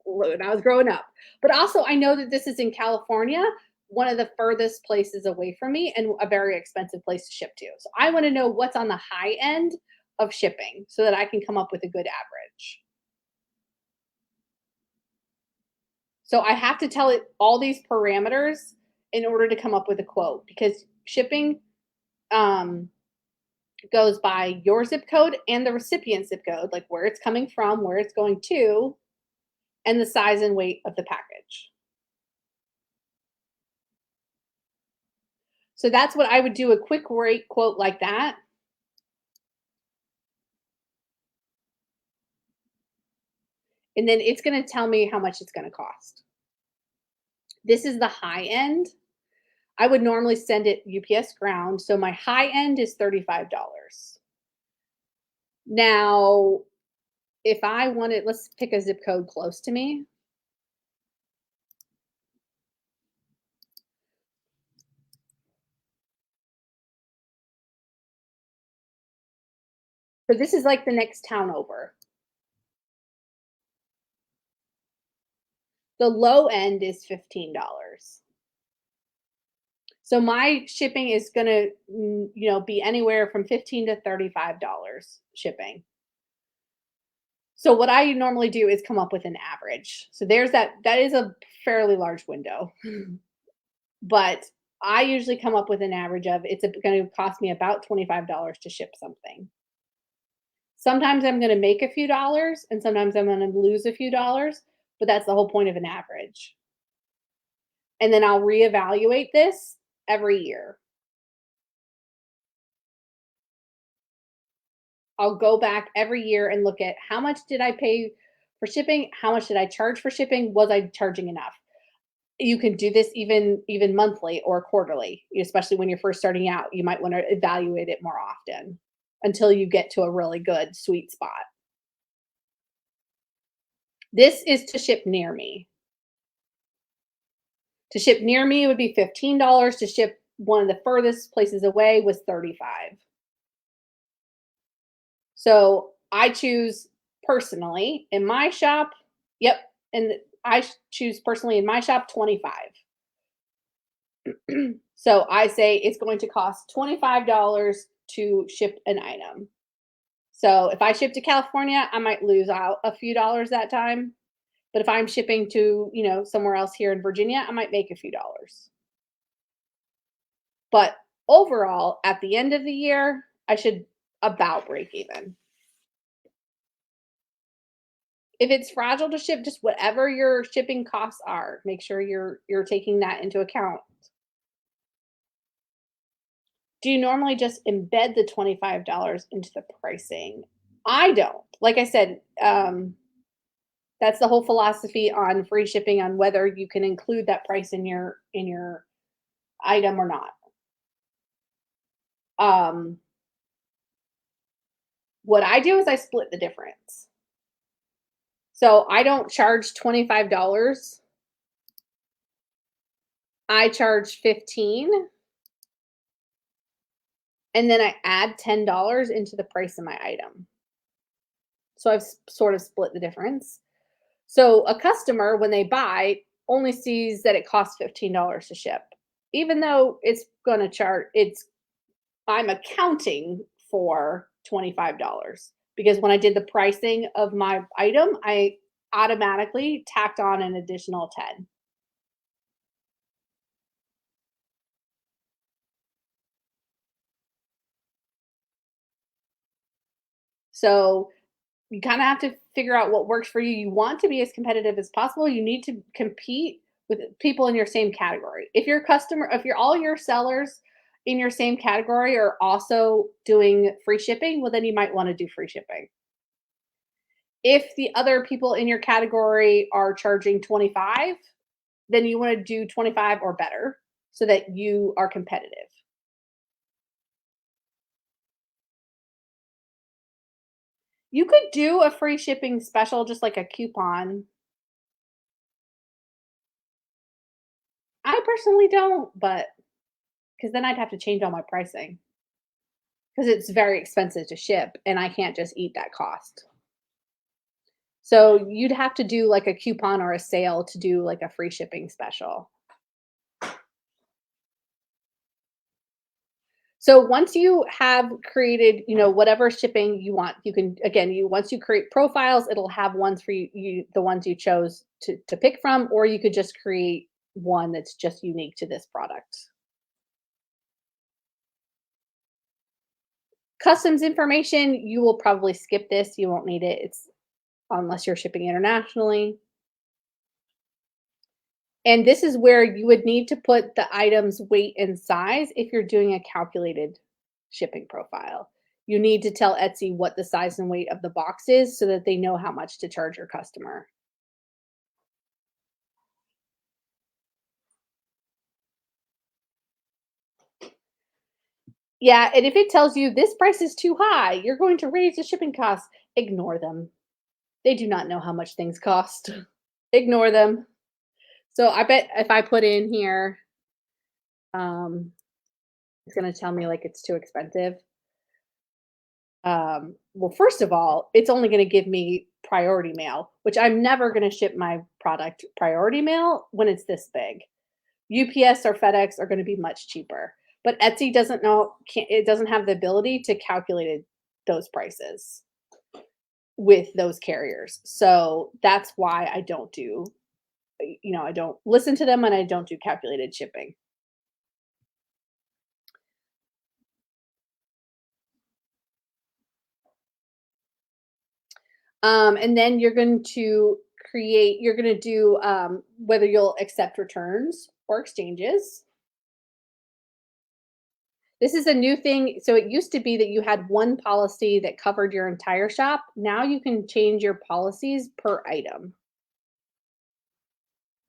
S1: when I was growing up. But also, I know that this is in California, one of the furthest places away from me and a very expensive place to ship to. So I want to know what's on the high end of shipping so that I can come up with a good average. So I have to tell it all these parameters in order to come up with a quote because shipping um, goes by your zip code and the recipient zip code, like where it's coming from, where it's going to, and the size and weight of the package. So that's what I would do, a quick rate quote like that. And then it's going to tell me how much it's going to cost. This is the high end. I would normally send it UPS ground. So my high end is $35. Now, if I wanted, let's pick a zip code close to me. So this is like the next town over. The low end is $15. So my shipping is going to, be anywhere from $15 to $35 shipping. So what I normally do is come up with an average. So that is a fairly large window. But I usually come up with an average of it's going to cost me about $25 to ship something. Sometimes I'm going to make a few dollars and sometimes I'm going to lose a few dollars, but that's the whole point of an average. And then I'll reevaluate this every year. I'll go back every year and look at how much did I pay for shipping? How much did I charge for shipping? Was I charging enough? You can do this even monthly or quarterly, especially when you're first starting out. You might want to evaluate it more often until you get to a really good sweet spot. This is to ship near me. To ship near me would be $15. To ship one of the furthest places away was $35. So I choose personally in my shop. Yep, and I choose personally in my shop 25. So I say it's going to cost $25 to ship an item. So if I ship to California, I might lose out a few dollars that time. But if I'm shipping to, somewhere else here in Virginia, I might make a few dollars. But overall, at the end of the year, I should about break even. If it's fragile to ship, just whatever your shipping costs are, make sure you're taking that into account. Do you normally just embed the $25 into the pricing? I don't. Like I said, that's the whole philosophy on free shipping on whether you can include that price in your item or not. Um, what I do is I split the difference. So I don't charge $25. I charge 15 and then I add $10 into the price of my item. So I've sort of split the difference. So a customer, when they buy, only sees that it costs $15 to ship, even though it's going to I'm accounting for $25 because when I did the pricing of my item, I automatically tacked on an additional 10. So you kind of have to figure out what works for you. You want to be as competitive as possible. You need to compete with people in your same category. If you're all your sellers in your same category are also doing free shipping, well, then you might want to do free shipping. If the other people in your category are charging 25, then you want to do 25 or better so that you are competitive. You could do a free shipping special, just like a coupon. I personally don't, but because then I'd have to change all my pricing because it's very expensive to ship and I can't just eat that cost. So you'd have to do like a coupon or a sale to do like a free shipping special. So once you have created, whatever shipping you want, you can again, you once you create profiles, it'll have ones for you the ones you chose to pick from, or you could just create one that's just unique to this product. Customs information, you will probably skip this. You won't need it. It's unless you're shipping internationally. And this is where you would need to put the item's weight and size if you're doing a calculated shipping profile. You need to tell Etsy what the size and weight of the box is so that they know how much to charge your customer. Yeah, and if it tells you this price is too high, you're going to raise the shipping costs, ignore them. They do not know how much things cost. Ignore them. So I bet if I put in here, um, it's gonna tell me like it's too expensive. Well, first of all, it's only gonna give me priority mail, which I'm never gonna ship my product priority mail when it's this big. UPS or FedEx are gonna be much cheaper. But Etsy doesn't know can't it doesn't have the ability to calculate those prices with those carriers. So that's why I don't do, I don't listen to them and I don't do calculated shipping. And then you're going to do whether you'll accept returns or exchanges. This is a new thing. So it used to be that you had one policy that covered your entire shop. Now you can change your policies per item.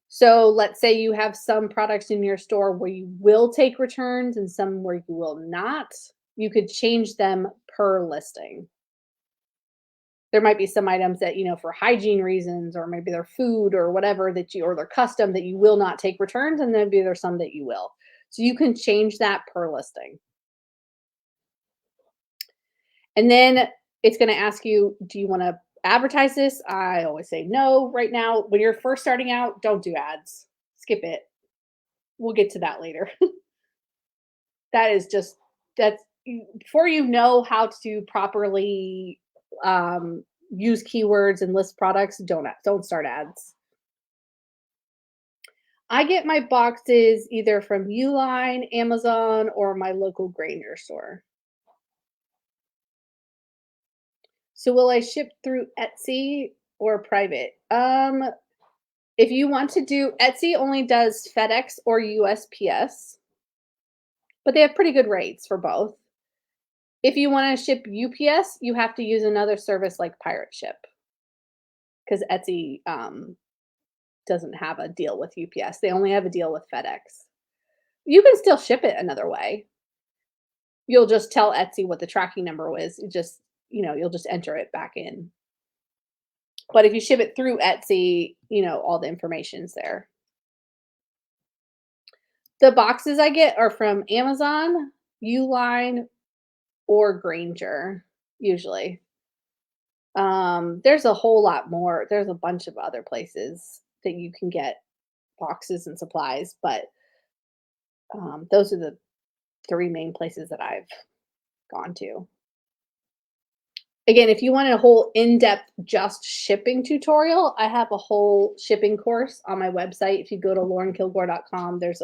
S1: So let's say you have some products in your store where you will take returns and some where you will not. You could change them per listing. There might be some items that, for hygiene reasons, or maybe they're food or whatever or they're custom that you will not take returns, and then maybe there's some that you will. So you can change that per listing. And then it's going to ask you, do you want to advertise this? I always say no right now. When you're first starting out, don't do ads. Skip it. We'll get to that later. That is just that's before you know how to properly use keywords and list products, don't start ads. I get my boxes either from Uline, Amazon, or my local Grainger store. So will I ship through Etsy or private? If you want to do Etsy only does FedEx or USPS, but they have pretty good rates for both. If you want to ship UPS, you have to use another service like Pirate Ship because Etsy doesn't have a deal with UPS. They only have a deal with FedEx. You can still ship it another way. You'll just tell Etsy what the tracking number was. You'll just enter it back in. But if you ship it through Etsy, all the information's there. The boxes I get are from Amazon, Uline, or Grainger, usually. There's a whole lot more. There's a bunch of other places that you can get boxes and supplies, but those are the three main places that I've gone to. Again, if you want a whole in-depth just shipping tutorial, I have a whole shipping course on my website. If you go to laurenkilgore.com, there's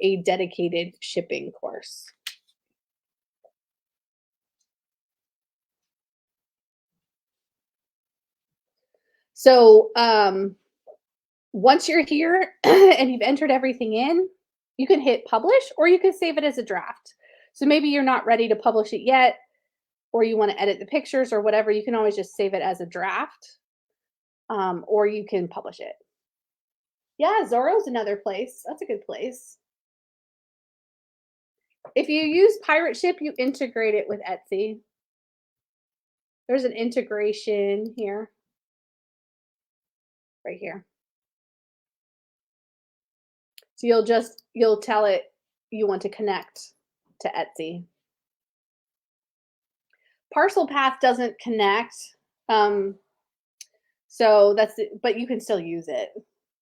S1: a dedicated shipping course. So once you're here and you've entered everything in, you can hit publish or you can save it as a draft. So maybe you're not ready to publish it yet, or you want to edit the pictures or whatever, you can always just save it as a draft, or you can publish it. Yeah, Zoro's another place. That's a good place. If you use Pirate Ship, you integrate it with Etsy. There's an integration here, right here. So you'll tell it you want to connect to Etsy. Parcel Path doesn't connect. Um, so but you can still use it.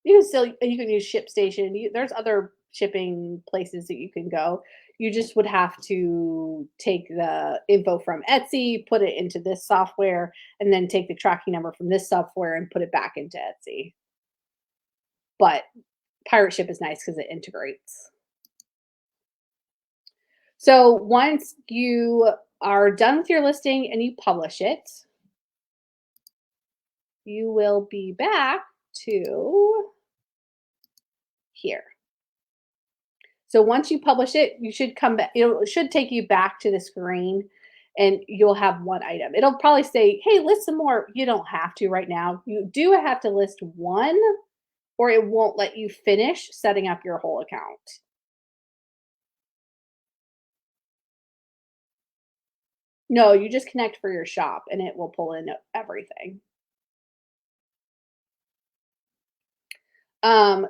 S1: You can use ShipStation. There's other shipping places that you can go. You just would have to take the info from Etsy, put it into this software, and then take the tracking number from this software and put it back into Etsy. But Pirate Ship is nice because it integrates. So once you are done with your listing and you publish it, you will be back to here. So once you publish it, you should come back. It should take you back to the screen and you'll have one item. It'll probably say, hey, list some more. You don't have to right now. You do have to list one or it won't let you finish setting up your whole account. No, you just connect for your shop and it will pull in everything.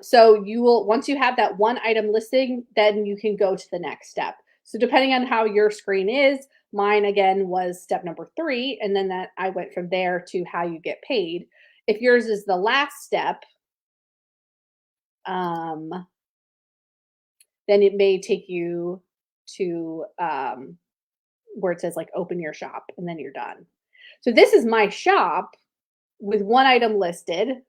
S1: So you will once you have that one item listing, then you can go to the next step. So depending on how your screen is, mine again was step number 3, and then that I went from there to how you get paid. If yours is the last step, um, then it may take you to where it says like open your shop and then you're done. So this is my shop with one item listed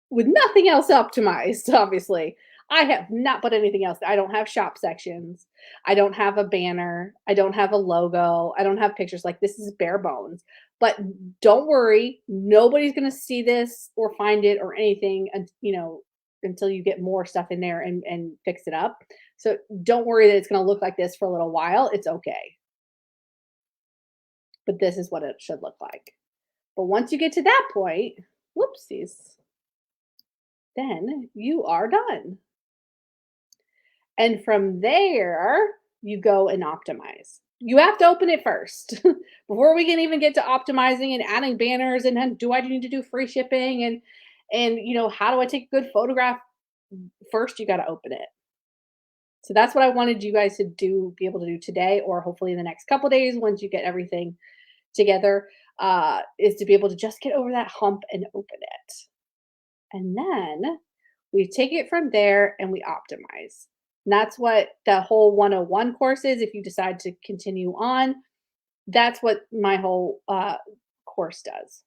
S1: with nothing else optimized, obviously. I have not put anything else. I don't have shop sections. I don't have a banner. I don't have a logo. I don't have pictures. Like this is bare bones. But don't worry, nobody's going to see this or find it or anything, until you get more stuff in there and fix it up. So don't worry that it's going to look like this for a little while. It's okay. But this is what it should look like. But once you get to that point, whoopsies, then you are done. And from there, you go and optimize. You have to open it first before we can even get to optimizing and adding banners and then do I need to do free shipping and how do I take a good photograph? First, you got to open it. So that's what I wanted you guys to be able to do today, or hopefully in the next couple days once you get everything together, is to be able to just get over that hump and open it. And then we take it from there and we optimize. And that's what the whole 101 course is. If you decide to continue on, that's what my whole course does.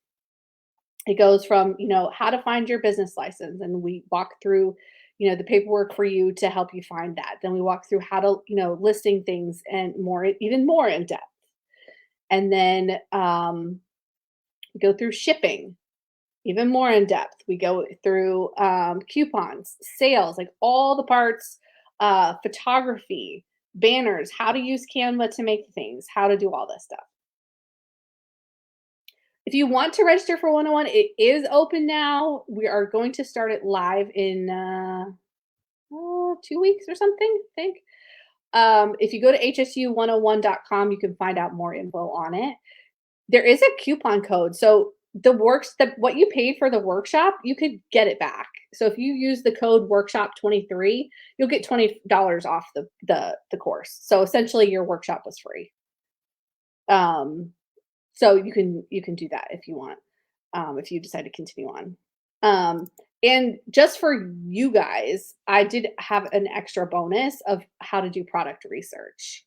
S1: It goes from, how to find your business license, and we walk through, the paperwork for you to help you find that. Then we walk through how to, listing things and even more in depth. And then we go through shipping even more in depth. We go through coupons, sales, like all the parts, photography, banners, how to use Canva to make things, how to do all this stuff. If you want to register for 101, it is open now. We are going to start it live in 2 weeks or something, I think. If you go to hsu101.com, you can find out more info on it. There is a coupon code. So what you paid for the workshop, you could get it back. So if you use the code workshop23, you'll get $20 off the course. So essentially your workshop was free. So you can do that if you want, if you decide to continue on. And just for you guys, I did have an extra bonus of how to do product research.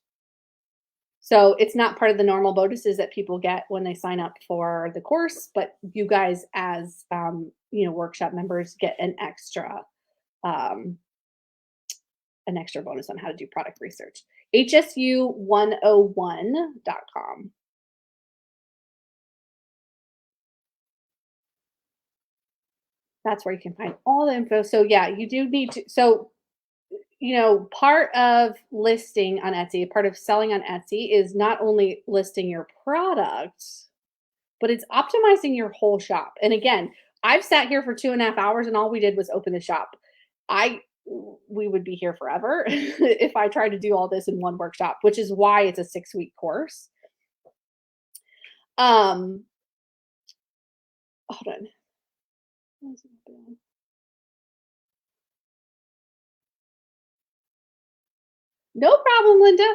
S1: So it's not part of the normal bonuses that people get when they sign up for the course, but you guys as workshop members get an extra bonus on how to do product research. hsu101.com. That's where you can find all the info. So yeah, you do need to. So part of listing on Etsy, part of selling on Etsy is not only listing your product, but it's optimizing your whole shop. And again, I've sat here for 2.5 hours and all we did was open the shop. I we would be here forever if I tried to do all this in one workshop, which is why it's a 6-week course. Um, hold on. No problem, Linda.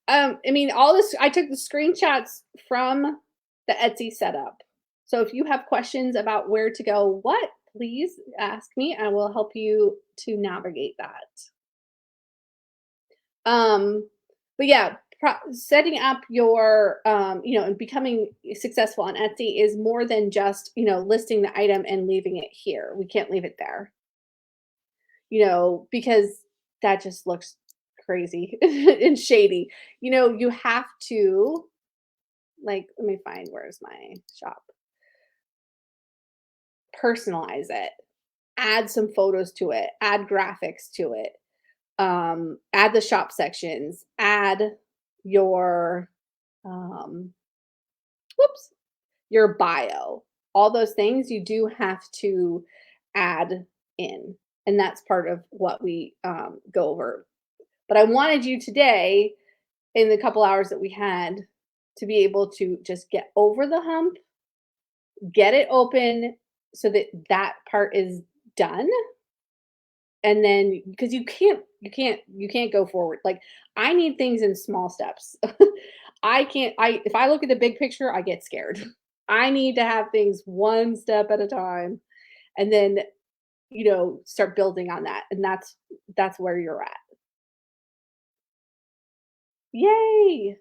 S1: I mean, all this I took the screenshots from the Etsy setup. So if you have questions about where to go, what, please ask me. I will help you to navigate that. But yeah, setting up your, and becoming successful on Etsy is more than just, listing the item and leaving it here. We can't leave it there, because that just looks crazy and shady. You have to, like, let me find where's my shop. Personalize it, add some photos to it, add graphics to it, add the shop sections, add your um, whoops, your bio. All those things you do have to add in, and that's part of what we go over. But I wanted you today, in the couple hours that we had, to be able to just get over the hump, get it open so that that part is done. And then because you can't go forward. Like, I need things in small steps. I can't I if I look at the big picture, I get scared. I need to have things one step at a time and then, start building on that. And that's where you're at. Yay!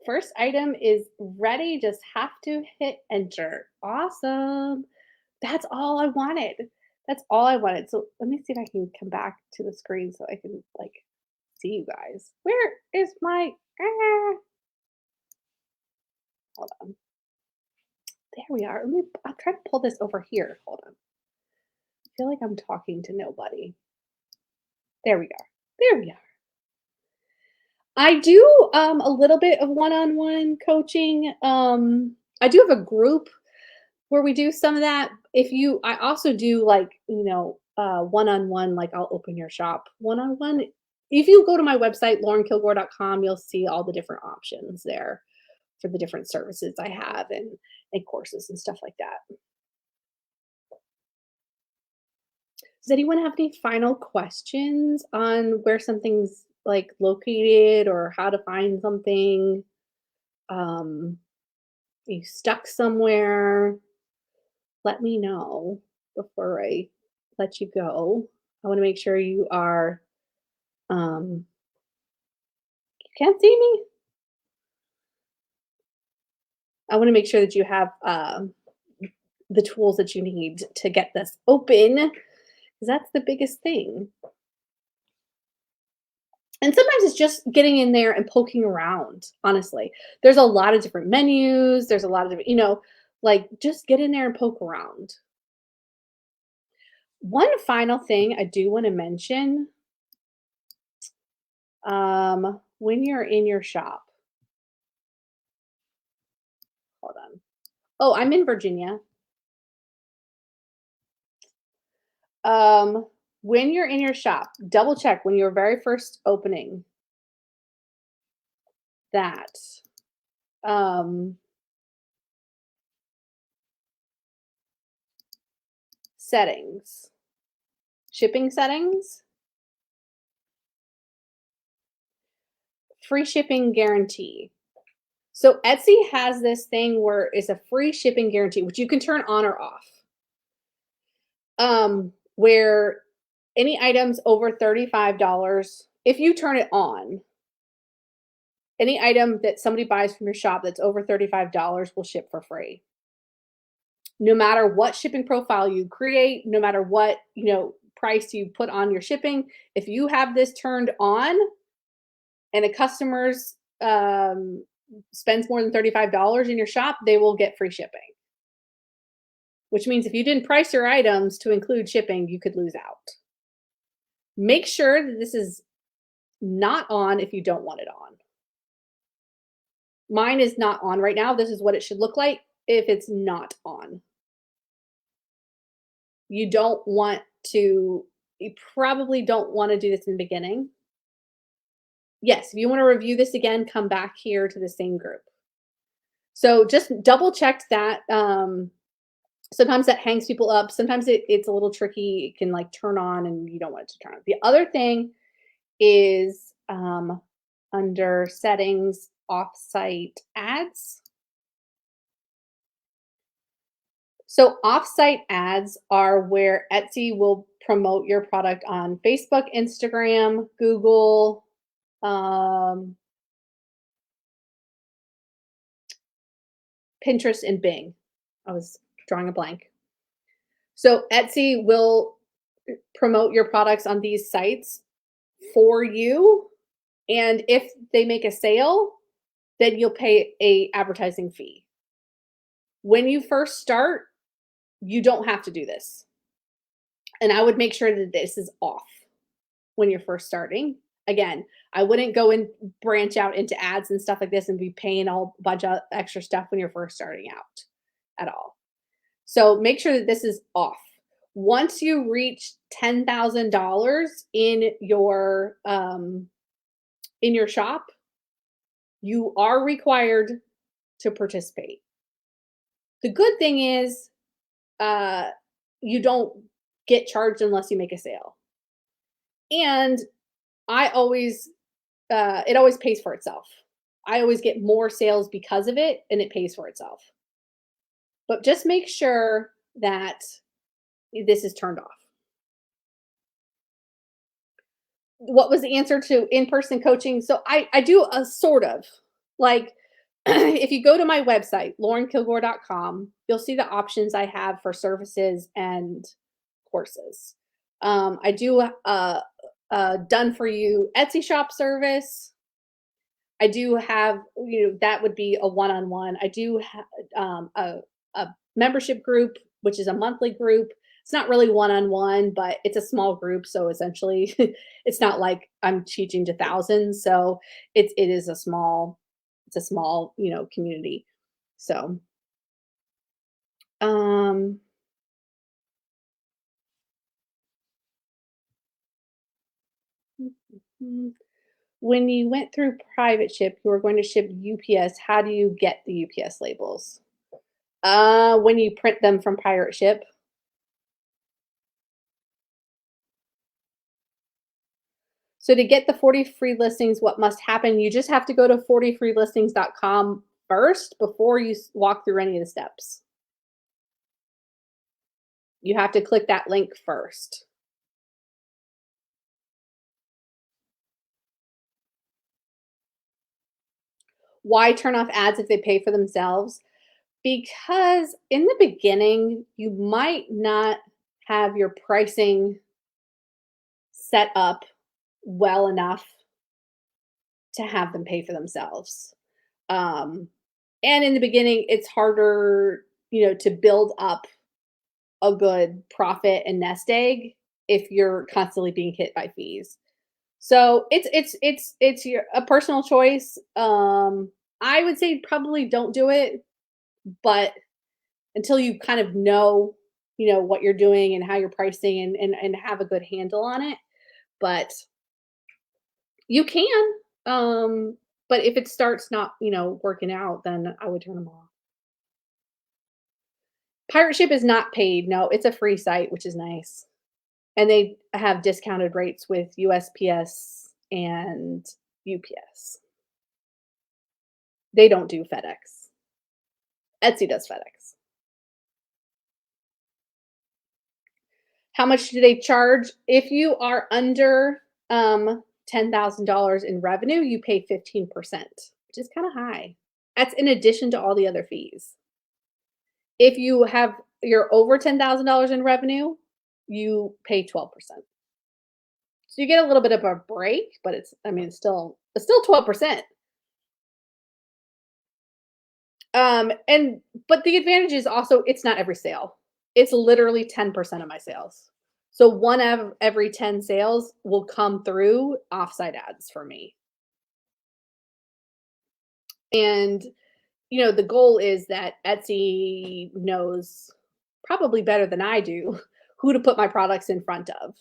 S1: First item is ready, just have to hit enter. Awesome. That's all I wanted. That's all I wanted. So let me see if I can come back to the screen so I can like see you guys. Where is my hold on. There we are. I'll try to pull this over here. Hold on. I feel like I'm talking to nobody. There we are. There we are. I do a little bit of one-on-one coaching. I do have a group where we do some of that. I also do, like, one-on-one, like I'll open your shop one-on-one. If you go to my website, laurenkilgore.com, you'll see all the different options there for the different services I have and courses and stuff like that. Does anyone have any final questions on where something's like located or how to find something? Um, you stuck somewhere? Let me know before I let you go. I want to make sure you are, um, you can't see me. I want to make sure that you have the tools that you need to get this open because that's the biggest thing. And sometimes it's just getting in there and poking around, honestly. There's a lot of different menus, there's a lot of different, like, just get in there and poke around. One final thing I do wanna mention, when you're in your shop, hold on. Oh, I'm in Virginia. Um, when you're in your shop, double check when you're very first opening that, um, settings, shipping settings, free shipping guarantee. So Etsy has this thing where it's a free shipping guarantee, which you can turn on or off. Where any items over $35, if you turn it on, any item that somebody buys from your shop that's over $35 will ship for free. No matter what shipping profile you create, no matter what, price you put on your shipping, if you have this turned on and a customer's spends more than $35 in your shop, they will get free shipping. Which means if you didn't price your items to include shipping, you could lose out. Make sure that this is not on if you don't want it on. Mine is not on right now. This is what it should look like. if it's not on. You don't want to you probably don't wanna do this in the beginning. Yes, if you wanna review this again, come back here to the same group. So just double check that, sometimes that hangs people up, sometimes it's a little tricky, it can, like, turn on and you don't want it to turn on. The other thing is, under settings, offsite ads. So offsite ads are where Etsy will promote your product on Facebook, Instagram, Google, um, Pinterest, and Bing. I was drawing a blank. So Etsy will promote your products on these sites for you, and if they make a sale, then you'll pay a advertising fee. When you first start, you don't have to do this. And I would make sure that this is off when you're first starting. Again, I wouldn't go and branch out into ads and stuff like this and be paying a bunch of extra stuff when you're first starting out at all. So make sure that this is off. Once you reach $10,000 in your shop, you are required to participate. The good thing is, uh, you don't get charged unless you make a sale. And I always, it always pays for itself. I always get more sales because of it, and it pays for itself. But just make sure that this is turned off. What was the answer to in-person coaching? So I do a sort of like if you go to my website, laurenkilgore.com, you'll see the options I have for services and courses. I do done for you Etsy shop service. I do have, that would be a one-on-one. I do have a membership group, which is a monthly group. It's not really one-on-one, but it's a small group. So essentially, it's not like I'm teaching to thousands. So it is it's a small, community. So, um, when you went through private ship, you were going to ship UPS. How do you get the UPS labels? When you print them from pirate ship. So to get the 40 free listings, what must happen? You just have to go to 40freelistings.com first before you walk through any of the steps. You have to click that link first. Why turn off ads if they pay for themselves? Because in the beginning, you might not have your pricing set up well enough to have them pay for themselves. Um, and in the beginning, it's harder, to build up a good profit and nest egg if you're constantly being hit by fees. So it's a personal choice. I would say probably don't do it, but until you kind of know, what you're doing and how you're pricing and have a good handle on it. But you can. But if it starts not, working out, then I would turn them off. Pirate Ship is not paid. No, it's a free site, which is nice. And they have discounted rates with USPS and UPS. They don't do FedEx. Etsy does FedEx. How much do they charge? If you are under $10,000 in revenue, you pay 15%, which is kind of high. That's in addition to all the other fees. If you're over $10,000 in revenue, you pay 12%. So you get a little bit of a break, but it's still 12%. But the advantage is also it's not every sale. It's literally 10% of my sales. So one of every 10 sales will come through offsite ads for me. And the goal is that Etsy knows probably better than I do who to put my products in front of.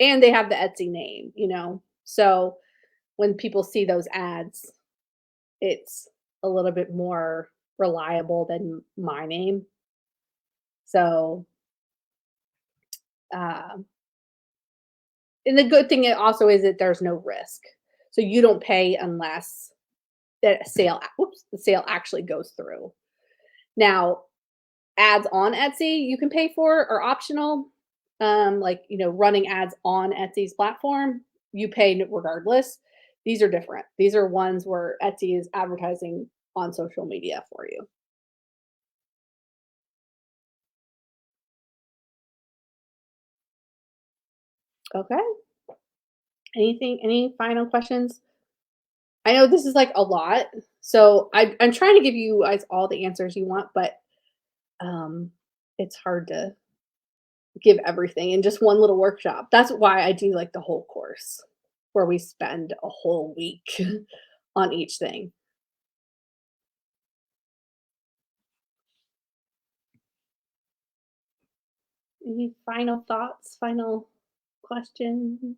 S1: And they have the Etsy name. So when people see those ads, it's a little bit more reliable than my name. So, uh, and the good thing also is that there's no risk. So you don't pay unless the sale actually goes through. Now, ads on Etsy you can pay for are optional. Like, running ads on Etsy's platform, you pay regardless. These are different. These are ones where Etsy is advertising on social media for you. Okay. Any final questions? I know this is like a lot. So I'm trying to give you guys all the answers you want, but um it's hard to give everything in just one little workshop. That's why I do like the whole course where we spend a whole week on each thing. Any final thoughts, final questions?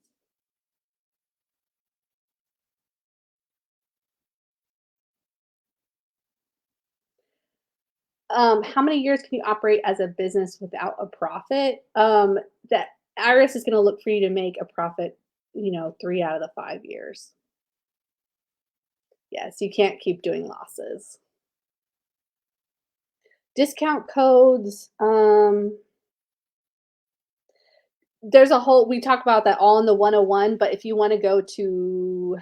S1: How many years can you operate as a business without a profit? That IRS is going to look for you to make a profit, 3 out of the 5 years. Yes, you can't keep doing losses. Discount codes. There's a whole, we talk about that all in the 101, but if you want to go to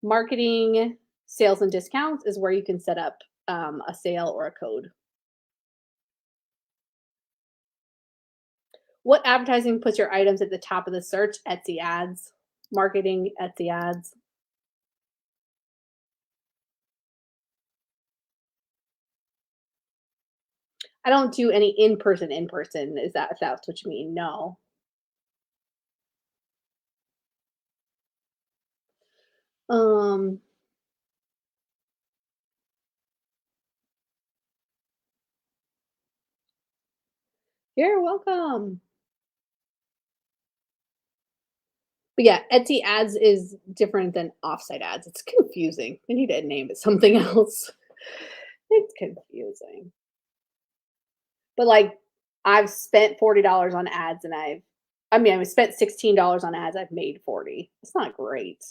S1: marketing, sales, and discounts, is where you can set up a sale or a code. What advertising puts your items at the top of the search? Etsy ads. Marketing, Etsy ads. I don't do any in person. Is that if that's what you mean? No. Um, you're welcome. But yeah, Etsy ads is different than offsite ads. It's confusing. I need to name it something else. It's confusing. But like I've spent $40 on ads and I've spent $16 on ads, I've made 40. It's not great.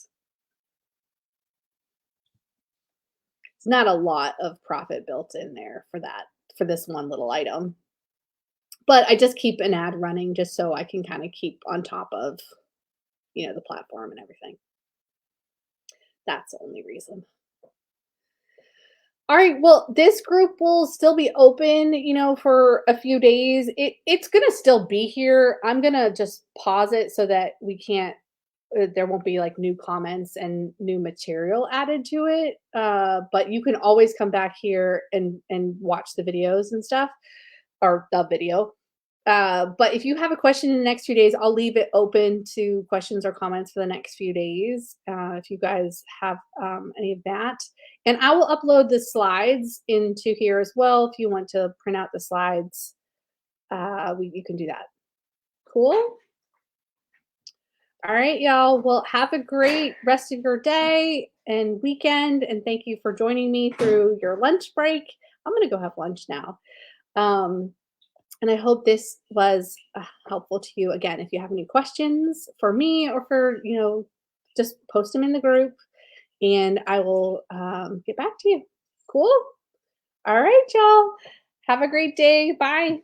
S1: It's not a lot of profit built in there for this one little item. But I just keep an ad running just so I can kind of keep on top of, the platform and everything. That's the only reason. All right, well, this group will still be open, for a few days. It's going to still be here. I'm going to just pause it so that we can't there won't be like new comments and new material added to it. But you can always come back here and watch the videos and stuff, or the video. But if you have a question in the next few days, I'll leave it open to questions or comments for the next few days. If you guys have any of that, and I will upload the slides into here as well. If you want to print out the slides, you can do that. Cool. All right, y'all. Well, have a great rest of your day and weekend. And thank you for joining me through your lunch break. I'm going to go have lunch now. Um, and I hope this was helpful to you. Again, if you have any questions for me or for, just post them in the group and I will get back to you. Cool. All right, y'all. Have a great day. Bye.